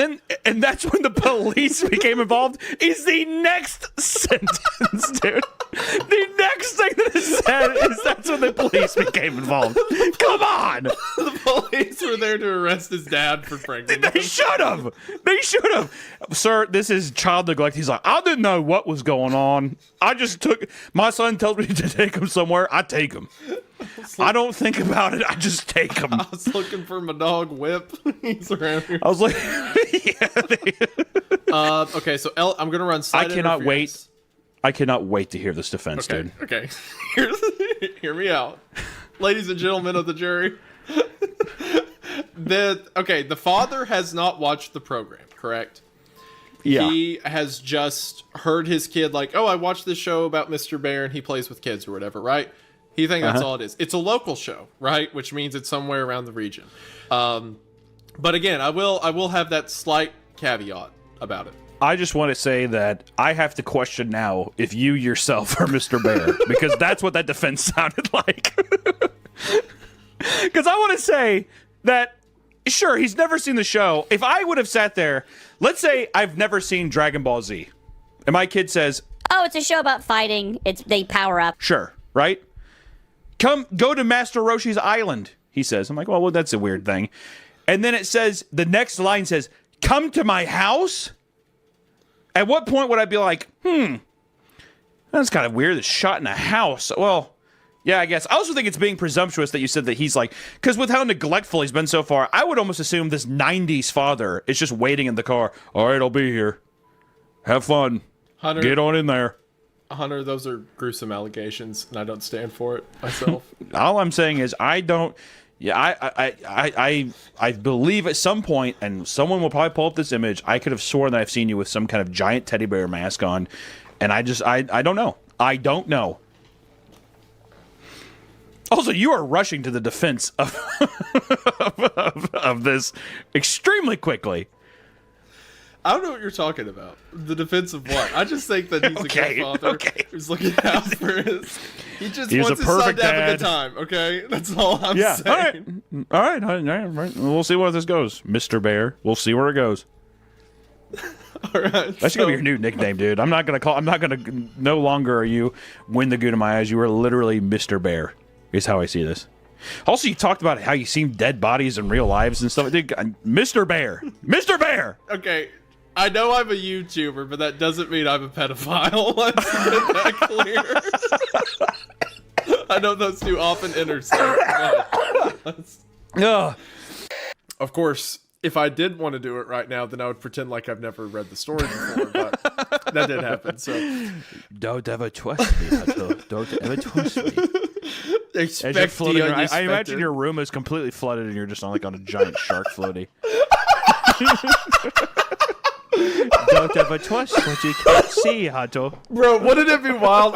that's when the police became involved, is the next sentence, dude. The next thing that is said is that's when the police became involved. Come on! the police were there to arrest his dad for pregnancy. They should have. They should have. Sir, this is child neglect. He's like, I didn't know what was going on. I just my son tells me to take him somewhere. I take him. I don't think about it. I just take him. I was looking for my dog Whip. He's around here. I was like, okay, so I'm going to run side I cannot wait. I cannot wait to hear this defense, dude. Okay. Hear me out. Ladies and gentlemen of the jury. The father has not watched the program, correct? Yeah. He has just heard his kid like, oh, I watched this show about Mr. Bear and he plays with kids or whatever, right? He thinks that's all it is. It's a local show, right? Which means it's somewhere around the region. But again, I will have that slight caveat about it. I just want to say that I have to question now if you yourself are Mr. Bear, because that's what that defense sounded like. Because I want to say that, sure, he's never seen the show. If I would have sat there, let's say I've never seen Dragon Ball Z, and my kid says, "Oh, it's a show about fighting. They power up." Sure, right? Go to Master Roshi's island, he says. I'm like, well, that's a weird thing. And then it says, the next line says, "Come to my house." At what point would I be like, that's kind of weird. It's shot in a house. Well, yeah, I guess. I also think it's being presumptuous that you said that he's like, because with how neglectful he's been so far, I would almost assume this 90s father is just waiting in the car. All right, I'll be here. Have fun. Hunter, get on in there. Hunter, those are gruesome allegations, and I don't stand for it myself. All I'm saying is I don't. Yeah, I believe at some point, and someone will probably pull up this image, I could have sworn that I've seen you with some kind of giant teddy bear mask on, and I don't know. I don't know. Also, you are rushing to the defense of of this extremely quickly. I don't know what you're talking about. The defense of what? I just think that he's a good father who's looking out for his... He just wants his son to have a good time, okay? That's all I'm saying. All right. We'll see where this goes, Mr. Bear. We'll see where it goes. All right. That's gonna be your new nickname, dude. No longer are you Win the Good in My Eyes. You are literally Mr. Bear, is how I see this. Also, you talked about how you seen dead bodies in real lives and stuff. Dude, Mr. Bear. Mr. Bear! Okay. I know I'm a YouTuber, but that doesn't mean I'm a pedophile. Let's get that clear. I know those two often intersect. Yeah. Of course, if I did want to do it right now, then I would pretend like I've never read the story before, but that did happen, so... Don't ever trust me, Hunter. Don't ever trust me. I imagine your room is completely flooded and you're just on a giant shark floaty. Don't ever trust what you can't see, Hunter. Bro, wouldn't it be wild?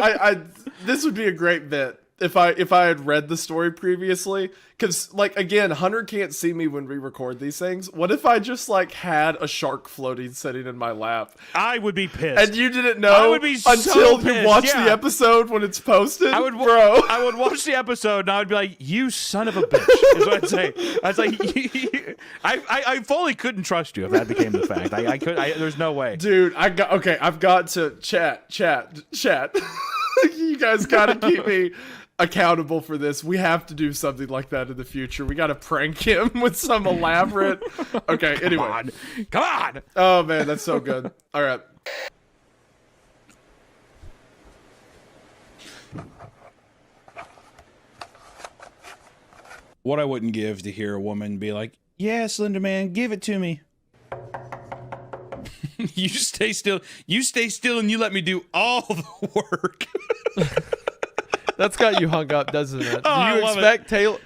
This would be a great bit if I had read the story previously. Because, again, Hunter can't see me when we record these things. What if I just, had a shark floating sitting in my lap? I would be pissed. And you didn't know I would be until pissed. you watched the episode when it's posted? I would watch the episode and I would be like, you son of a bitch, is what I'd say. I was like, I fully couldn't trust you if that became the fact. There's no way. Dude, I've got to chat. You guys gotta keep me accountable for this. We have to do something like that in the future. We gotta prank him with some elaborate. Okay, anyway. Come on. Oh man, that's so good. All right. What I wouldn't give to hear a woman be like, "Yeah, Slender Man, give it to me." You stay still. You stay still, and you let me do all the work. That's got you hung up, doesn't it? Oh,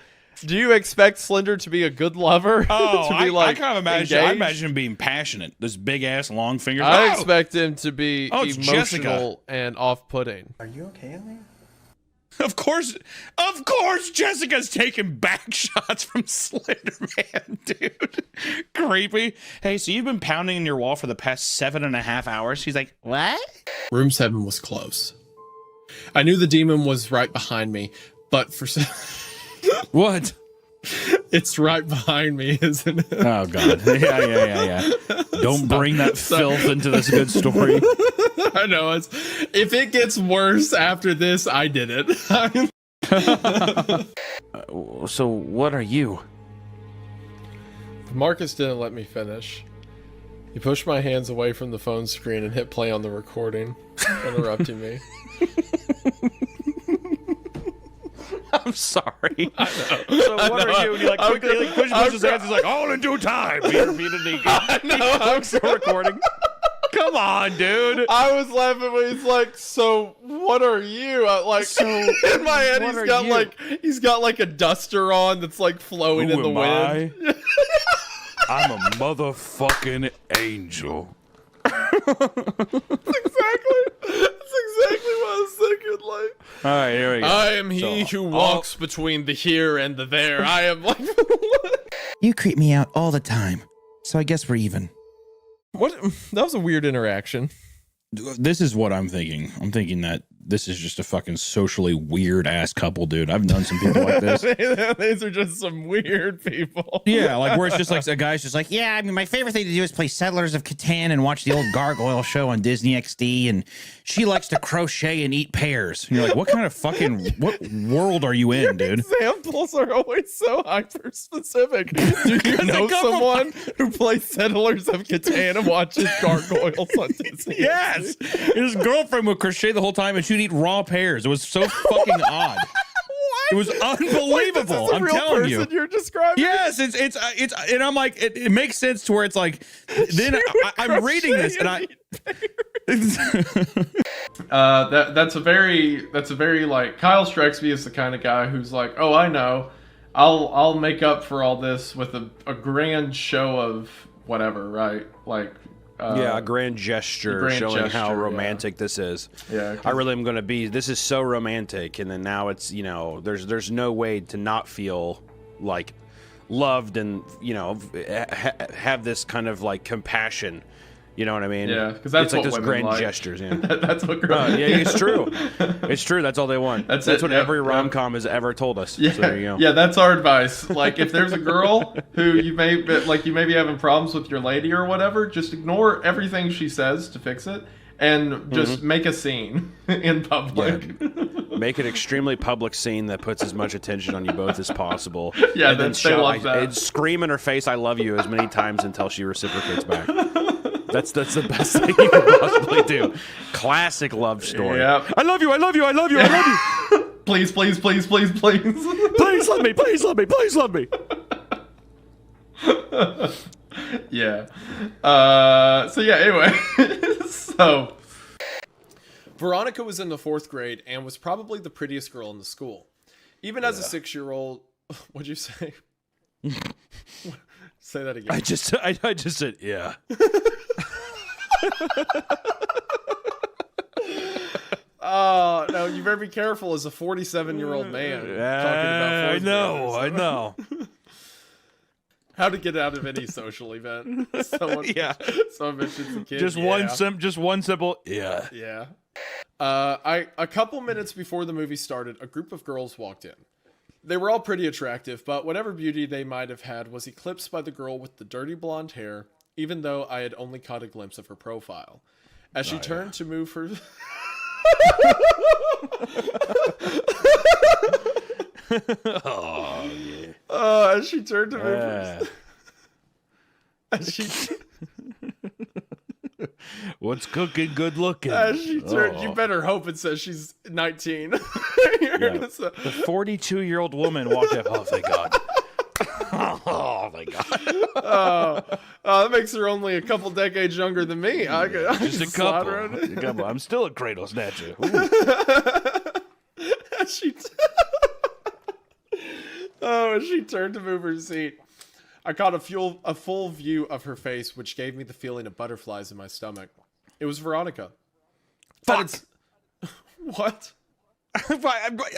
Do you expect Slender to be a good lover? Oh, to be I kind of imagine. I engaged? imagine him being passionate. This big ass, long fingers. I expect him to be Oh, it's emotional and off-putting. Are you okay in there? Of course, Jessica's taking back shots from Slender Man, dude. Creepy. Hey, so you've been pounding in your wall for the past 7.5 hours? She's like, what? Room 7 was close. I knew the demon was right behind me, but for some... What? It's right behind me, isn't it? Oh, God. Yeah. Don't bring that filth into this good story. I know. If it gets worse after this, I did it. So what are you? Marcus didn't let me finish. He pushed my hands away from the phone screen and hit play on the recording, interrupting me. I'm sorry. So what are you? And he like quickly pushes his hands. He's like, all in due time. He repeatedly clicks the recording. Come on, dude. I was laughing when he's like, "So what are you?" In my head, he's got like a duster on that's like flowing in the wind. I'm a motherfucking angel. That's exactly what I was thinking. Like, all right, here we go. I am he who walks between the here and the there. I am like. You creep me out all the time, so I guess we're even. What? That was a weird interaction. This is what I'm thinking. I'm thinking that this is just a fucking socially weird ass couple, dude. I've known some people like this. These are just some weird people. Yeah, like where it's just like a guy's just like, Yeah, I mean, my favorite thing to do is play Settlers of Catan and watch the old Gargoyle show on Disney XD, and she likes to crochet and eat pears. and you're like, what kind of fucking what world are you in, dude? Examples are always so hyper specific. Do you know someone who plays Settlers of Catan and watches Gargoyles on Disney? Yes, his girlfriend would crochet the whole time, and she'd eat raw pears. It was so fucking odd. It was unbelievable. Wait, I'm telling you. You're describing. Yes, it's, and I'm like, it makes sense to where it's like, then I'm reading this, and I. That's a very like Kyle strikes me as the kind of guy who's like, oh, I know, I'll make up for all this with a grand show of whatever, right? Like. A grand gesture showing how romantic this is. Yeah, I really am going to be. This is so romantic, and then now it's there's no way to not feel like loved and have this kind of like compassion. You know what I mean? Yeah, because that's it's like what those women grand like. gestures. Yeah, that's what girls. yeah, it's true. It's true. That's all they want. That's what every rom-com has ever told us. Yeah, so there you go. Yeah, that's our advice. Like, if there's a girl who you may be having problems with your lady or whatever, just ignore everything she says to fix it, and just make a scene in public. Yeah. Make an extremely public scene that puts as much attention on you both as possible. Yeah, and then they love that. Scream in her face, "I love you," as many times until she reciprocates back. That's the best thing you can possibly do. Classic love story. Yep. I love you. I love you. I love you. I love you. Please, please, please, please, please. Please love me. Please love me. Please love me. Yeah. So yeah. Anyway. So. Veronica was in the 4th grade and was probably the prettiest girl in the school. Even as a 6-year-old, what'd you say? Say that again. I just said yeah. Oh, no, you better be careful as a 47-year-old man talking about 4th graders. I know. How to get out of any social event. Someone mentions a kid. Just one simple yeah. Yeah. A couple minutes before the movie started, a group of girls walked in. They were all pretty attractive, but whatever beauty they might have had was eclipsed by the girl with the dirty blonde hair, even though I had only caught a glimpse of her profile. As she turned to move her... Oh, yeah. As she turned to me. As she. What's cooking? Good looking. As she turned, you better hope it says she's 19. The 42-year-old woman walked up. Oh, thank God. Oh, my God. That makes her only a couple decades younger than me. Just a couple. I'm still a cradle snatcher. As she turned to move her seat, I caught a full view of her face, which gave me the feeling of butterflies in my stomach. It was Veronica. Fuck. What? I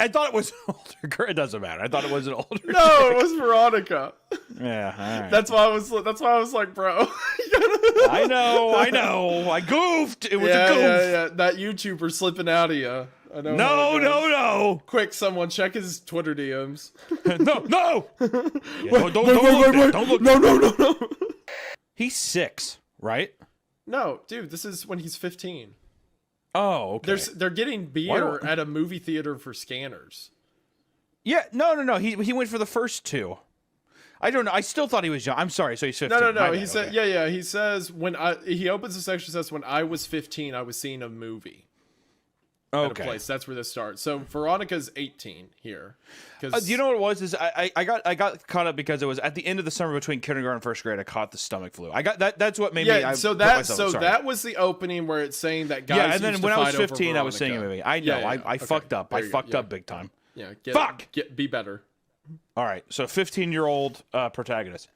thought it was an older girl. It doesn't matter. I thought it was an older girl. No, it was Veronica. Yeah, all right. That's why I was like, bro. I know. I goofed. It was a goof. Yeah. That YouTuber slipping out of you. I know. No. Quick, someone check his Twitter DMs. No. Yeah, don't look. No. He's 6, right? No, dude, this is when he's 15. Oh, okay. They're getting beer at a movie theater for scanners. Yeah, no. He went for the first 2. I don't know. I still thought he was young. I'm sorry. So he's 15. No. He said, yeah. He says he opens the section, says when I was 15, I was seeing a movie. Okay. At a place. That's where this starts. So Veronica's 18 here. You know what it was? Is I got caught up because it was at the end of the summer between kindergarten and first grade. I caught the stomach flu. I got that. That's what made me. That was the opening where it's saying that guys. Yeah, and then used when to I was fight over 15, I was Veronica. seeing a movie. I know. Yeah, I fucked up. I fucked up big time. Yeah. Fuck. Be better. All right. So 15-year-old protagonist.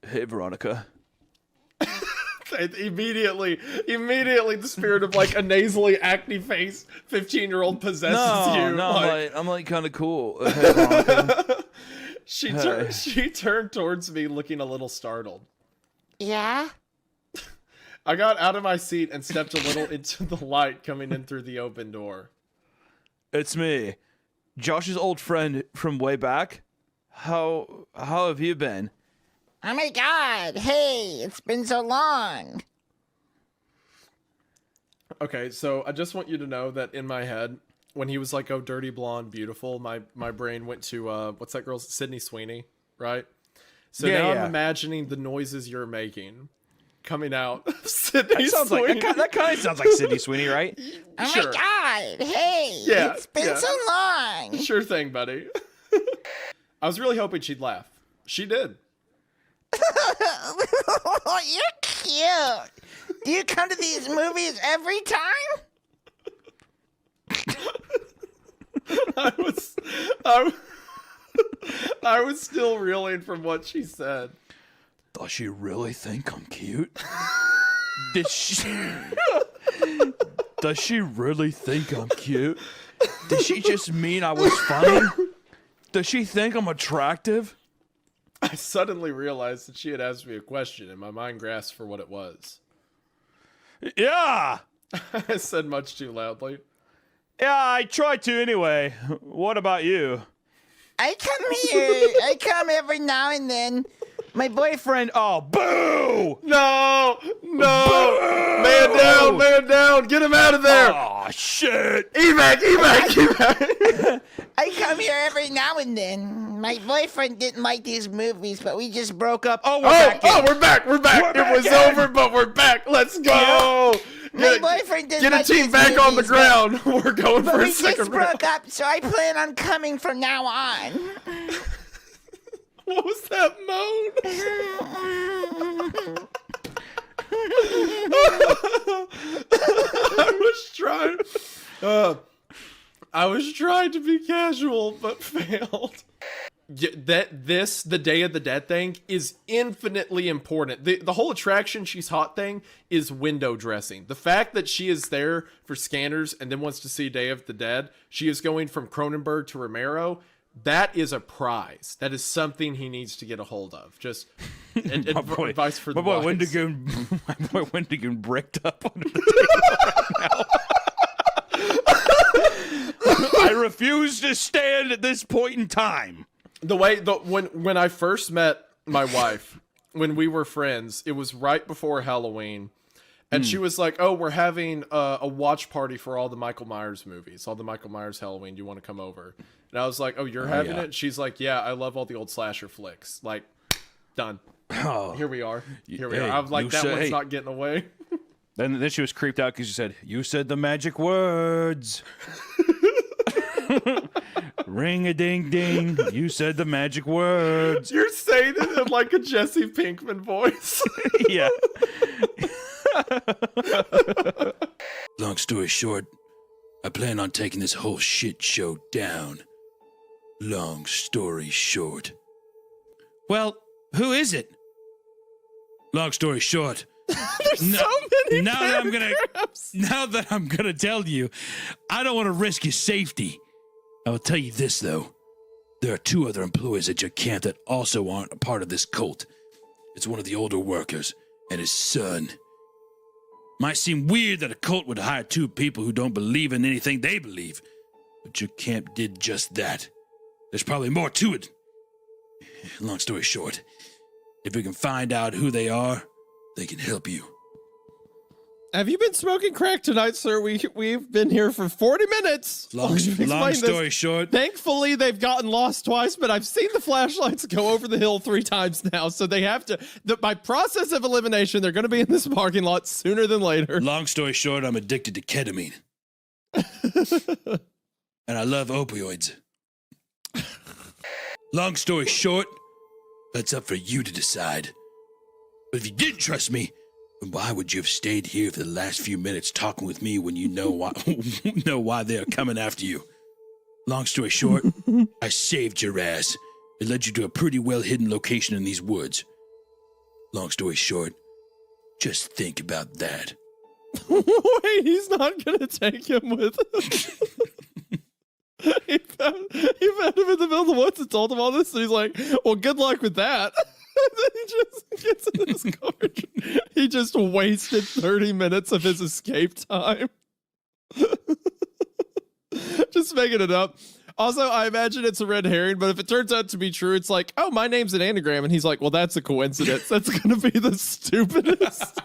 Hey, Veronica. Immediately, the spirit of like a nasally acne face 15-year-old possesses you. No, I'm like kind of cool. She turned towards me looking a little startled. Yeah? I got out of my seat and stepped a little into the light coming in through the open door. It's me, Josh's old friend from way back. How have you been? Oh my God, hey, it's been so long. Okay, so I just want you to know that in my head, when he was like, oh, dirty blonde, beautiful, my brain went to, what's that girl's, Sydney Sweeney, right? So now I'm imagining the noises you're making coming out of Sydney Sweeney. That kind of sounds like Sydney Sweeney, right? Oh Sure. my God, hey, Yeah, it's been so long. Sure thing, buddy. I was really hoping she'd laugh. She did. You're cute. Do you come to these movies every time? I was still reeling from what she said. Does she really think I'm cute? Does she really think I'm cute? Does she just mean I was funny? Does she think I'm attractive? I suddenly realized that she had asked me a question, and my mind grasped for what it was. Yeah! I said much too loudly. Yeah, I try to anyway. What about you? I come here. I come every now and then. My boyfriend. Oh, boo! No! Boo! Man down! Get him out of there! Oh, shit! Evac! I come here every now and then. My boyfriend didn't like these movies, but we just broke up. We're back! It was over, but we're back! Let's go! My boyfriend didn't Get a like team these back movies, on the ground! We're going but for a we second just round. broke up, so I plan on coming from now on. What was that moan? I was trying to be casual, but failed. The Day of the Dead thing is infinitely important. The whole attraction she's hot thing is window dressing. The fact that she is there for scanners and then wants to see Day of the Dead, she is going from Cronenberg to Romero. That is a prize. That is something he needs to get a hold of. Just advice for the boys. My boy Wendigo bricked up under the table right now. I refuse to stand at this point in time. When I first met my wife, when we were friends, it was right before Halloween, And she was like, "Oh, we're having a watch party for all the Michael Myers movies, all the Michael Myers Halloween. Do you want to come over?" And I was like, "Oh, you're having it?" And she's like, "Yeah, I love all the old slasher flicks." Like, done. Oh. Here we are. Here we Hey, are. I was like, that say- one's not getting away. Then she was creeped out because she said, "You said the magic words." Ring a ding ding. You said the magic words. You're saying it in like a Jesse Pinkman voice. Yeah. Long story short, I plan on taking this whole shit show down. Long story short. Well, who is it? Long story short. There's so many now paragraphs. that I'm gonna tell you, I don't want to risk your safety. I will tell you this though. There are 2 other employees at your camp that also aren't a part of this cult. It's one of the older workers and his son. Might seem weird that a cult would hire 2 people who don't believe in anything they believe, but your camp did just that. There's probably more to it. Long story short, if we can find out who they are, they can help you. Have you been smoking crack tonight, sir? We've been here for 40 minutes. Long story short. Thankfully, they've gotten lost twice, but I've seen the flashlights go over the hill 3 times now, so they have to. By process of elimination, they're going to be in this parking lot sooner than later. Long story short, I'm addicted to ketamine. And I love opioids. Long story short, that's up for you to decide. But if you didn't trust me, then why would you have stayed here for the last few minutes talking with me when you know why they're coming after you? Long story short, I saved your ass. It led you to a pretty well-hidden location in these woods. Long story short, just think about that. Wait, he's not going to take him with him. he found him in the middle of the woods and told him all this, and he's like, well, good luck with that. And then he just gets in his car. He just wasted 30 minutes of his escape time. Just making it up. Also, I imagine it's a red herring, but if it turns out to be true, it's like, oh, my name's an anagram. And he's like, well, that's a coincidence. That's going to be the stupidest.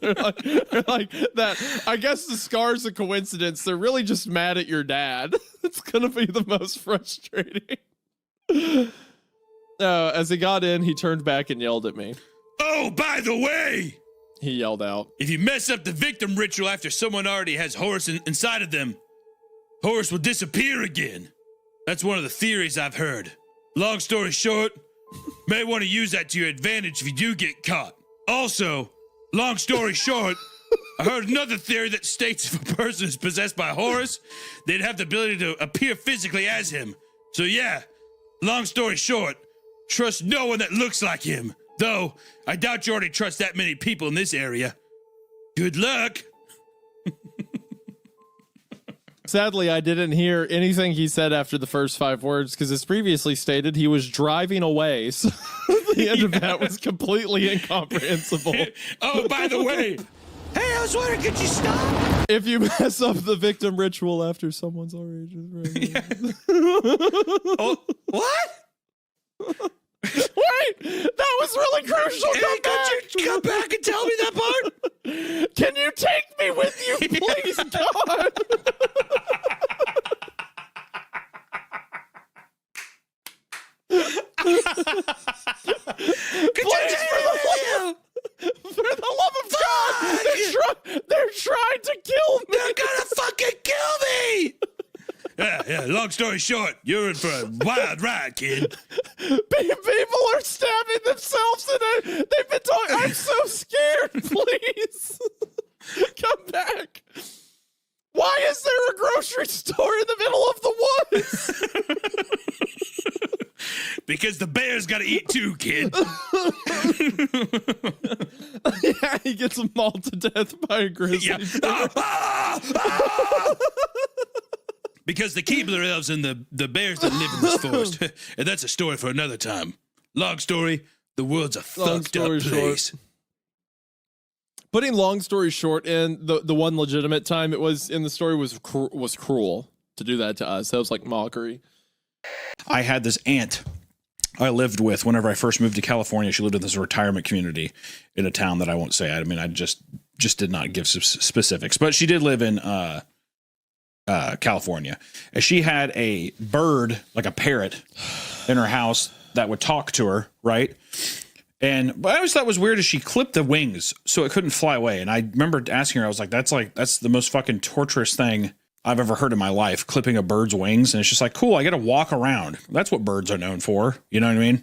like that. I guess the scar's a coincidence. They're really just mad at your dad. It's going to be the most frustrating. As he got in, he turned back and yelled at me. Oh, by the way, he yelled out, if you mess up the victim ritual after someone already has Horus inside of them, Horus will disappear again. That's one of the theories I've heard. Long story short, may want to use that to your advantage if you do get caught. Also, long story short, I heard another theory that states if a person is possessed by Horus, they'd have the ability to appear physically as him. So yeah, long story short, trust no one that looks like him. Though, I doubt you already trust that many people in this area. Good luck. Sadly, I didn't hear anything he said after the first 5 words, because as previously stated, he was driving away. So the end of that was completely incomprehensible. Oh, by the way. Hey, I was wondering, could you stop? If you mess up the victim ritual after someone's already just Oh, what? Wait, that was really crucial. Hey, could you come back and tell me that part? Can you take me with you, please, God? Please, for the love of God, they're trying to kill me. They're gonna fucking kill me. Yeah, long story short, you're in for a wild ride, kid. People are stabbing themselves and they've been talking. I'm so scared, please. Come back. Why is there a grocery store in the middle of the woods? Because the bear's gotta eat too, kid. Yeah, he gets mauled to death by a grizzly. Yeah. Because the Keebler elves and the bears that live in this forest. And that's a story for another time. Long story, the world's a fucked up place. Putting long story short in, the one legitimate time it was in the story was cruel to do that to us. That was like mockery. I had this aunt I lived with whenever I first moved to California. She lived in this retirement community in a town that I won't say. I mean, I just did not give specifics, but she did live in California, and she had a bird, like a parrot, in her house that would talk to her, right? But I always thought it was weird is she clipped the wings so it couldn't fly away. And I remember asking her, I was like, that's the most fucking torturous thing I've ever heard in my life, clipping a bird's wings. And it's just like, cool, I got to walk around. That's what birds are known for. You know what I mean?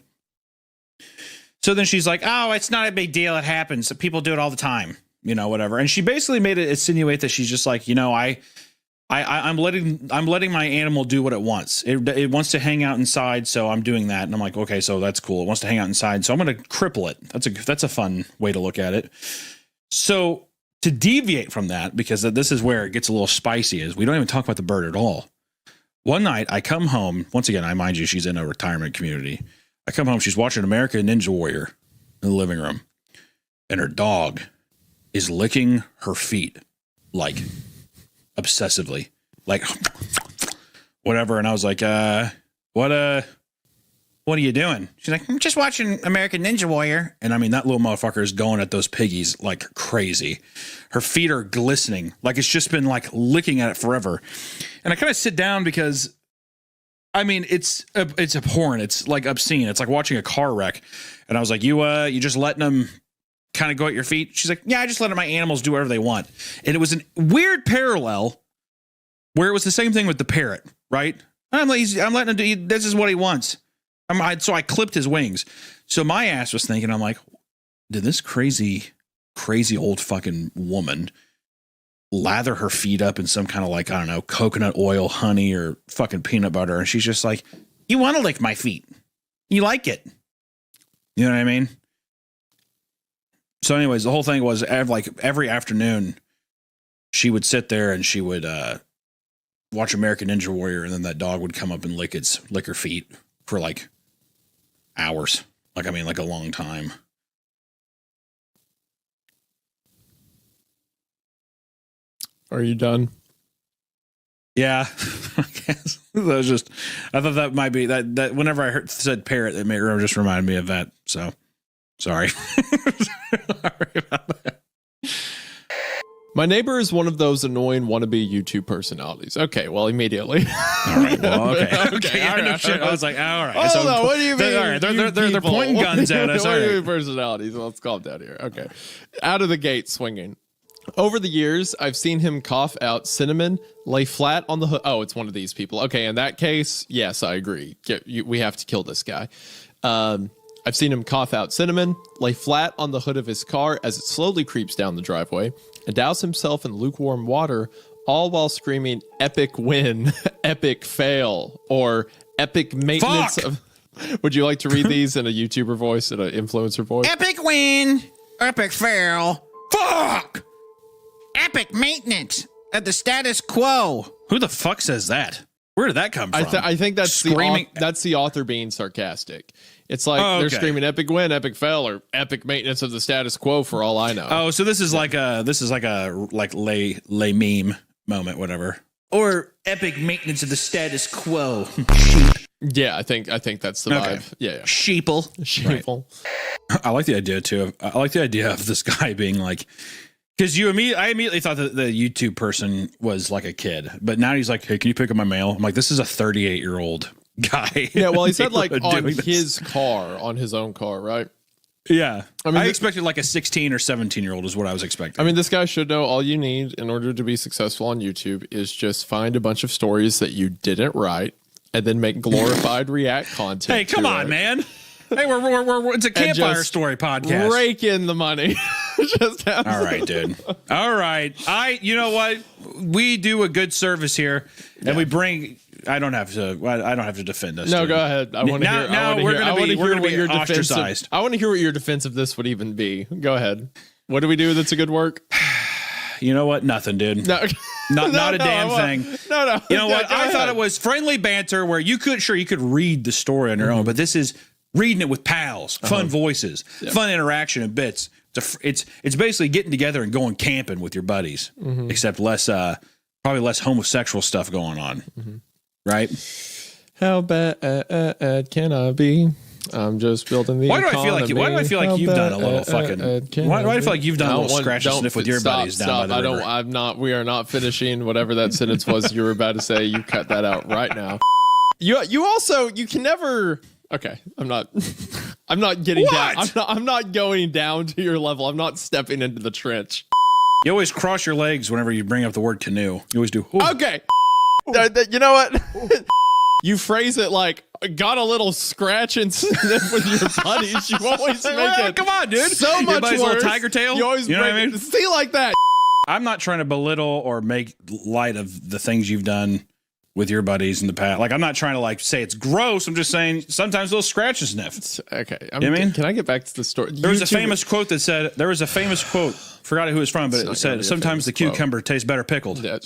So then she's like, oh, it's not a big deal. It happens. People do it all the time, you know, whatever. And she basically made it insinuate that she's just like, you know, I'm letting my animal do what it wants. It wants to hang out inside, so I'm doing that. And I'm like, okay, so that's cool. It wants to hang out inside, so I'm going to cripple it. That's a fun way to look at it. So to deviate from that, because this is where it gets a little spicy, is we don't even talk about the bird at all. One night I come home. Once again, I mind you, she's in a retirement community. I come home. She's watching American Ninja Warrior in the living room, and her dog is licking her feet like obsessively, like whatever. And I was like, what are you doing? She's like, I'm just watching American Ninja Warrior. And I mean, that little motherfucker is going at those piggies like crazy. Her feet are glistening, like it's just been like licking at it forever. And I kind of sit down because I mean, it's abhorrent. It's like obscene. It's like watching a car wreck. And I was like, you just letting them kind of go at your feet? She's like, yeah, I just let my animals do whatever they want. And it was a weird parallel where it was the same thing with the parrot, right? I'm letting him do, this is what he wants. So I clipped his wings. So my ass was thinking, I'm like, did this crazy old fucking woman lather her feet up in some kind of like, I don't know, coconut oil, honey, or fucking peanut butter? And she's just like, you want to lick my feet. You like it. You know what I mean? So anyways, the whole thing was like every afternoon she would sit there and she would watch American Ninja Warrior, and then that dog would come up and lick her feet for like hours. Like, I mean, like a long time. Are you done? Yeah, I guess. I thought that might be that whenever I said parrot, it just reminded me of that. So sorry. Sorry about that. My neighbor is one of those annoying wannabe YouTube personalities. Okay, well, immediately. All right, well, okay. All right. No shit. I was like, all right. Oh, so, no, what do you mean? All right, they're pointing guns at us. What do you mean personalities? Well, let's calm down here. Okay. Out of the gate swinging. Over the years, I've seen him cough out cinnamon, lay flat on the hood. Oh, it's one of these people. Okay, in that case, yes, I agree. We have to kill this guy. I've seen him cough out cinnamon, lay flat on the hood of his car as it slowly creeps down the driveway, and douse himself in lukewarm water, all while screaming epic win, epic fail, or epic maintenance of... Would you like to read these in a YouTuber voice, in an influencer voice? Epic win, epic fail, fuck! Epic maintenance of the status quo. Who the fuck says that? Where did that come from? I think that's screaming. That's the author being sarcastic. It's like they're screaming epic win, epic fail, or epic maintenance of the status quo for all I know. Oh, so this is like a lay meme moment, whatever. Or epic maintenance of the status quo. Yeah, I think that's the vibe. Yeah. Sheeple. Right. I like the idea too. I like the idea of this guy being like, because I immediately thought that the YouTube person was like a kid, but now he's like, hey, can you pick up my mail? I'm like, this is a 38-year-old guy. Yeah, well, he said like on his car, on his own car, right? Yeah. I mean, I expected like a 16 or 17-year-old is what I was expecting. I mean, this guy should know all you need in order to be successful on YouTube is just find a bunch of stories that you didn't write and then make glorified react content. Hey, come on, man. Hey, we're it's a campfire story podcast. Rake in the money. All right, dude. All right. You know what? We do a good service here, and we bring. I don't have to defend us. No, go ahead. I want to hear. Now we're going to be ostracized. I want to hear what your defense of this would even be. Go ahead. What do we do that's a good work? You know what? Nothing, dude. No. Not a damn thing. No. You know what? I thought it was friendly banter where you could read the story on your own, but this is reading it with pals, fun voices, fun interaction and bits. It's basically getting together and going camping with your buddies, except probably less homosexual stuff going on, right? How bad can I be? I'm just building the. Why do I feel like you've done a little fucking? Why do I feel like you've done a little scratch and sniff with your buddies down by the river? I'm not. We are not finishing whatever that sentence was you were about to say. You cut that out right now. You also you can never. Okay, I'm not getting down. I'm not going down to your level. I'm not stepping into the trench. You always cross your legs whenever you bring up the word canoe. You always do. Ooh. Okay. You know what? You phrase it like, got a little scratch and sniff with your buddies. You always make it. Come on, dude. So much worse. Little tiger tail. You always know what I mean? See like that. I'm not trying to belittle or make light of the things you've done with your buddies in the past. Like, I'm not trying to like say it's gross. I'm just saying sometimes they'll scratch and sniff. Okay. Can I get back to the story? There was a famous quote that said, forgot who it was from, but it said, sometimes the cucumber tastes better pickled. Yeah,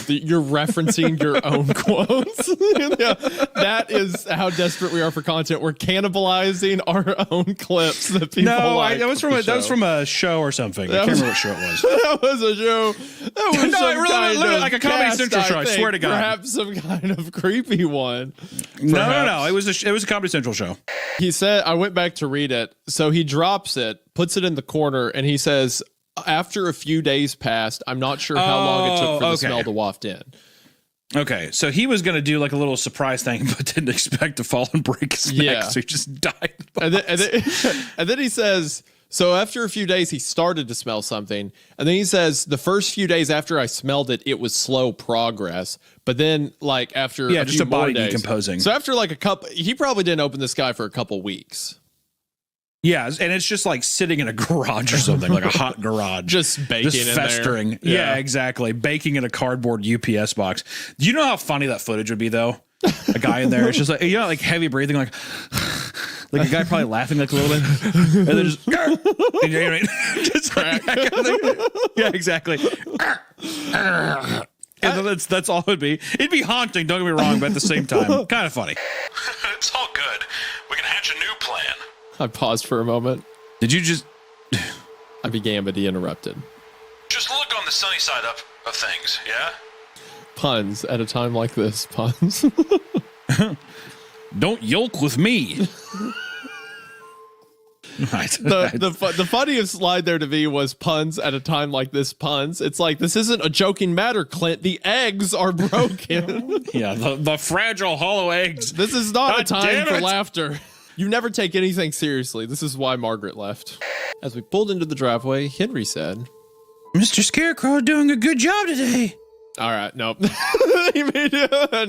you're referencing your own quotes. Yeah, that is how desperate we are for content. We're cannibalizing our own clips that people like. That was from a show or something. I can't remember what show it was. That was a show. That was literally like a Comedy Central show. I swear to God. Perhaps some kind of creepy one. No. It was a Comedy Central show. He said, I went back to read it. So he drops it, puts it in the corner, and he says, after a few days passed, I'm not sure how long it took for the smell to waft in. Okay, so he was going to do like a little surprise thing, but didn't expect to fall and break his neck, so he just died. And then he says, so after a few days, he started to smell something. And then he says, the first few days after I smelled it, it was slow progress. But then, like, after a just few a body more days, decomposing. So after like a couple, he probably didn't open this guy for a couple weeks. Yeah, and it's just like sitting in a garage or something, like a hot garage. Just baking just festering. in there. Yeah, exactly. Baking in a cardboard UPS box. Do you know how funny that footage would be, though? A guy in there, it's just like, like heavy breathing, like a guy probably laughing like a little bit. And then just, you know what I mean? Just crack. Yeah, exactly. And that's all it would be. It'd be haunting, don't get me wrong, but at the same time, kind of funny. It's all good. We can hatch a new plan. I paused for a moment. Did you just... I began, but he interrupted. Just look on the sunny side up of things, yeah? Puns at a time like this. Puns. Don't yoke with me. Right. The funniest slide there to me was puns at a time like this. Puns. It's like, this isn't a joking matter, Clint. The eggs are broken. Yeah, the fragile hollow eggs. This is not a time for laughter. You never take anything seriously. This is why Margaret left. As we pulled into the driveway, Henry said, Mr. Scarecrow doing a good job today. All right, nope.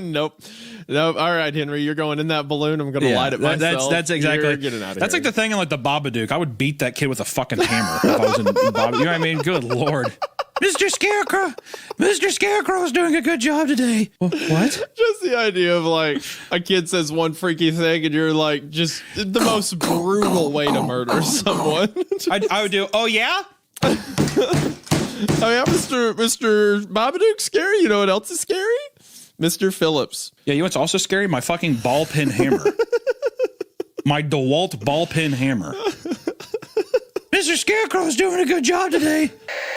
Nope. All right, Henry, you're going in that balloon. I'm going to light it myself. That's exactly. You're getting out of that's here. like the thing in like the Babadook. I would beat that kid with a fucking hammer if I was in Babadook. You know what I mean? Good Lord. Mr. Scarecrow's doing a good job today. What? Just the idea of like a kid says one freaky thing and you're like just the most brutal way to murder someone. I would do, oh yeah? Oh yeah, Mr. Babadook scary? You know what else is scary? Mr. Phillips. Yeah, you know what's also scary? My fucking ball peen hammer. My DeWalt ball peen hammer. Mr. Scarecrow's doing a good job today.